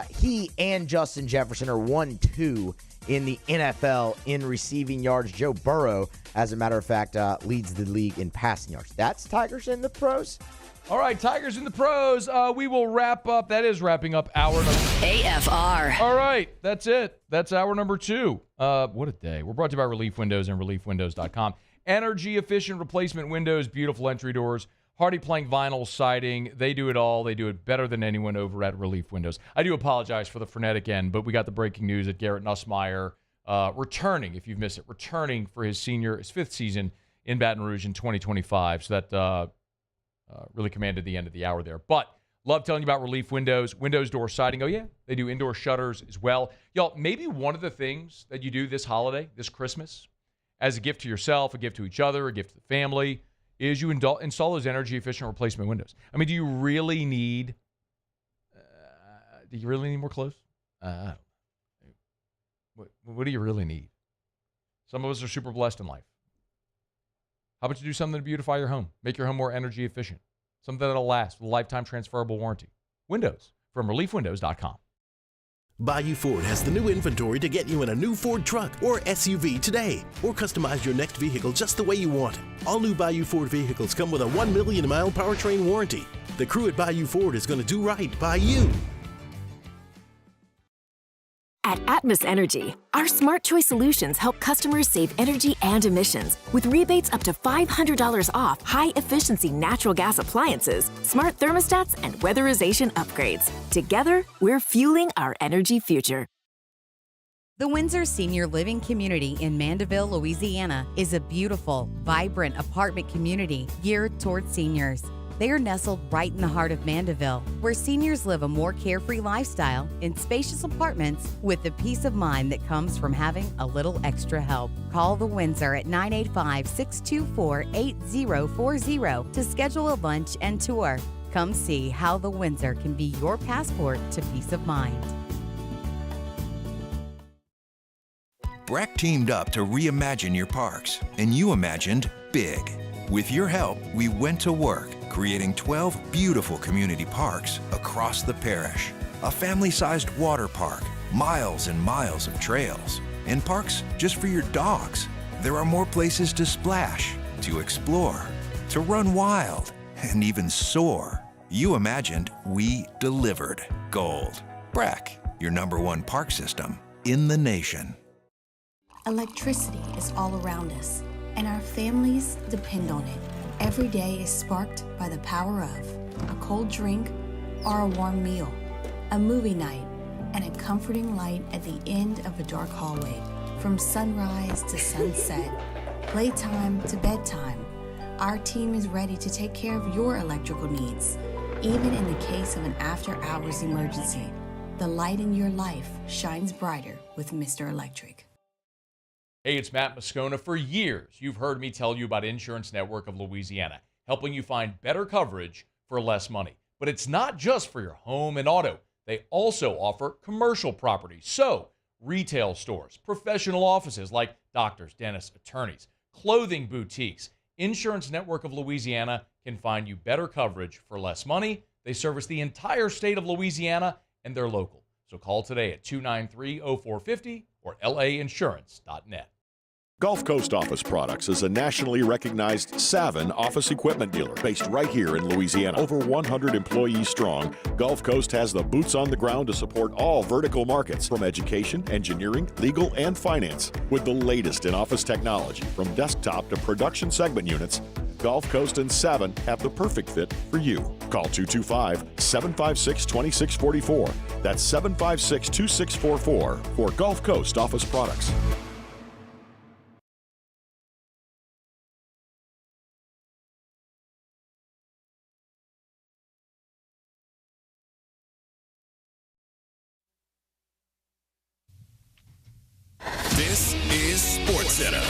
He and Justin Jefferson are 1-2 in the NFL in receiving yards. Joe Burrow, as a matter of fact, leads the league in passing yards. That's Tigers in the pros. All right, Tigers in the pros. We will wrap up. That is wrapping up hour number AFR. All right, that's it. That's hour number 2. What a day. We're brought to you by Relief Windows and ReliefWindows.com. Energy-efficient replacement windows, beautiful entry doors, hardy plank vinyl siding. They do it all. They do it better than anyone over at Relief Windows. I do apologize for the frenetic end, but we got the breaking news that Garrett Nussmeier returning, if you've missed it, returning for his 5th season in Baton Rouge in 2025. So that really commanded the end of the hour there. But love telling you about Relief Windows, windows, door siding. Oh, yeah, they do indoor shutters as well. Y'all, maybe one of the things that you do this holiday, this Christmas, as a gift to yourself, a gift to each other, a gift to the family, is you install those energy-efficient replacement windows. I mean, do you really need more clothes? What do you really need? Some of us are super blessed in life. How about you do something to beautify your home? Make your home more energy efficient. Something that'll last with a lifetime transferable warranty. Windows from ReliefWindows.com. Bayou Ford has the new inventory to get you in a new Ford truck or SUV today, or customize your next vehicle just the way you want it. All new Bayou Ford vehicles come with a 1 million mile powertrain warranty. The crew at Bayou Ford is going to do right by you. At Atmos Energy, our Smart Choice solutions help customers save energy and emissions with rebates up to $500 off high-efficiency natural gas appliances, smart thermostats, and weatherization upgrades. Together, we're fueling our energy future. The Windsor Senior Living Community in Mandeville, Louisiana is a beautiful, vibrant apartment community geared toward seniors. They are nestled right in the heart of Mandeville, where seniors live a more carefree lifestyle in spacious apartments with the peace of mind that comes from having a little extra help. Call the Windsor at 985-624-8040 to schedule a lunch and tour. Come see how the Windsor can be your passport to peace of mind. Breck teamed up to reimagine your parks, and you imagined big. With your help, we went to work, creating 12 beautiful community parks across the parish. A family-sized water park, miles and miles of trails, and parks just for your dogs. There are more places to splash, to explore, to run wild, and even soar. You imagined, we delivered. Gold. Breck, your #1 park system in the nation. Electricity is all around us, and our families depend on it. Every day is sparked by the power of a cold drink or a warm meal, a movie night, and a comforting light at the end of a dark hallway. From sunrise to sunset, playtime to bedtime, our team is ready to take care of your electrical needs, even in the case of an after-hours emergency. The light in your life shines brighter with Mr. Electric. Hey, it's Matt Moscona. For years, you've heard me tell you about Insurance Network of Louisiana, helping you find better coverage for less money. But it's not just for your home and auto. They also offer commercial property. So, retail stores, professional offices like doctors, dentists, attorneys, clothing boutiques. Insurance Network of Louisiana can find you better coverage for less money. They service the entire state of Louisiana, and they're local. So call today at 293-0450 or lainsurance.net. Gulf Coast Office Products is a nationally recognized Savin office equipment dealer based right here in Louisiana. Over 100 employees strong, Gulf Coast has the boots on the ground to support all vertical markets, from education, engineering, legal, and finance. With the latest in office technology, from desktop to production segment units, Gulf Coast and Savin have the perfect fit for you. Call 225-756-2644. That's 756-2644 for Gulf Coast Office Products. This is SportsCenter.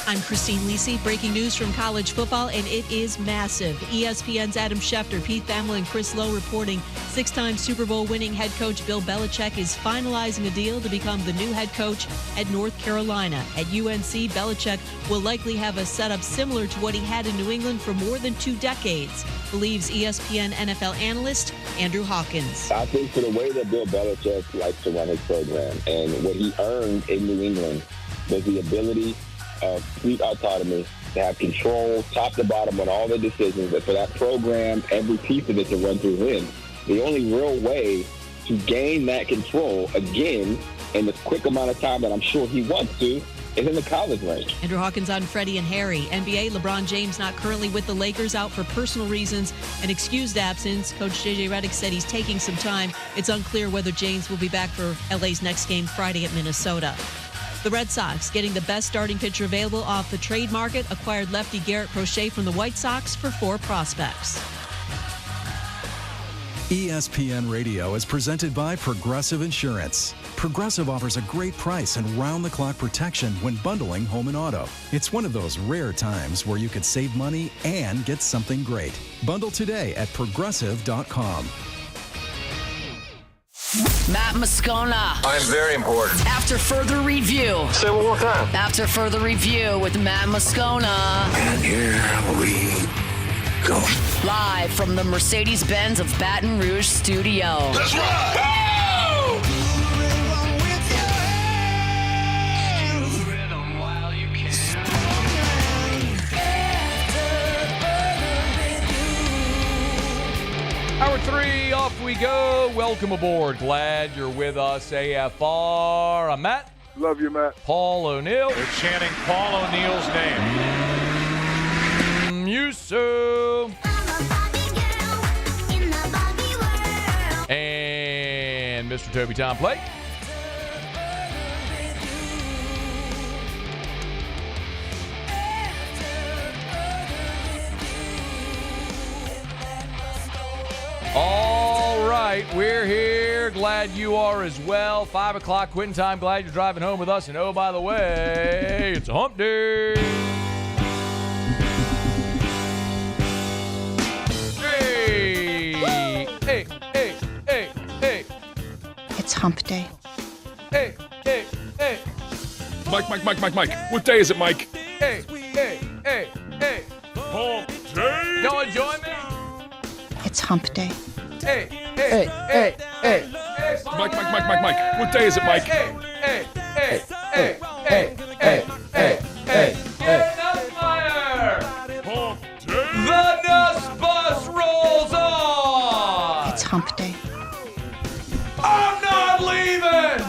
I'm Christine Lisi. Breaking news from college football, and it is massive. ESPN's Adam Schefter, Pete Thamel, and Chris Lowe reporting six-time Super Bowl winning head coach Bill Belichick is finalizing a deal to become the new head coach at North Carolina. At UNC, Belichick will likely have a setup similar to what he had in New England for more than 2 decades, believes ESPN NFL analyst Andrew Hawkins. I think for the way that Bill Belichick likes to run his program and what he earned in New England was the ability of complete autonomy, to have control top to bottom on all the decisions, and for that program, every piece of it to run through him. The only real way to gain that control, again, in the quick amount of time that I'm sure he wants to, is in the college range. Andrew Hawkins on Freddie and Harry. NBA, LeBron James not currently with the Lakers, out for personal reasons and excused absence. Coach J.J. Redick said he's taking some time. It's unclear whether James will be back for LA's next game Friday at Minnesota. The Red Sox getting the best starting pitcher available off the trade market, acquired lefty Garrett Crochet from the White Sox for 4 prospects. ESPN Radio is presented by Progressive Insurance. Progressive offers a great price and round-the-clock protection when bundling home and auto. It's one of those rare times where you could save money and get something great. Bundle today at Progressive.com. Matt Moscona. I'm very important. After further review. Say it one more time. After further review with Matt Moscona. And here we go. Live from the Mercedes-Benz of Baton Rouge studio. Let's ride! Woo! Hour 3, off we go. Welcome aboard. Glad you're with us, AFR. I'm Matt. Love you, Matt. Paul O'Neill. They're chanting Paul O'Neill's name. Yusuf. And Mr. Toby Tom Blake. All right, we're here. Glad you are as well. 5 o'clock quitting time. Glad you're driving home with us. And oh, by the way, it's a hump day. Hey, hey, hey, hey, hey. It's hump day. Hey, hey, hey. Mike. What day is it, Mike? Hey, hey, hey, hey. Hump day. Y'all join me? It's hump day. Hey, hey, hey, hey. Mike. What day is it, Mike? Hey, hey, hey, hey, hey, hey, hey, hey, hey. Nussmeier! Hump day. The Nuss Bus rolls on! It's hump day. I'm not leaving!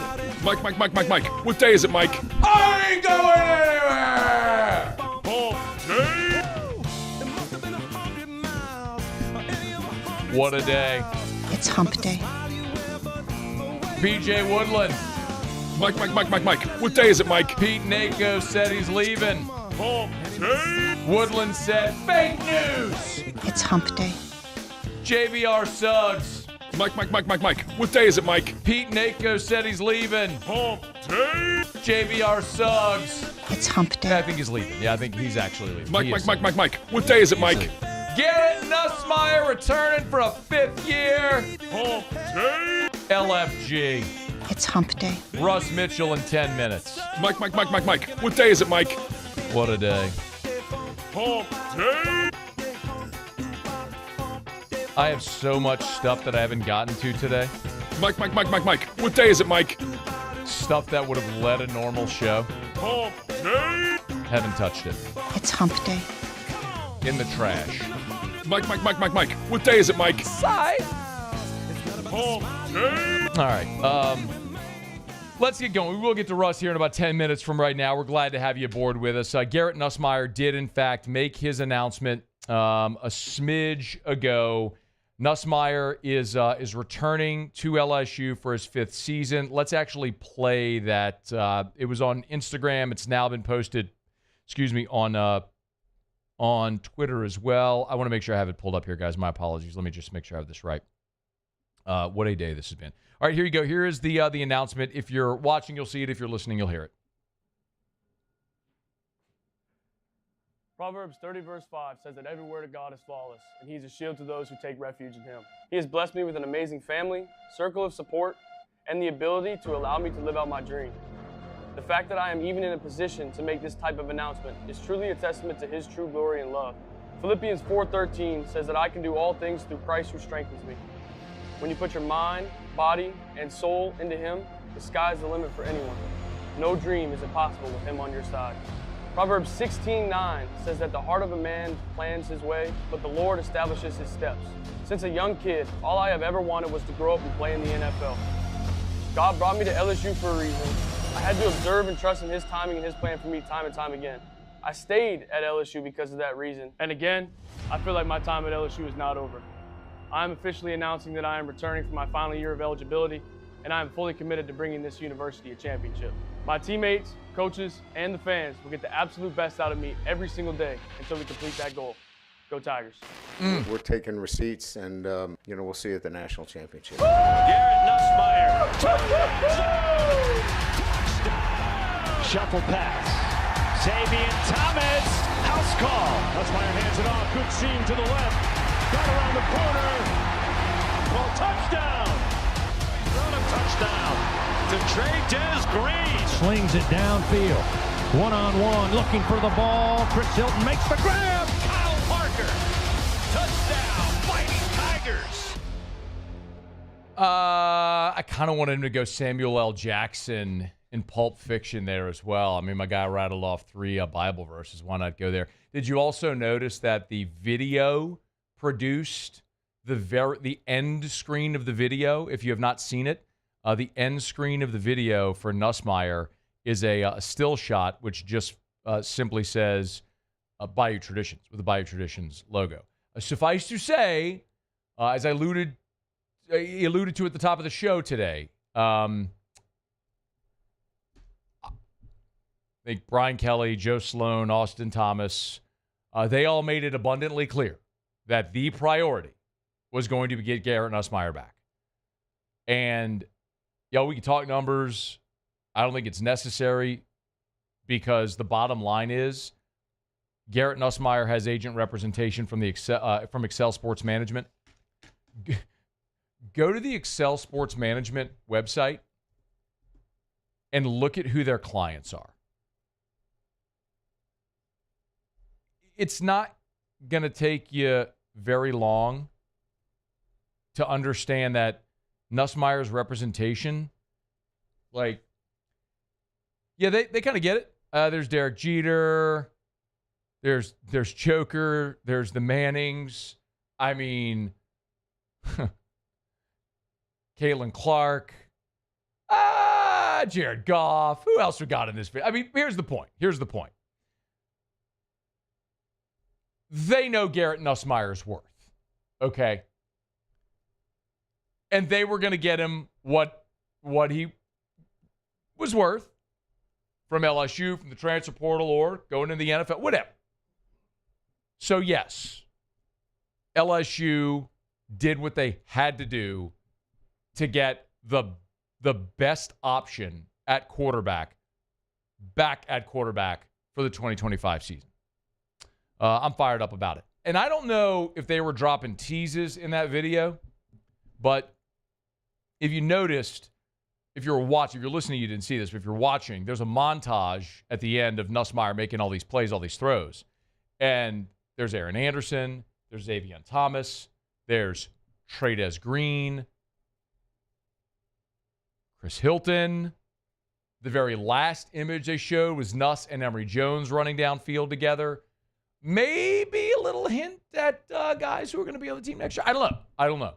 Mike. What day is it, Mike? I ain't going anywhere! Hump day. What a day. It's hump day. PJ Woodland. Mike. What day is it, Mike? Pete Nako said he's leaving. Hump day. Woodland said fake news. It's hump day. JVR Suggs. Mike. What day is it, Mike? Pete Nako said he's leaving. Hump day. JVR Suggs. It's hump day. Yeah, I think he's leaving. Yeah, I think he's actually leaving. Mike. What day is it, Mike? Garrett Nussmeier returning for a 5th year. Hump day. LFG. It's hump day. Russ Mitchell in 10 minutes. Mike. What day is it, Mike? What a day. Hump day. I have so much stuff that I haven't gotten to today. Mike. What day is it, Mike? Stuff that would have led a normal show. Hump day. Haven't touched it. It's hump day. In the trash. Mike. What day is it, Mike? Sigh. Hump day. All right. Let's get going. We will get to Russ here in about 10 minutes from right now. We're glad to have you aboard with us. Garrett Nussmeier did, in fact, make his announcement a smidge ago. Nussmeier is returning to LSU for his 5th season. Let's actually play that. It was on Instagram. It's now been posted, on Twitter as well. I want to make sure I have it pulled up here, guys. My apologies. Let me just make sure I have this right. What a day this has been. All right, here you go. Here is the announcement. If you're watching, you'll see it. If you're listening, you'll hear it. Proverbs 30 verse 5 says that every word of God is flawless, and He's a shield to those who take refuge in Him. He has blessed me with an amazing family, circle of support, and the ability to allow me to live out my dream. The fact that I am even in a position to make this type of announcement is truly a testament to His true glory and love. Philippians 4:13 says that I can do all things through Christ who strengthens me. When you put your mind, body, and soul into Him, the sky's the limit for anyone. No dream is impossible with Him on your side. Proverbs 16:9 says that the heart of a man plans his way, but the Lord establishes his steps. Since a young kid, all I have ever wanted was to grow up and play in the NFL. God brought me to LSU for a reason. I had to observe and trust in His timing and His plan for me time and time again. I stayed at LSU because of that reason. And again, I feel like my time at LSU is not over. I am officially announcing that I am returning for my final year of eligibility, and I am fully committed to bringing this university a championship. My teammates, coaches, and the fans will get the absolute best out of me every single day until we complete that goal. Go Tigers. We're taking receipts, and we'll see you at the national championship. Garrett Nussmeier. Shuffle pass. Xavier Thomas. House call. Nussmeier hands it off. Good seam to the left. Got around the corner. Well, touchdown. Roundup touchdown to Trey Green. Slings it downfield. One-on-one, looking for the ball. Chris Hilton makes the grab. Kyle Parker. Touchdown, Fighting Tigers. I kind of wanted him to go Samuel L. Jackson in Pulp Fiction there as well. I mean, my guy rattled off 3 Bible verses. Why not go there? Did you also notice that the video produced the end screen of the video? If you have not seen it, the end screen of the video for Nussmeier is a still shot, which just simply says Bayou Traditions with the Bayou Traditions logo. Suffice to say, as I alluded to at the top of the show today, I think Brian Kelly, Joe Sloan, Austin Thomas, they all made it abundantly clear that the priority was going to get Garrett Nussmeier back. And, we can talk numbers. I don't think it's necessary because the bottom line is Garrett Nussmeier has agent representation from from Excel Sports Management. Go to the Excel Sports Management website and look at who their clients are. It's not going to take you very long to understand that Nussmeier's representation, they kind of get it. There's Derek Jeter. There's Choker. There's the Mannings. I mean, Caitlin Clark. Jared Goff. Who else we got in this video? I mean, here's the point. They know Garrett Nussmeier's worth. Okay? And they were going to get him what he was worth from LSU, from the transfer portal, or going into the NFL, whatever. So, yes, LSU did what they had to do to get the best option at quarterback back at quarterback for the 2025 season. I'm fired up about it. And I don't know if they were dropping teases in that video, but if you noticed, if you're listening, you didn't see this, but if you're watching, there's a montage at the end of Nussmeier making all these plays, all these throws. And there's Aaron Anderson, there's Xavier Thomas, there's Trey Green, Chris Hilton, The very last image they showed was Nuss and Emory Jones running downfield together. Maybe a little hint at guys who are going to be on the team next year. I don't know.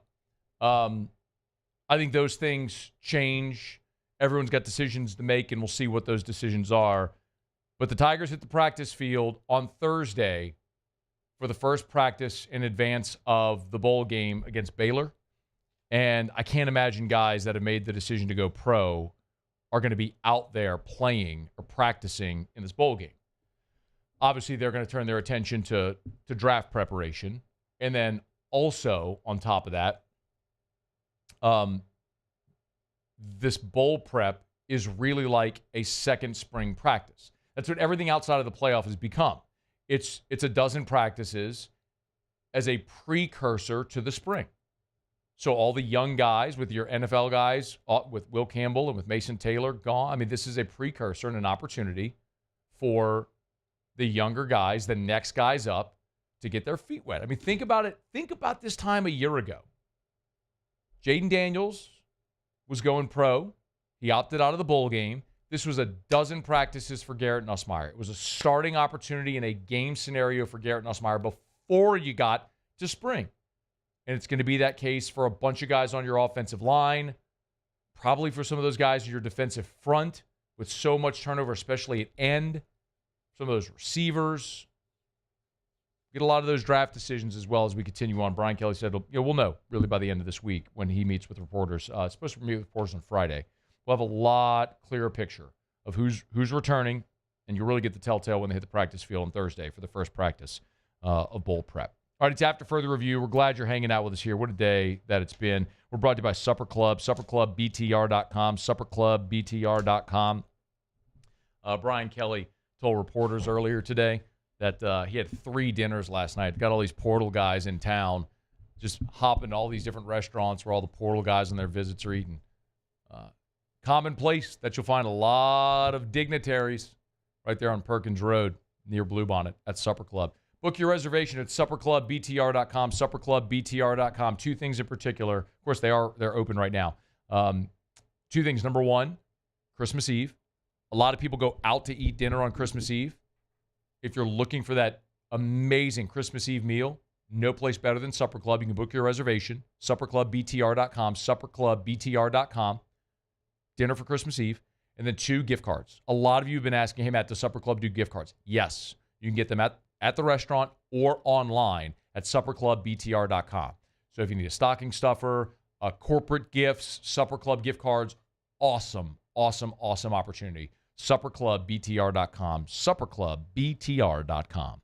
I think those things change. Everyone's got decisions to make, and we'll see what those decisions are. But the Tigers hit the practice field on Thursday for the first practice in advance of the bowl game against Baylor. And I can't imagine guys that have made the decision to go pro are going to be out there playing or practicing in this bowl game. Obviously, they're going to turn their attention to draft preparation. And then also, on top of that, this bowl prep is really like a second spring practice. That's what everything outside of the playoff has become. It's a dozen practices as a precursor to the spring. So all the young guys with your NFL guys, with Will Campbell and with Mason Taylor gone. I mean, this is a precursor and an opportunity for the younger guys, the next guys up, to get their feet wet. I mean, think about it. Think about this time a year ago. Jaden Daniels was going pro. He opted out of the bowl game. This was a dozen practices for Garrett Nussmeier. It was a starting opportunity in a game scenario for Garrett Nussmeier before you got to spring. And it's going to be that case for a bunch of guys on your offensive line, probably for some of those guys in your defensive front with so much turnover, especially at end. Some of those receivers. Get a lot of those draft decisions as well as we continue on. Brian Kelly said, we'll know really by the end of this week when he meets with reporters. It's supposed to meet with reporters on Friday. We'll have a lot clearer picture of who's returning, and you'll really get the telltale when they hit the practice field on Thursday for the first practice of bowl prep. All right, it's After Further Review. We're glad you're hanging out with us here. What a day that it's been. We're brought to you by Supper Club, supperclubbtr.com, supperclubbtr.com. Brian Kelly told reporters earlier today that he had 3 dinners last night. Got all these portal guys in town just hopping to all these different restaurants where all the portal guys on their visits are eating. Common place that you'll find a lot of dignitaries right there on Perkins Road near Bluebonnet at Supper Club. Book your reservation at supperclubbtr.com, supperclubbtr.com. 2 things in particular. Of course, they're open right now. 2 things. Number 1, Christmas Eve. A lot of people go out to eat dinner on Christmas Eve. If you're looking for that amazing Christmas Eve meal, no place better than Supper Club. You can book your reservation, supperclubbtr.com, supperclubbtr.com. Dinner for Christmas Eve. And then 2 gift cards. A lot of you have been asking, hey, Matt, does Supper Club do gift cards? Yes. You can get them at the restaurant or online at supperclubbtr.com. So if you need a stocking stuffer, corporate gifts, Supper Club gift cards, awesome opportunity. supperclubbtr.com, supperclubbtr.com.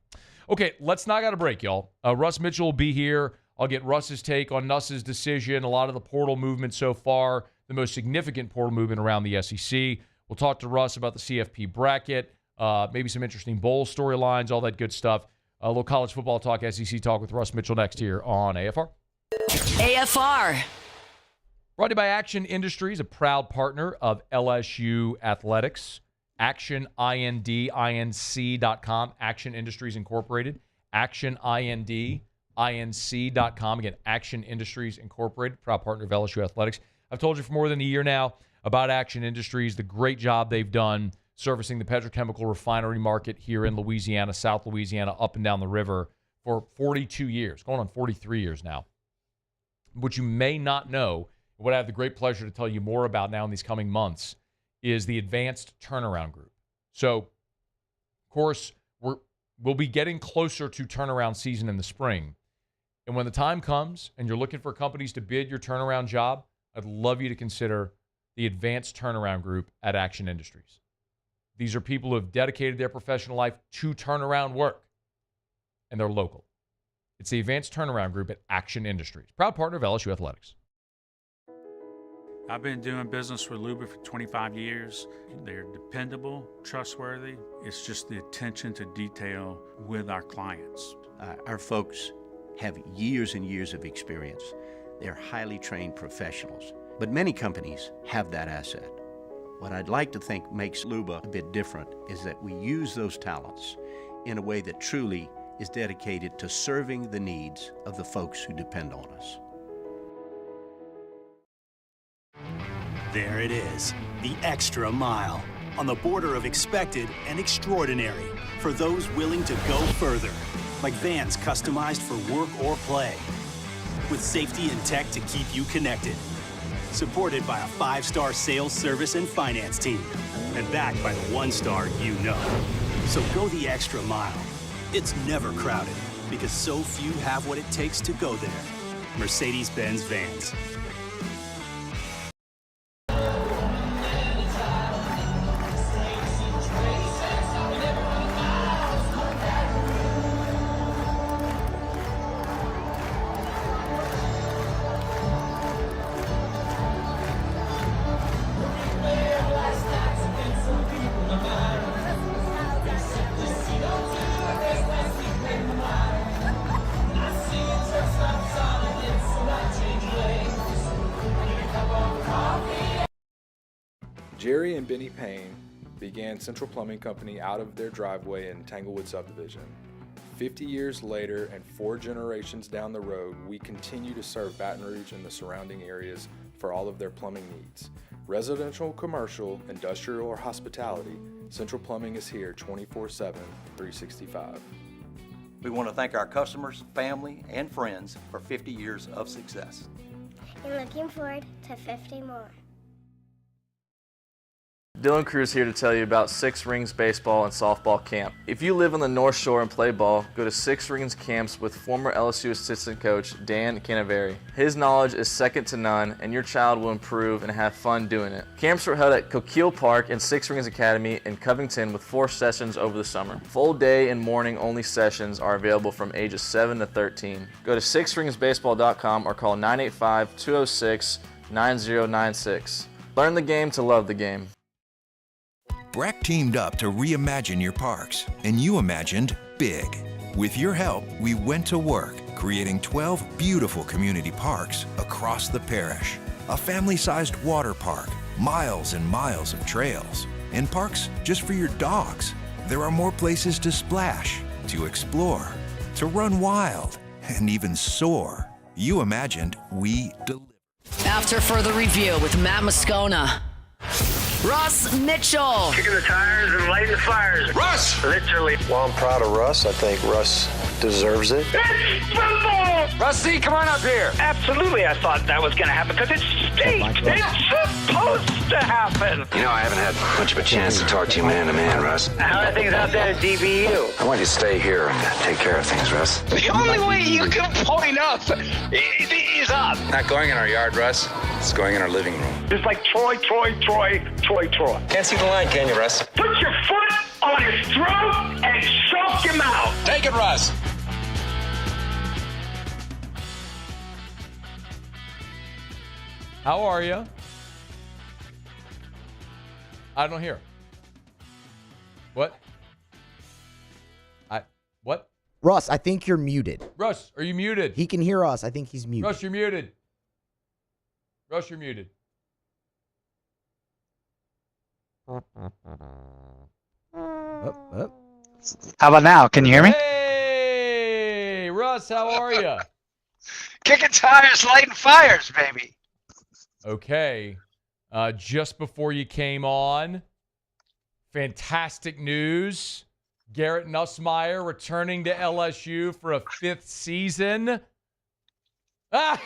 Okay, let's knock out a break, y'all. Russ Mitchell will be here. I'll get Russ's take on Nuss's decision, a lot of the portal movement so far, the most significant portal movement around the SEC. We'll talk to Russ about the CFP bracket, maybe some interesting bowl storylines, all that good stuff. A little college football talk, SEC talk with Russ Mitchell next here on AFR. AFR. Brought to you by Action Industries, a proud partner of LSU Athletics. Action, INC.com. Action Industries Incorporated. Action, INC.com. Again, Action Industries Incorporated, proud partner of LSU Athletics. I've told you for more than a year now about Action Industries, the great job they've done servicing the petrochemical refinery market here in Louisiana, South Louisiana, up and down the river for 42 years, going on 43 years now. What you may not know, what I have the great pleasure to tell you more about now in these coming months, is the Advanced Turnaround Group. So, of course, we'll be getting closer to turnaround season in the spring. And when the time comes and you're looking for companies to bid your turnaround job, I'd love you to consider the Advanced Turnaround Group at Action Industries. These are people who have dedicated their professional life to turnaround work, and they're local. It's the Advanced Turnaround Group at Action Industries, proud partner of LSU Athletics. I've been doing business with Luba for 25 years. They're dependable, trustworthy. It's just the attention to detail with our clients. Our folks have years and years of experience. They're highly trained professionals, but many companies have that asset. What I'd like to think makes Luba a bit different is that we use those talents in a way that truly is dedicated to serving the needs of the folks who depend on us. There it is, the extra mile. on the border of expected and extraordinary for those willing to go further, like vans customized for work or play, with safety and tech to keep you connected. Supported by a 5-star sales, service, and finance team, and backed by the 1-star you know. So go the extra mile. It's never crowded, because so few have what it takes to go there. Mercedes-Benz Vans. Jerry and Benny Payne began Central Plumbing Company out of their driveway in Tanglewood subdivision. 50 years later and 4 generations down the road, we continue to serve Baton Rouge and the surrounding areas for all of their plumbing needs. Residential, commercial, industrial, or hospitality, Central Plumbing is here 24/7, 365. We want to thank our customers, family, and friends for 50 years of success. And looking forward to 50 more. Dylan Cruz here to tell you about Six Rings Baseball and Softball Camp. If you live on the North Shore and play ball, go to Six Rings Camps with former LSU assistant coach Dan Canaveri. His knowledge is second to none, and your child will improve and have fun doing it. Camps were held at Coquille Park and Six Rings Academy in Covington with 4 sessions over the summer. Full day and morning only sessions are available from ages 7 to 13. Go to sixringsbaseball.com or call 985-206-9096. Learn the game to love the game. Breck teamed up to reimagine your parks, and you imagined big. With your help, we went to work, creating 12 beautiful community parks across the parish. A family-sized water park, miles and miles of trails, and parks just for your dogs. There are more places to splash, to explore, to run wild, and even soar. You imagined, we delivered. After further review with Matt Moscona, Russ Mitchell. Kicking the tires and lighting the fires. Russ! Literally. Well, I'm proud of Russ. I think Russ deserves it. It's football! Rusty, come on up here. Absolutely, I thought that was going to happen because it's state. It's supposed to happen. You know, I haven't had much of a chance to talk to you man to man, Russ. How are things out there at DBU? I want you to stay here and take care of things, Russ. The only way you can point up is up. Not going in our yard, Russ. It's going in our living room. Just like Troy. Can't see the line, can you, Russ? Put your foot on his throat and choke him out. Take it, Russ. How are you? I don't hear. What? What? Russ, I think you're muted. Russ, are you muted? He can hear us. I think he's muted. Russ, you're muted. Russ, you're muted. How about now? Can you hear me? Hey, Russ, how are you? Kicking tires, lighting fires, baby. Okay. Just before you came on, fantastic news. Garrett Nussmeier returning to LSU for a 5th season. All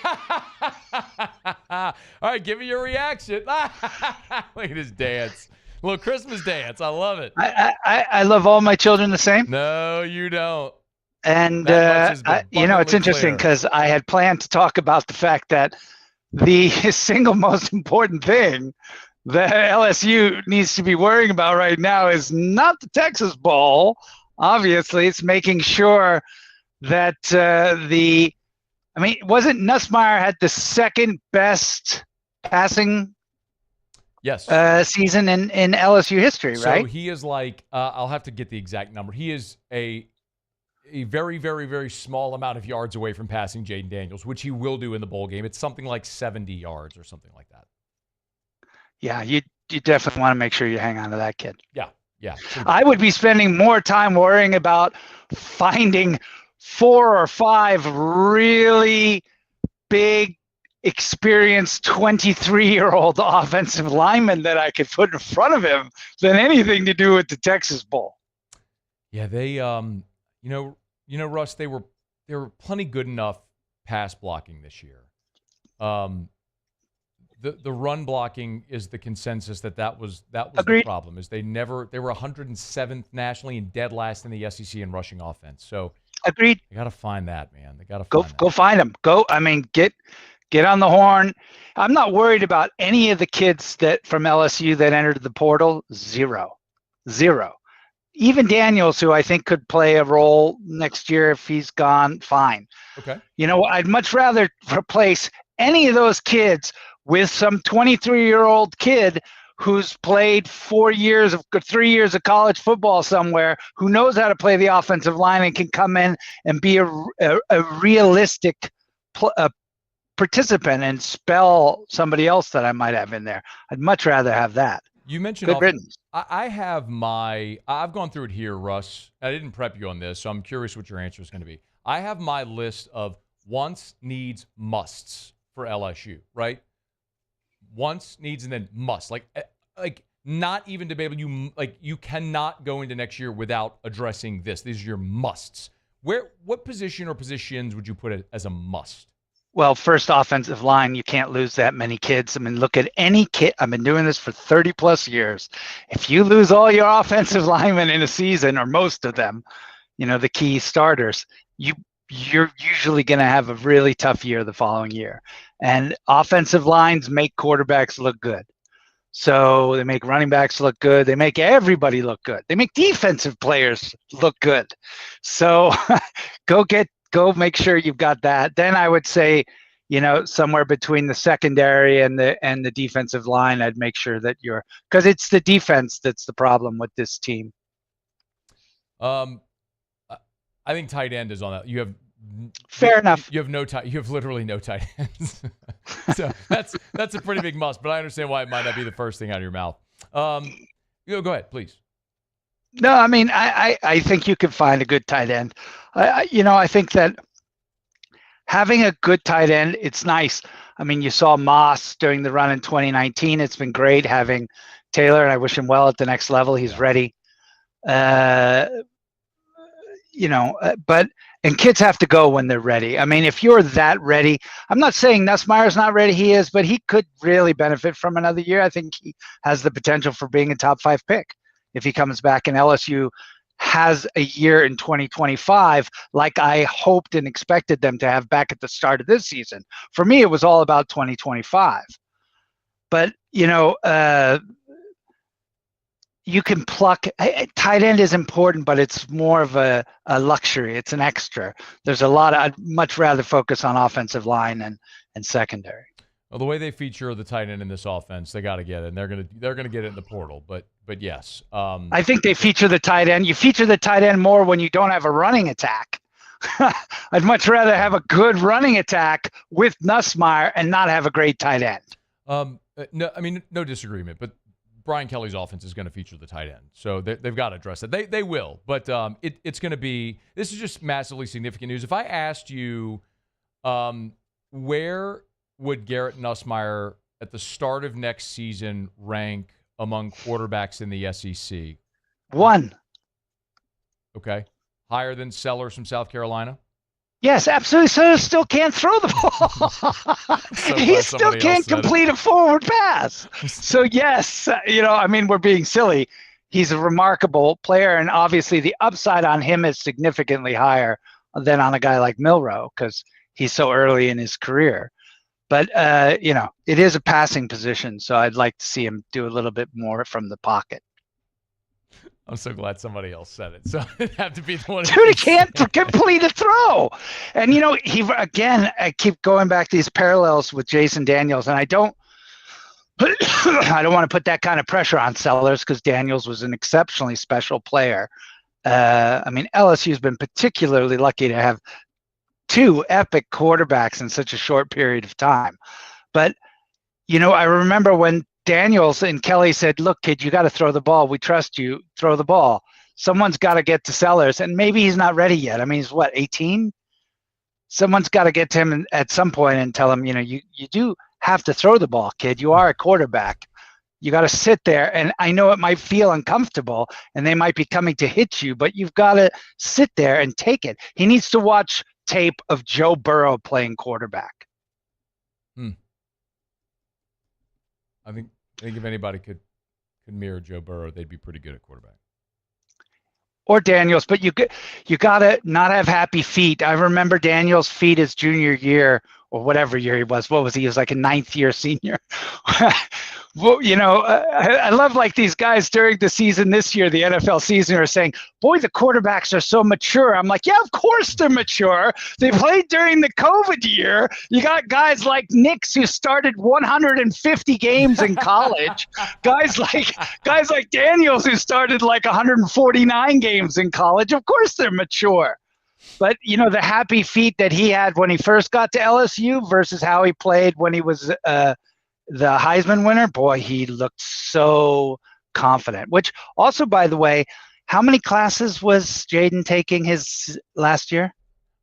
right, give me your reaction. Look at his dance. A little Christmas dance. I love it. I love all my children the same. No, you don't. And, it's interesting because I had planned to talk about the fact that the single most important thing that LSU needs to be worrying about right now is not the Texas Bowl. Obviously, it's making sure that wasn't Nussmeier had the second best passing season in LSU history, right? So he is like, I'll have to get the exact number. He is a very, very, very small amount of yards away from passing Jaden Daniels, which he will do in the bowl game. It's something like 70 yards or something like that. Yeah, you definitely want to make sure you hang on to that kid. Yeah. I would be spending more time worrying about finding 4 or 5 really big experienced 23-year-old offensive lineman that I could put in front of him than anything to do with the Texas Bowl. Yeah, they Russ, they were plenty good enough pass blocking this year. The run blocking is the consensus that was Agreed. the problem. Is they were 107th nationally and dead last in the SEC in rushing offense. So agreed. They got to find that, man. They got to go find them. Get on the horn. I'm not worried about any of the kids that from LSU that entered the portal. Zero. Even Daniels, who I think could play a role next year if he's gone, fine. Okay. I'd much rather replace any of those kids with some 23-year-old kid who's played 3 years of college football somewhere, who knows how to play the offensive line and can come in and be a realistic participant and spell somebody else that I might have in there. I'd much rather have that. You mentioned good riddance. I've gone through it here, Russ. I didn't prep you on this, so I'm curious what your answer is going to be. I have my list of wants, needs, musts for LSU, right? Wants, needs, and then must. Like not even debatable. You cannot go into next year without addressing this. These are your musts. What position or positions would you put it as a must? Well, first, offensive line, you can't lose that many kids. I mean, look at any kid. I've been doing this for 30 plus years. If you lose all your offensive linemen in a season, or most of them, the key starters, you're usually going to have a really tough year the following year. And offensive lines make quarterbacks look good. So they make running backs look good. They make everybody look good. They make defensive players look good. So go make sure you've got that. Then I would say, somewhere between the secondary and the defensive line, I'd make sure that because it's the defense that's the problem with this team. I think tight end is on that. You have fair enough. You have literally no tight ends. So that's a pretty big must, but I understand why it might not be the first thing out of your mouth. Go ahead, please. No, I mean, I think you can find a good tight end. I think that having a good tight end, it's nice. I mean, you saw Moss during the run in 2019. It's been great having Taylor, and I wish him well at the next level. He's ready. And kids have to go when they're ready. I mean, if you're that ready, I'm not saying Nussmeier's not ready. He is, but he could really benefit from another year. I think he has the potential for being a top 5 pick if he comes back, and LSU has a year in 2025 like I hoped and expected them to have back at the start of this season. For me, it was all about 2025. But, you can pluck. Tight end is important, but it's more of a luxury. It's an extra. There's I'd much rather focus on offensive line and secondary. Well, the way they feature the tight end in this offense, they got to get it, and they're gonna get it in the portal. But yes, I think they feature the tight end. You feature the tight end more when you don't have a running attack. I'd much rather have a good running attack with Nussmeier and not have a great tight end. No, I mean, no disagreement, but Brian Kelly's offense is going to feature the tight end, so they've got to address it. They will, but it's going to be. This is just massively significant news. If I asked you, where would Garrett Nussmeier at the start of next season rank among quarterbacks in the SEC? 1. Okay, higher than Sellers from South Carolina. Yes, absolutely. So still can't throw the ball. He still can't complete a forward pass. So yes, we're being silly. He's a remarkable player, and obviously the upside on him is significantly higher than on a guy like Milroe because he's so early in his career. But it is a passing position, so I'd like to see him do a little bit more from the pocket. I'm so glad somebody else said it. So it'd have to be the one. Dude, he can't complete a throw. And, I keep going back to these parallels with Jason Daniels, and I don't want to put that kind of pressure on Sellers because Daniels was an exceptionally special player. LSU's been particularly lucky to have 2 epic quarterbacks in such a short period of time. But, I remember when Daniels and Kelly said, look, kid, you got to throw the ball. We trust you. Throw the ball. Someone's got to get to Sellers, and maybe he's not ready yet. I mean, he's 18? someone's got to get to him at some point and tell him, you do have to throw the ball, kid. You are a quarterback. You got to sit there. And I know it might feel uncomfortable and they might be coming to hit you, but you've got to sit there and take it. He needs to watch tape of Joe Burrow playing quarterback. I think if anybody could mirror Joe Burrow, they'd be pretty good at quarterback. Or Daniels, but you got to not have happy feet. I remember Daniels' feet his junior year or whatever year he was. What was he? He was like a 9th year senior. Well, I love like these guys during the season this year, the NFL season, are saying, boy, the quarterbacks are so mature. I'm like, yeah, of course they're mature. They played during the COVID year. You got guys like Nix who started 150 games in college. guys like Daniels who started like 149 games in college. Of course they're mature. But, the happy feet that he had when he first got to LSU versus how he played when he was the Heisman winner, boy, he looked so confident. Which also, by the way, how many classes was Jaden taking his last year?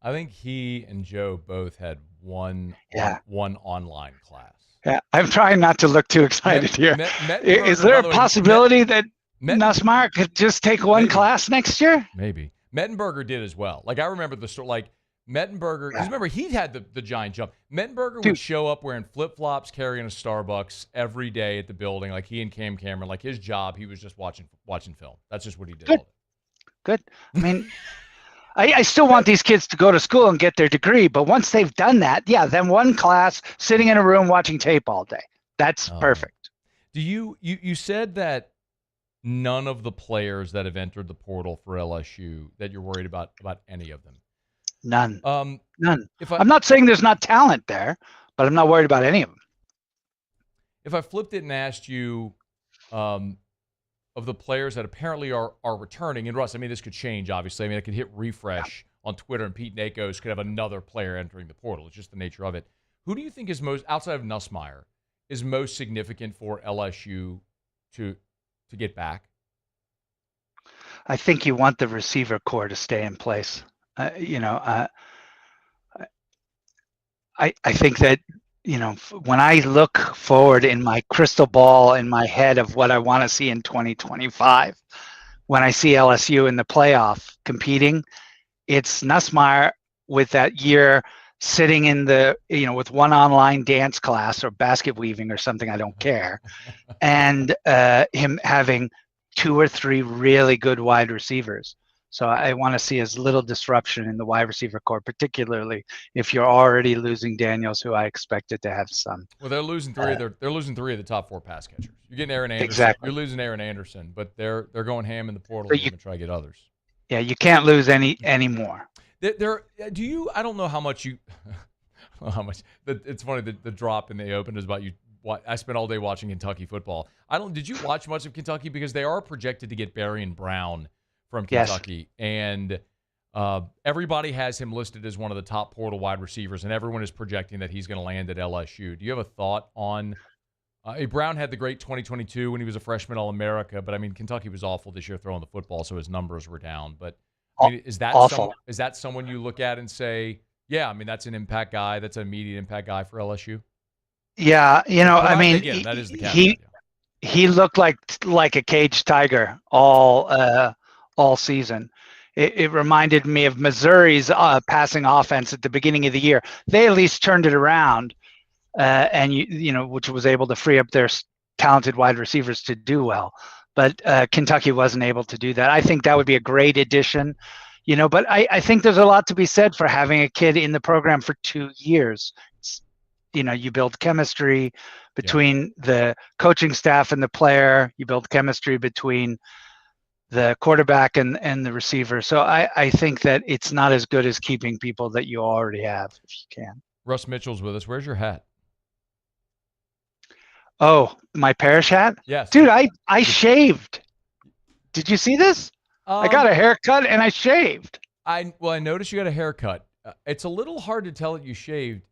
I think he and Joe both had one online class. Yeah, I'm trying not to look too excited here. Is there a possibility that Nussmeier could just take one class next year? Maybe. Mettenberger did as well. Like, I remember the story, like, Mettenberger, because remember, he had the giant jump. Mettenberger would show up wearing flip-flops, carrying a Starbucks every day at the building, like he and Cam Cameron. Like, his job, he was just watching film. That's just what he did. Good. I mean, I still want these kids to go to school and get their degree, but once they've done that, then one class, sitting in a room watching tape all day. That's perfect. Do you said that none of the players that have entered the portal for LSU, that you're worried about any of them? None. None. I'm not saying there's not talent there, but I'm not worried about any of them. If I flipped it and asked you of the players that apparently are returning, and Russ, I mean, this could change, obviously. I mean, I could hit refresh on Twitter, and Pete Nakos could have another player entering the portal. It's just the nature of it. Who do you think is most, outside of Nussmeier, is most significant for LSU to get back? I think you want the receiver core to stay in place. I think that, when I look forward in my crystal ball in my head of what I want to see in 2025, when I see LSU in the playoff competing, it's Nussmeier with that year sitting in the, with one online dance class or basket weaving or something, I don't care, and him having 2 or 3 really good wide receivers. So I want to see as little disruption in the wide receiver core, particularly if you're already losing Daniels, who I expected to have some. Well, they're losing 3. They're losing 3 of the top 4 pass catchers. You're getting Aaron Anderson. Exactly. You're losing Aaron Anderson, but they're going ham in the portal to try to get others. Yeah, you can't lose any more. I don't know how much you. It's funny the drop in the open is about you. I spent all day watching Kentucky football. Did you watch much of Kentucky, because they are projected to get Barry and Brown from Kentucky, and everybody has him listed as one of the top portal wide receivers, and everyone is projecting that he's going to land at LSU. Do you have a thought on? Brown had the great 2022 when he was a freshman All-America, but I mean, Kentucky was awful this year throwing the football, so his numbers were down. But I mean, is that someone you look at and say, yeah, I mean, that's an impact guy, that's an immediate impact guy for LSU? Yeah, I mean, again, that is the caveat. He looked like a caged tiger all season. It reminded me of Missouri's passing offense at the beginning of the year. They at least turned it around, and which was able to free up their talented wide receivers to do well. But Kentucky wasn't able to do that. I think that would be a great addition, But I think there's a lot to be said for having a kid in the program for 2 years. You build chemistry between the coaching staff and the player. You build chemistry between the quarterback and the receiver. So I think that it's not as good as keeping people that you already have, if you can. Russ Mitchell's with us. Where's your hat? Oh, my Parrish hat? Yes. Dude, I shaved. Did you see this? I got a haircut and I shaved. I noticed you got a haircut. It's a little hard to tell that you shaved.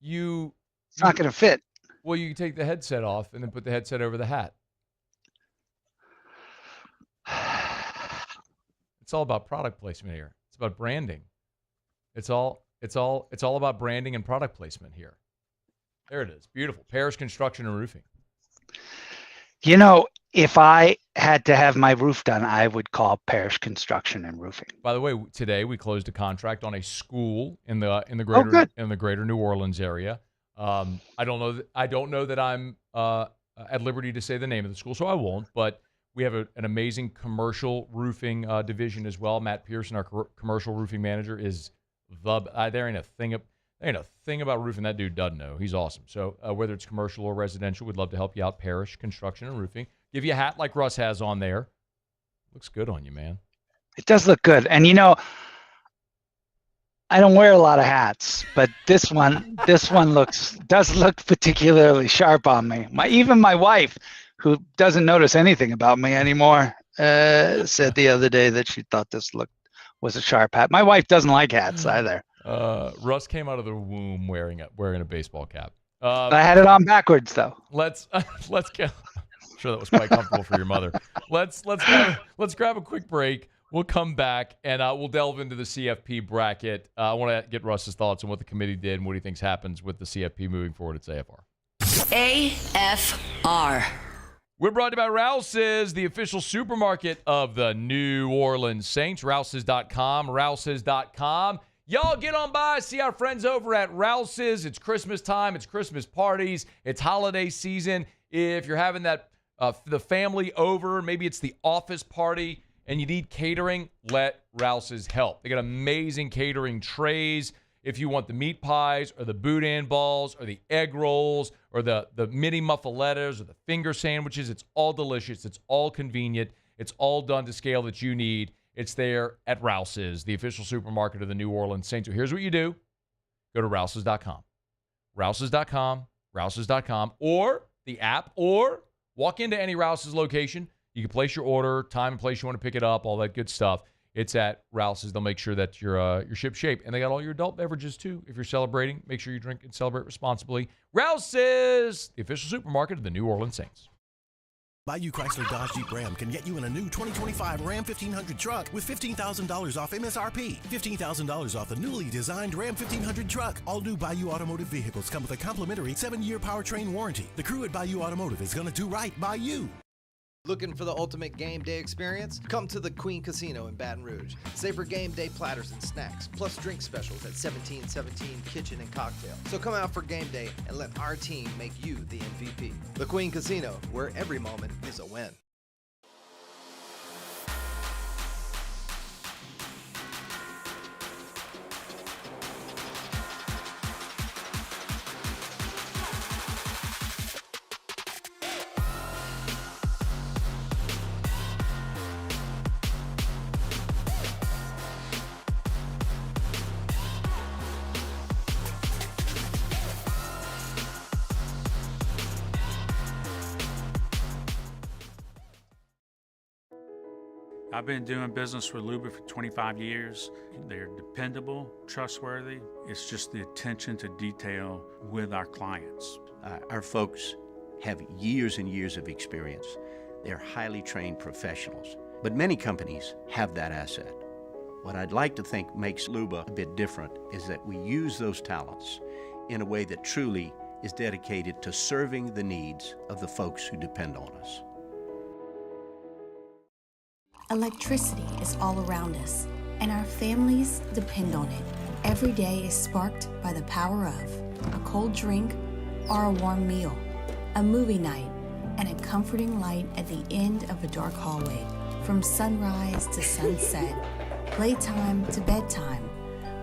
It's not going to fit. Well, you can take the headset off and then put the headset over the hat. It's all about product placement here. It's about branding. It's all about branding and product placement here. There it is. Beautiful. Parish Construction and Roofing. You know, if I had to have my roof done, I would call Parish Construction and Roofing. By the way, today we closed a contract on a school in the greater New Orleans area. I don't know that I'm at liberty to say the name of the school, so I won't. But we have an amazing commercial roofing division as well. Matt Pearson, our commercial roofing manager, is there ain't a thing about roofing that dude doesn't know. He's awesome. So whether it's commercial or residential, we'd love to help you out. Parish Construction and Roofing. Give you a hat like Russ has on there. Looks good on you, man. It does look good. And, you know, I don't wear a lot of hats, but this one does look particularly sharp on me. Even my wife, who doesn't notice anything about me anymore, said the other day that she thought this was a sharp hat. My wife doesn't like hats either. Russ came out of the womb wearing a baseball cap. I had it on backwards though. Let's get. I'm sure that was quite comfortable for your mother. Let's grab a quick break. We'll come back and we'll delve into the CFP bracket. I want to get Russ's thoughts on what the committee did and what he thinks happens with the CFP moving forward at AFR. AFR. We're brought to you by Rouse's, the official supermarket of the New Orleans Saints. Rouse's.com. Rouse's.com. Y'all get on by, see our friends over at Rouse's. It's Christmas time. It's Christmas parties. It's holiday season. If you're having the family over, maybe it's the office party, and you need catering, let Rouse's help. They got amazing catering trays. If you want the meat pies or the boudin balls or the egg rolls or the mini muffalettas or the finger sandwiches, it's all delicious. It's all convenient. It's all done to scale that you need. It's there at Rouse's, the official supermarket of the New Orleans Saints. So here's what you do. Go to Rouse's.com. Rouse's.com. Rouse's.com. Or the app, or walk into any Rouse's location. You can place your order, time and place you want to pick it up, all that good stuff. It's at Rouse's. They'll make sure that you're ship shape. And they got all your adult beverages, too. If you're celebrating, make sure you drink and celebrate responsibly. Rouse's, the official supermarket of the New Orleans Saints. Bayou Chrysler Dodge Jeep Ram can get you in a new 2025 Ram 1500 truck with $15,000 off MSRP. $15,000 off the newly designed Ram 1500 truck. All new Bayou Automotive vehicles come with a complimentary 7-year powertrain warranty. The crew at Bayou Automotive is going to do right by you. Looking for the ultimate game day experience? Come to the Queen Casino in Baton Rouge. Savor game day platters and snacks, plus drink specials at 1717 Kitchen and Cocktail. So come out for game day and let our team make you the MVP. The Queen Casino, where every moment is a win. I've been doing business with Luba for 25 years. They're dependable, trustworthy. It's just the attention to detail with our clients. Our folks have years and years of experience. They're highly trained professionals. But many companies have that asset. What I'd like to think makes Luba a bit different is that we use those talents in a way that truly is dedicated to serving the needs of the folks who depend on us. Electricity is all around us, and our families depend on it. Every day is sparked by the power of a cold drink or a warm meal, a movie night, and a comforting light at the end of a dark hallway. From sunrise to sunset, playtime to bedtime,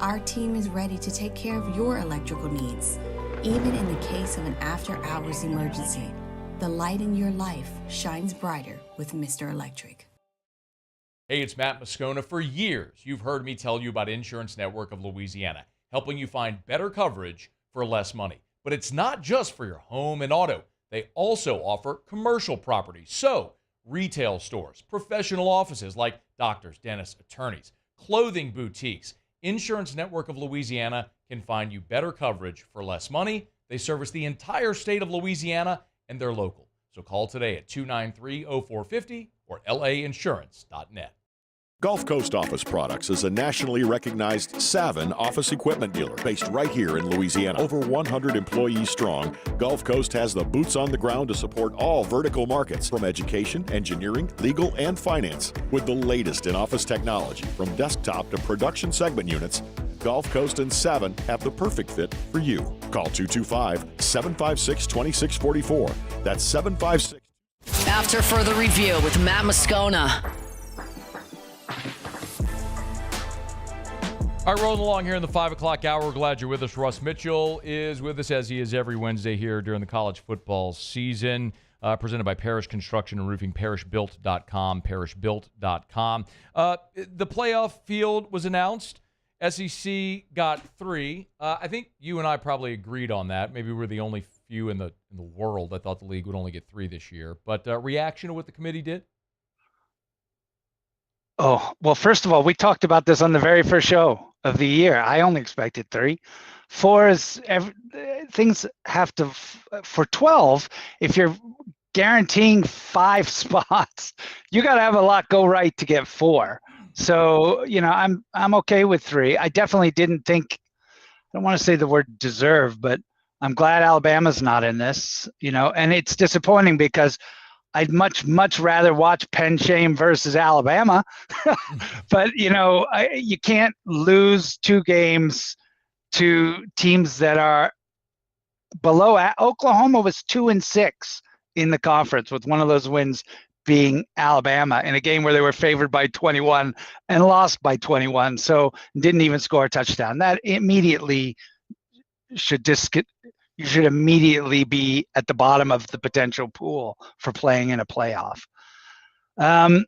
our team is ready to take care of your electrical needs. Even in the case of an after-hours emergency, the light in your life shines brighter with Mr. Electric. Hey, it's Matt Moscona. For years, you've heard me tell you about Insurance Network of Louisiana, helping you find better coverage for less money. But it's not just for your home and auto. They also offer commercial properties. So, retail stores, professional offices like doctors, dentists, attorneys, clothing boutiques. Insurance Network of Louisiana can find you better coverage for less money. They service the entire state of Louisiana, and they're local. So call today at 293-0450 or lainsurance.net. Gulf Coast Office Products is a nationally recognized Savin office equipment dealer based right here in Louisiana. Over 100 employees strong, Gulf Coast has the boots on the ground to support all vertical markets from education, engineering, legal, and finance. With the latest in office technology from desktop to production segment units, Gulf Coast and Savin have the perfect fit for you. Call 225-756-2644. That's 756. After further review with Matt Moscona. All right, rolling along here in the 5 o'clock hour. We're glad you're with us. Russ Mitchell is with us, as he is every Wednesday here during the college football season. Presented by Parish Construction and Roofing, parishbuilt.com, parishbuilt.com. The playoff field was announced. SEC got 3. I think you and I probably agreed on that. Maybe we're the only few in the world that thought the league would only get 3 this year. But reaction to what the committee did? Oh, well, first of all, we talked about this on the very first show of the year. I only expected 3. 4 is things have to, for 12, if you're guaranteeing 5 spots, you got to have a lot go right to get 4. So, I'm okay with 3. I definitely didn't think, I don't want to say the word deserve, but I'm glad Alabama's not in this, and it's disappointing because I'd much rather watch Penn Shame versus Alabama. But, you can't lose 2 games to teams that are below. Oklahoma was 2-6 in the conference, with one of those wins being Alabama in a game where they were favored by 21 and lost by 21. So didn't even score a touchdown. That immediately you should immediately be at the bottom of the potential pool for playing in a playoff. I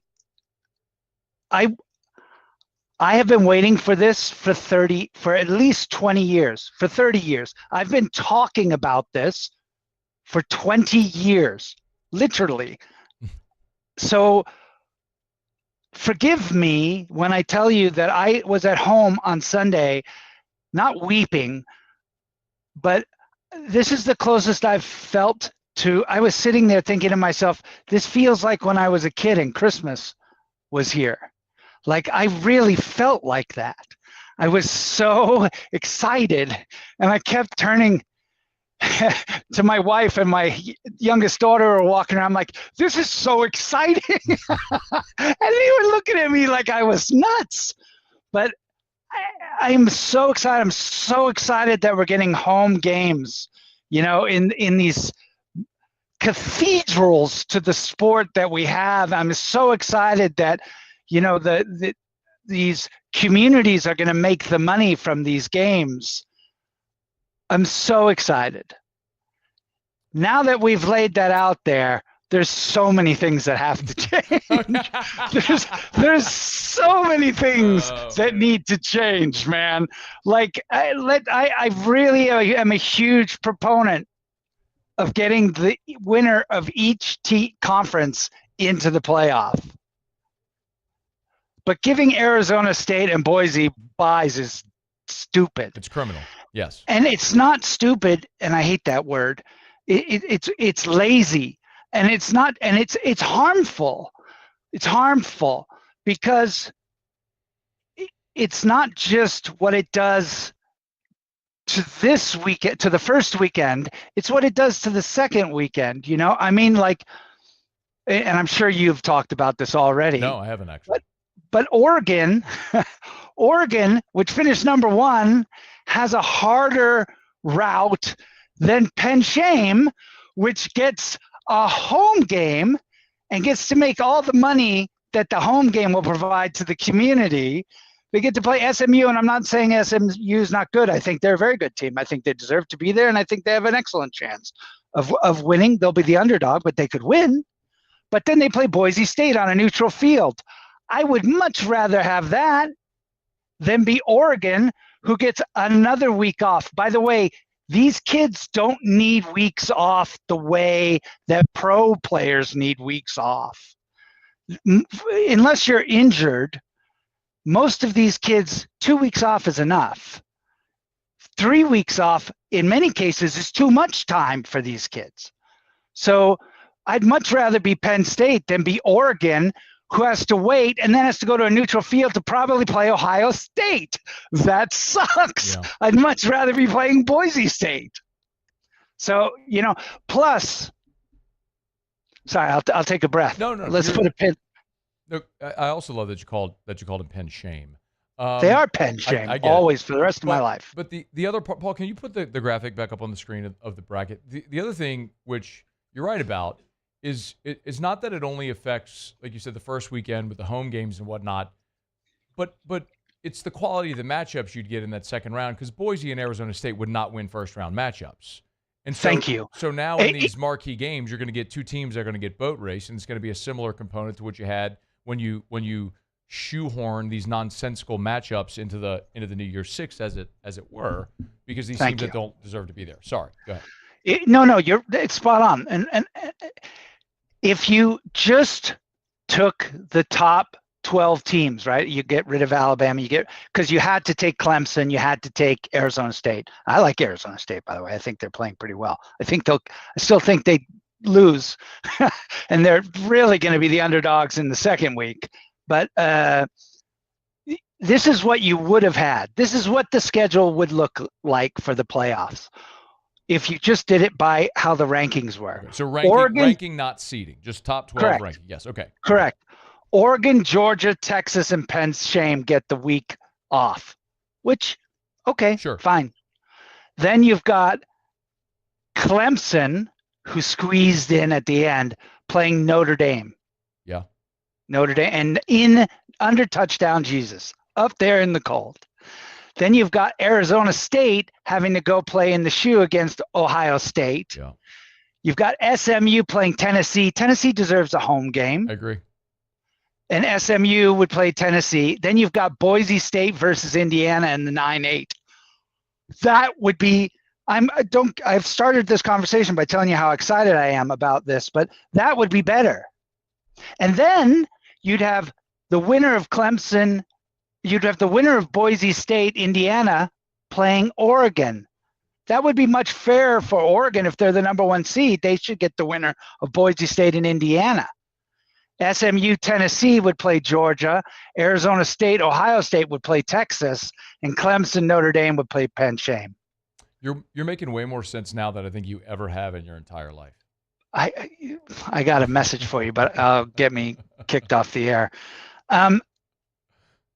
have been waiting for this for at least 20 years, for 30 years. I've been talking about this for 20 years, literally. So forgive me when I tell you that I was at home on Sunday, not weeping, but this is the closest I've felt to. I was sitting there thinking to myself, this feels like when I was a kid and Christmas was here. Like, I really felt like that. I was so excited, and I kept turning to my wife, and my youngest daughter were walking around. I'm like, this is so exciting. And they were looking at me like I was nuts. But I am so excited. I'm so excited that we're getting home games, in these cathedrals to the sport that we have. I'm so excited that, these communities are going to make the money from these games. I'm so excited. Now that we've laid that out there, there's so many things that have to change. there's so many things that need to change, man. Like, I really am a huge proponent of getting the winner of each conference into the playoff. But giving Arizona State and Boise buys is stupid. It's criminal. Yes. And it's not stupid, and I hate that word. It's lazy, and it's not, and it's harmful. It's harmful because it's not just what it does to this weekend, to the first weekend. It's what it does to the second weekend. I mean, like, and I'm sure you've talked about this already. No, I haven't actually. But Oregon, which finished number 1, has a harder route than Penn Shame, which gets a home game and gets to make all the money that the home game will provide to the community. They get to play SMU, and I'm not saying SMU is not good. I think they're a very good team. I think they deserve to be there, and I think they have an excellent chance of winning. They'll be the underdog, but they could win. But then they play Boise State on a neutral field. I would much rather have that than be Oregon, who gets another week off. By the way, these kids don't need weeks off the way that pro players need weeks off. Unless you're injured, most of these kids, 2 weeks off is enough. 3 weeks off, in many cases, is too much time for these kids. So I'd much rather be Penn State than be Oregon, who has to wait and then has to go to a neutral field to probably play Ohio State. That sucks. Yeah. I'd much rather be playing Boise State. So, plus, sorry, I'll take a breath. No, Let's put a pin. Look, I also love that you called him Penn Shame. They are Penn Shame, I get always, it. for the rest of my life. But the other part, Paul, can you put the graphic back up on the screen of the bracket? The other thing, which you're right about, is it's not that it only affects, like you said, the first weekend with the home games and whatnot, but it's the quality of the matchups you'd get in that second round, because Boise and Arizona State would not win first-round matchups. And so, Thank you. So now in these marquee games, you're going to get two teams that are going to get boat race, and it's going to be a similar component to what you had when you shoehorn these nonsensical matchups into the New Year's Six, as it were, because these teams that don't deserve to be there. Sorry, go ahead. It's spot on. And if you just took the top 12 teams, right? You get rid of Alabama, because you had to take Clemson, you had to take Arizona State. I like Arizona State, by the way. I think they're playing pretty well. I still think they lose, and they're really going to be the underdogs in the second week. But this is what you would have had. This is what the schedule would look like for the playoffs if you just did it by how the rankings were. Okay, so ranking, not seeding, just top 12 Correct. ranking. Yes, okay. Correct. Oregon, Georgia, Texas, and Penn Shame get the week off, which, okay, sure, fine. Then you've got Clemson, who squeezed in at the end, playing Notre Dame. Yeah. Notre Dame, and under touchdown Jesus, up there in the cold. Then you've got Arizona State having to go play in the shoe against Ohio State. Yeah. You've got SMU playing Tennessee. Tennessee deserves a home game. I agree. And SMU would play Tennessee. Then you've got Boise State versus Indiana in the 9-8. That would be, I've started this conversation by telling you how excited I am about this, but that would be better. And then you'd have the winner of Clemson, you'd have the winner of Boise State, Indiana, playing Oregon. That would be much fairer for Oregon. If they're the number one seed, they should get the winner of Boise State and Indiana. SMU, Tennessee would play Georgia. Arizona State, Ohio State would play Texas. And Clemson, Notre Dame would play Penn Shame. You're making way more sense now than I think you ever have in your entire life. I got a message for you, but get me kicked off the air. I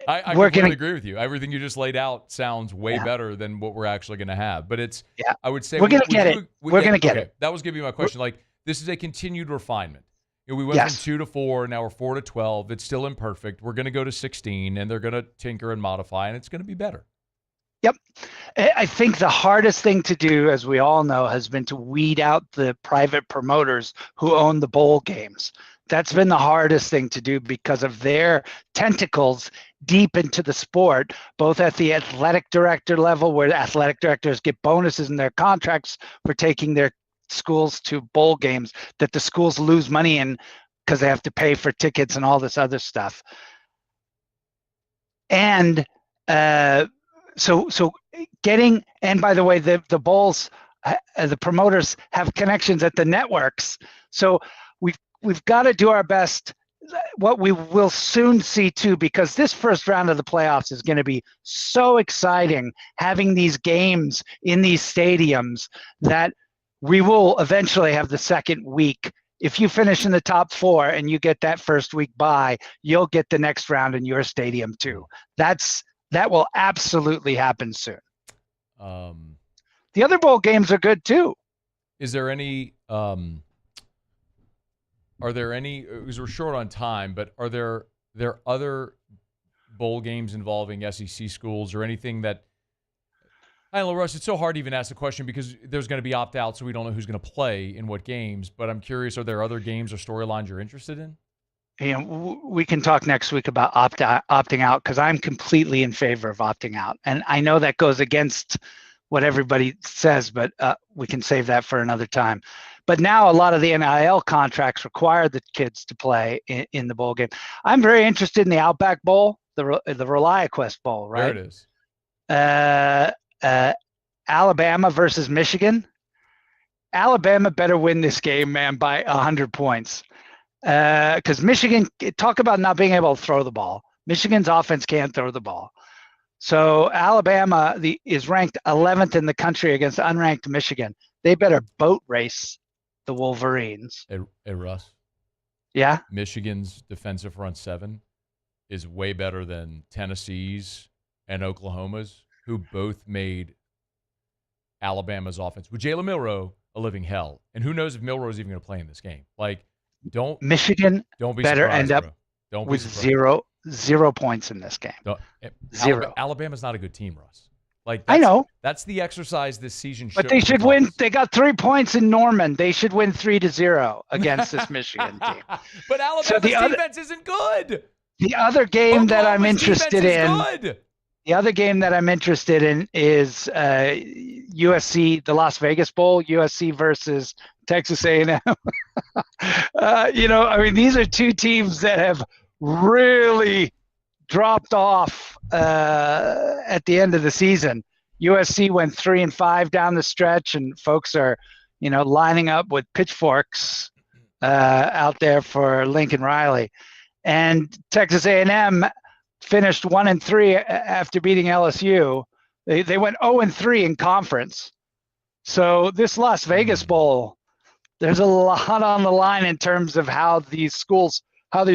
completely agree with you. Everything you just laid out sounds way better than what we're actually going to have. But it's, I would say, we're going to get it. We're going to get it. That was going to be my question. Like, this is a continued refinement. We went from 2 to 4, now we're 4 to 12. It's still imperfect. We're going to go to 16, and they're going to tinker and modify, and it's going to be better. Yep. I think the hardest thing to do, as we all know, has been to weed out the private promoters who own the bowl games. That's been the hardest thing to do because of their tentacles deep into the sport, both at the athletic director level, where the athletic directors get bonuses in their contracts for taking their schools to bowl games that the schools lose money in because they have to pay for tickets and all this other stuff. And so getting, and by the way, the bowls, the promoters have connections at the networks. So we've got to do our best. What we will soon see too, because this first round of the playoffs is going to be so exciting, having these games in these stadiums, that we will eventually have the second week. If you finish in the top 4 and you get that first week bye, you'll get the next round in your stadium too. That will absolutely happen soon. The other bowl games are good too. Is there any, are there any, because we're short on time, but are there other bowl games involving SEC schools or anything that, I don't know, Russ, it's so hard to even ask the question because there's going to be opt-outs, so we don't know who's going to play in what games. But I'm curious, are there other games or storylines you're interested in? We can talk next week about opting out, because I'm completely in favor of opting out. And I know that goes against what everybody says, but we can save that for another time. But now a lot of the NIL contracts require the kids to play in the bowl game. I'm very interested in the Outback Bowl, the ReliaQuest Bowl, right? There it is. Alabama versus Michigan. Alabama better win this game, man, by 100 points. because Michigan, talk about not being able to throw the ball. Michigan's offense can't throw the ball. So Alabama is ranked 11th in the country against unranked Michigan. They better boat race the Wolverines. Hey Russ. Yeah? Michigan's defensive front seven is way better than Tennessee's and Oklahoma's, who both made Alabama's offense with Jalen Milroe a living hell. And who knows if Milroe's even going to play in this game. Like, Michigan don't be better surprised, end up bro. Don't with be surprised. zero points in this game. Zero. Alabama's not a good team, Russ. Like, I know. That's the exercise this season. But they should win. They got 3 points in Norman. They should win 3-0 against this Michigan team. But Alabama's defense isn't good. The other game that I'm interested in. The other game that I'm interested in is USC, the Las Vegas Bowl, USC versus Texas A&M. These are two teams that have really dropped off at the end of the season. USC went 3-5 down the stretch, and folks are, lining up with pitchforks out there for Lincoln Riley. And Texas A&M finished 1-3 after beating LSU. They went 0-3 in conference. So this Las Vegas Bowl, there's a lot on the line in terms of how these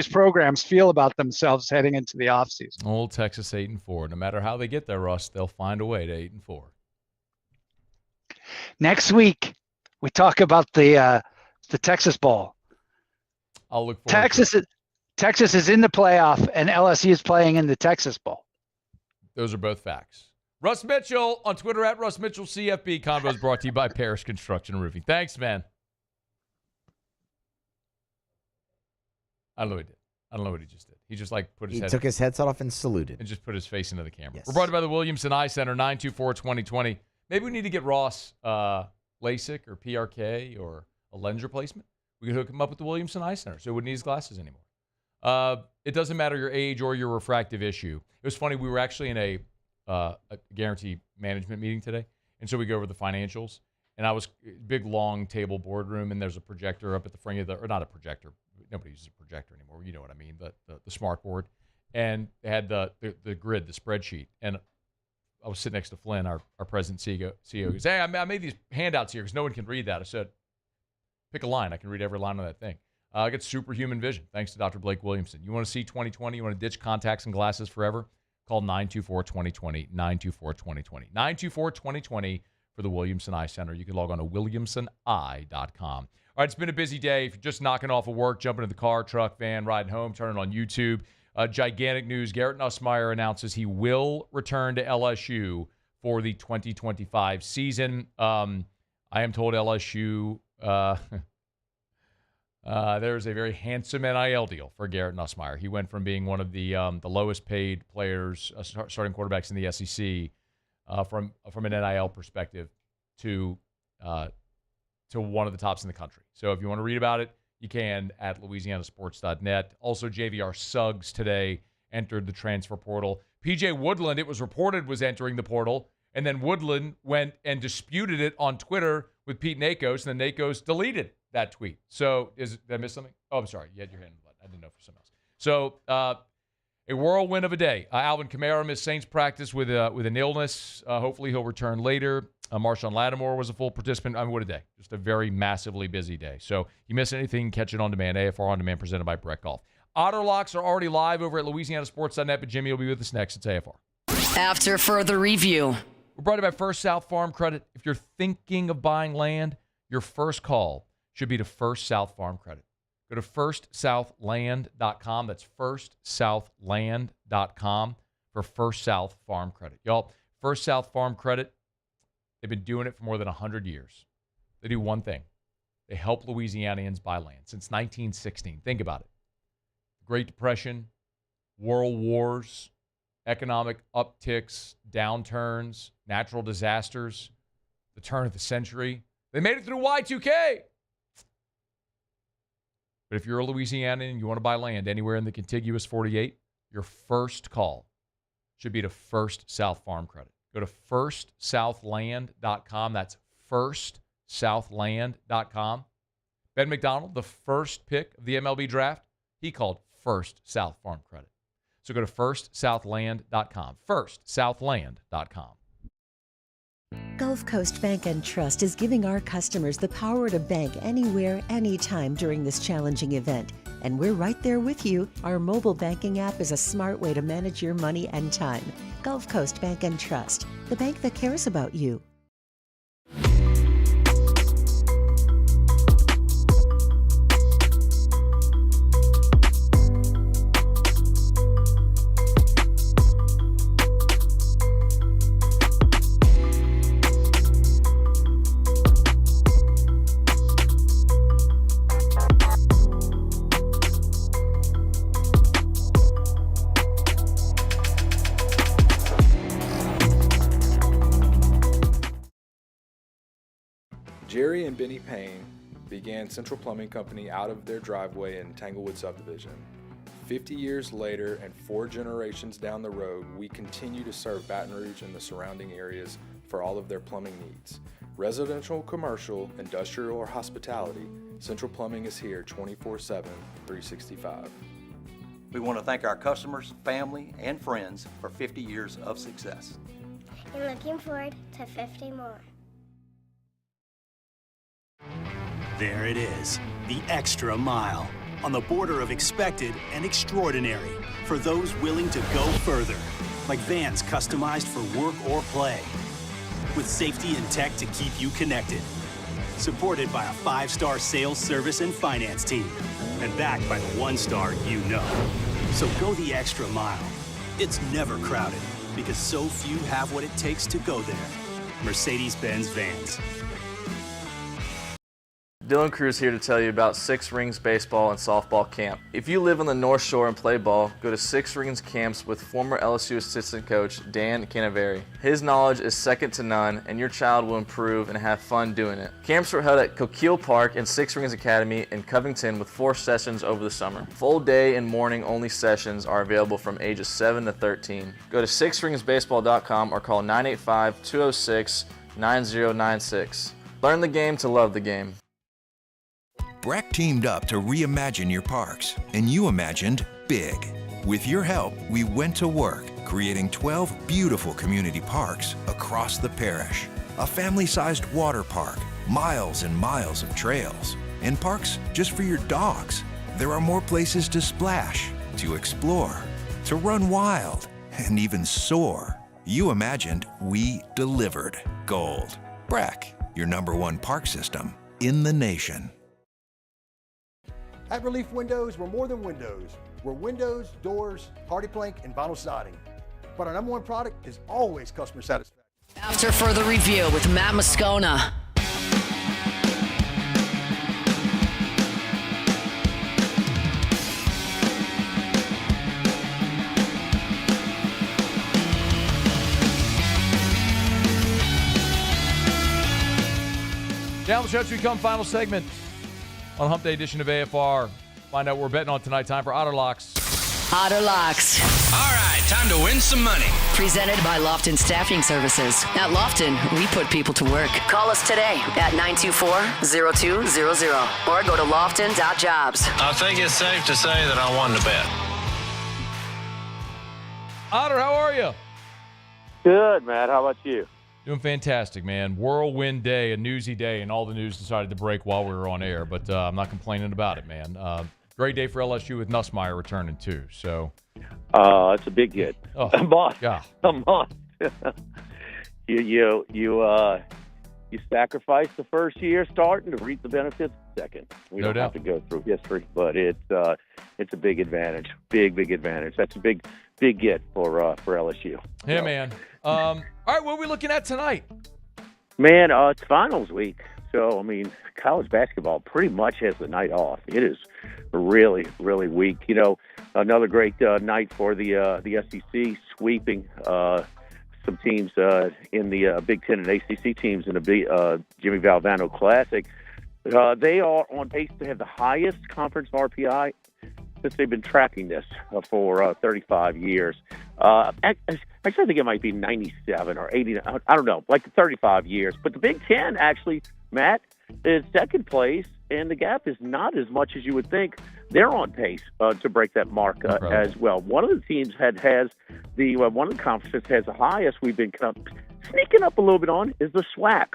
programs feel about themselves heading into the offseason. Old Texas 8-4. No matter how they get there, Russ, they'll find a way to 8-4. Next week, we talk about the Texas Bowl. I'll look forward to it. Texas is in the playoff, and LSU is playing in the Texas Bowl. Those are both facts. Russ Mitchell on Twitter at Russ Mitchell CFB. Combos brought to you by Parrish Construction and Roofing. Thanks, man. I don't know what he did. I don't know what he just did. He just put his head. He took his headset off and saluted. And just put his face into the camera. Yes. We're brought to you by the Williamson Eye Center, 924-2020. Maybe we need to get Ross LASIK or PRK or a lens replacement. We could hook him up with the Williamson Eye Center so he wouldn't need his glasses anymore. It doesn't matter your age or your refractive issue. It was funny. We were actually in a guarantee management meeting today. And so we go over the financials. And I was big, long table boardroom, and there's a projector up at the front of or not a projector. Nobody uses a projector anymore. You know what I mean, the smart board. And they had the grid, the spreadsheet. And I was sitting next to Flynn, our president CEO. He goes, hey, I made these handouts here because no one can read that. I said, pick a line. I can read every line on that thing. I get superhuman vision thanks to Dr. Blake Williamson. You want to see 2020? You want to ditch contacts and glasses forever? Call 924-2020, 924-2020. 924-2020 for the Williamson Eye Center. You can log on to williamsoneye.com. All right, it's been a busy day. If you're just knocking off of work, jumping in the car, truck, van, riding home, turning on YouTube. Gigantic news. Garrett Nussmeier announces he will return to LSU for the 2025 season. I am told LSU... there's a very handsome NIL deal for Garrett Nussmeier. He went from being one of the lowest paid players, starting quarterbacks in the SEC, from an NIL perspective, to one of the tops in the country. So if you want to read about it, you can at louisianasports.net. Also, JVR Suggs today entered the transfer portal. PJ Woodland, it was reported, was entering the portal, and then Woodland went and disputed it on Twitter with Pete Nakos, and then Nakos deleted that tweet. So did I miss something? Oh, I'm sorry. You had your hand in the blood. I didn't know for something else. So a whirlwind of a day. Alvin Kamara missed Saints practice with an illness. Hopefully he'll return later. Marshawn Lattimore was a full participant. I mean, what a day. Just a very massively busy day. So you miss anything, catch it on demand. AFR On Demand presented by Brett Golf. Otter Locks are already live over at louisianasports.net, but Jimmy will be with us next. It's AFR. After further review. We're brought to you by First South Farm Credit. If you're thinking of buying land, your first call should be to First South Farm Credit. Go to firstsouthland.com. That's firstsouthland.com for First South Farm Credit. Y'all, First South Farm Credit, they've been doing it for more than 100 years. They do one thing. They help Louisianians buy land since 1916. Think about it. Great Depression, world wars, economic upticks, downturns, natural disasters, the turn of the century. They made it through Y2K. But if you're a Louisianian and you want to buy land anywhere in the contiguous 48, your first call should be to First South Farm Credit. Go to firstsouthland.com. That's firstsouthland.com. Ben McDonald, the first pick of the MLB draft, he called First South Farm Credit. So go to firstsouthland.com. Firstsouthland.com. Gulf Coast Bank and Trust is giving our customers the power to bank anywhere, anytime during this challenging event. And we're right there with you. Our mobile banking app is a smart way to manage your money and time. Gulf Coast Bank and Trust, the bank that cares about you. Jerry and Benny Payne began Central Plumbing Company out of their driveway in Tanglewood subdivision. 50 years later and 4 generations down the road, we continue to serve Baton Rouge and the surrounding areas for all of their plumbing needs. Residential, commercial, industrial, or hospitality, Central Plumbing is here 24/7, 365. We want to thank our customers, family, and friends for 50 years of success. And looking forward to 50 more. There it is, the extra mile, on the border of expected and extraordinary, for those willing to go further, like vans customized for work or play, with safety and tech to keep you connected, supported by a 5-star sales, service, and finance team, and backed by the 1-star you know. So go the extra mile. It's never crowded, because so few have what it takes to go there. Mercedes-Benz Vans. Dylan Cruz here to tell you about Six Rings Baseball and Softball Camp. If you live on the North Shore and play ball, go to Six Rings Camps with former LSU assistant coach Dan Canaveri. His knowledge is second to none, and your child will improve and have fun doing it. Camps were held at Coquille Park and Six Rings Academy in Covington with 4 sessions over the summer. Full day and morning only sessions are available from ages 7 to 13. Go to sixringsbaseball.com or call 985-206-9096. Learn the game to love the game. Breck teamed up to reimagine your parks, and you imagined big. With your help, we went to work, creating 12 beautiful community parks across the parish. A family-sized water park, miles and miles of trails, and parks just for your dogs. There are more places to splash, to explore, to run wild, and even soar. You imagined, we delivered. Gold. Breck, your #1 park system in the nation. At Relief Windows, we're more than windows. We're windows, doors, hardy plank, and vinyl siding. But our #1 product is always customer satisfaction. After further review with Matt Moscona. Down the stretch we come, final segment on Hump Day edition of AFR. Find out what we're betting on tonight. Time for Otter Locks. Otter Locks. All right, time to win some money. Presented by Lofton Staffing Services. At Lofton, we put people to work. Call us today at 924-0200 or go to lofton.jobs. I think it's safe to say that I won the bet. Otter, how are you? Good, Matt. How about you? Doing fantastic, man. Whirlwind day, a newsy day, and all the news decided to break while we were on air, but I'm not complaining about it, man. Great day for LSU with Nussmeier returning, too. So, it's a big hit. Oh, Come on. yeah. Come on. you sacrifice the first year starting to reap the benefits second. We No don't doubt. have to go through history, but it's a big advantage. Big advantage. That's a big get for LSU. Yeah, man. All right, what are we looking at tonight? Man, it's finals week. So, I mean, college basketball pretty much has the night off. It is really, really weak. You know, another great night for the SEC, sweeping some teams in the Big Ten and ACC teams in the Jimmy Valvano Classic. They are on pace to have the highest conference RPI since they've been tracking this for 35 years. Actually, I think it might be 97 or 80. I don't know, like 35 years. But the Big Ten, actually, Matt, is second place and the gap is not as much as you would think. They're on pace to break that mark as well. One of the teams has one of the conferences has the highest. We've been sneaking up a little bit on is the SWAC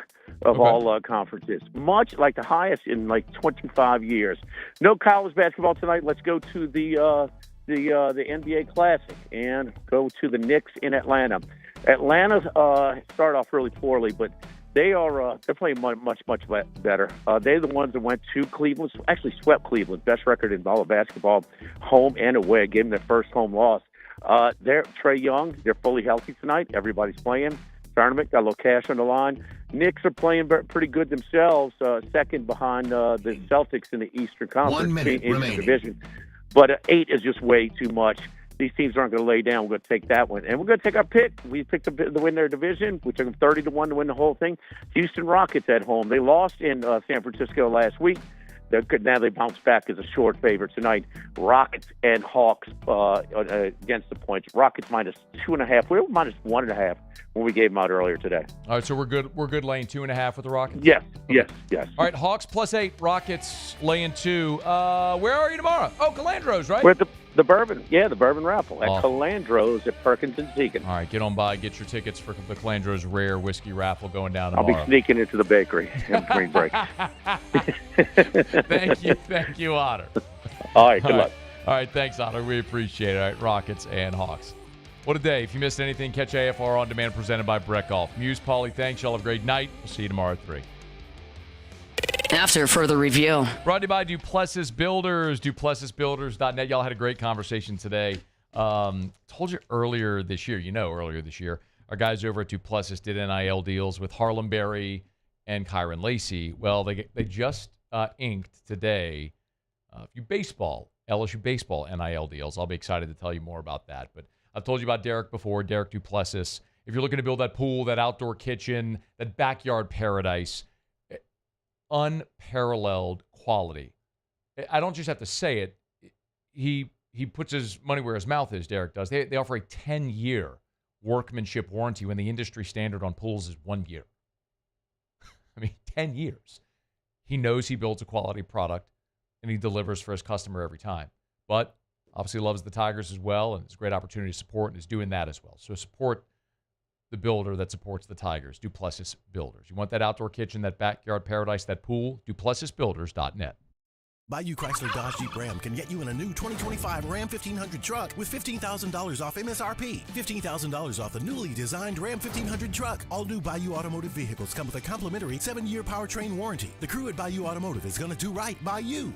of all conferences, much like the highest in like 25 years. No college basketball tonight. Let's go to the NBA Classic and go to the Knicks in Atlanta. Atlanta started off really poorly, but they're playing much better. They're the ones that went to Cleveland, actually swept Cleveland, best record in all of basketball, home and away, gave them their first home loss. They're Trae Young. They're fully healthy tonight. Everybody's playing. Tournament, got a little cash on the line. Knicks are playing pretty good themselves, second behind the Celtics in the Eastern Conference. 1 minute remaining. Division. But 8 is just way too much. These teams aren't going to lay down. We're going to take that one. And we're going to take our pick. We picked to win their division. We took them 30-1 to win the whole thing. Houston Rockets at home. They lost in San Francisco last week. Now they bounce back as a short favorite tonight. Rockets and Hawks against the points. Rockets minus 2.5. We were minus 1.5 when we gave them out earlier today. All right, so we're good. We're good laying 2.5 with the Rockets? Yes, yes. All right, Hawks +8, Rockets laying 2. Where are you tomorrow? Oh, Calandro's, right? We're at the Bourbon. Yeah, the Bourbon Raffle at Calandro's at Perkins and Deacon. All right, get on by. Get your tickets for the Calandro's Rare Whiskey Raffle going down tomorrow. I'll be sneaking into the bakery in between break. Thank you, Otter. All right, good luck. All right, thanks, Otter. We appreciate it. All right, Rockets and Hawks. What a day. If you missed anything, catch AFR On Demand presented by Brett Golf. Muse, Paulie, thanks. Y'all have a great night. We'll see you tomorrow at 3. After further review. Brought to you by Duplessis Builders, duplessisbuilders.net. Y'all had a great conversation today. Told you earlier this year, our guys over at Duplessis did NIL deals with Harlem Berry and Kyron Lacey. Well, they just inked today a few LSU baseball NIL deals. I'll be excited to tell you more about that. But I've told you about Derek before, Derek Duplessis. If you're looking to build that pool, that outdoor kitchen, that backyard paradise, unparalleled quality. I don't just have to say it. He puts his money where his mouth is, Derek does. They offer a 10-year workmanship warranty when the industry standard on pools is 1 year. 10 years. He knows he builds a quality product, and he delivers for his customer every time. But obviously loves the Tigers as well, and it's a great opportunity to support, and is doing that as well. So support the builder that supports the Tigers, Duplessis Builders. You want that outdoor kitchen, that backyard paradise, that pool? duplessisbuilders.net. Bayou Chrysler Dodge Jeep Ram can get you in a new 2025 Ram 1500 truck with $15,000 off MSRP. $15,000 off the newly designed Ram 1500 truck. All new Bayou Automotive vehicles come with a complimentary 7-year powertrain warranty. The crew at Bayou Automotive is going to do right by you.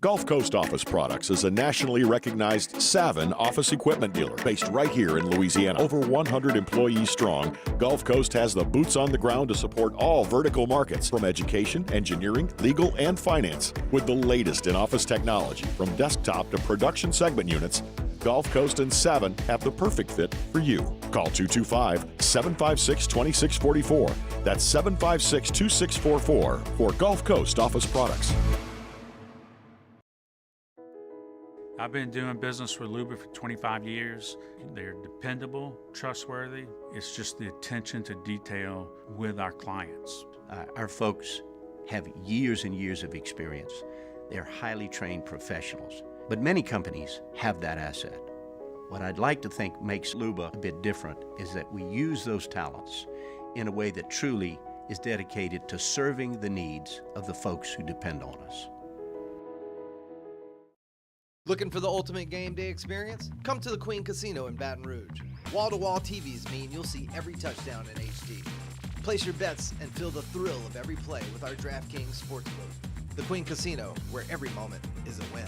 Gulf Coast Office Products is a nationally recognized Savin office equipment dealer based right here in Louisiana. Over 100 employees strong, Gulf Coast has the boots on the ground to support all vertical markets, from education, engineering, legal, and finance. With the latest in office technology, from desktop to production segment units, Gulf Coast and Savin have the perfect fit for you. Call 225-756-2644. That's 756-2644 for Gulf Coast Office Products. I've been doing business with Luba for 25 years. They're dependable, trustworthy. It's just the attention to detail with our clients. Our folks have years and years of experience. They're highly trained professionals, but many companies have that asset. What I'd like to think makes Luba a bit different is that we use those talents in a way that truly is dedicated to serving the needs of the folks who depend on us. Looking for the ultimate game day experience? Come to the Queen Casino in Baton Rouge. Wall-to-wall TVs mean you'll see every touchdown in HD. Place your bets and feel the thrill of every play with our DraftKings Sportsbook. The Queen Casino, where every moment is a win.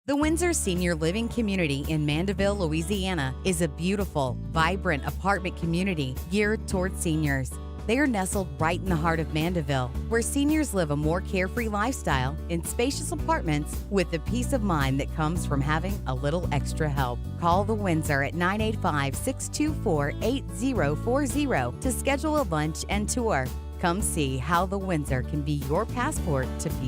The Windsor Senior Living Community in Mandeville, Louisiana is a beautiful, vibrant apartment community geared towards seniors. They are nestled right in the heart of Mandeville, where seniors live a more carefree lifestyle in spacious apartments with the peace of mind that comes from having a little extra help. Call the Windsor at 985-624-8040 to schedule a lunch and tour. Come see how the Windsor can be your passport to peace.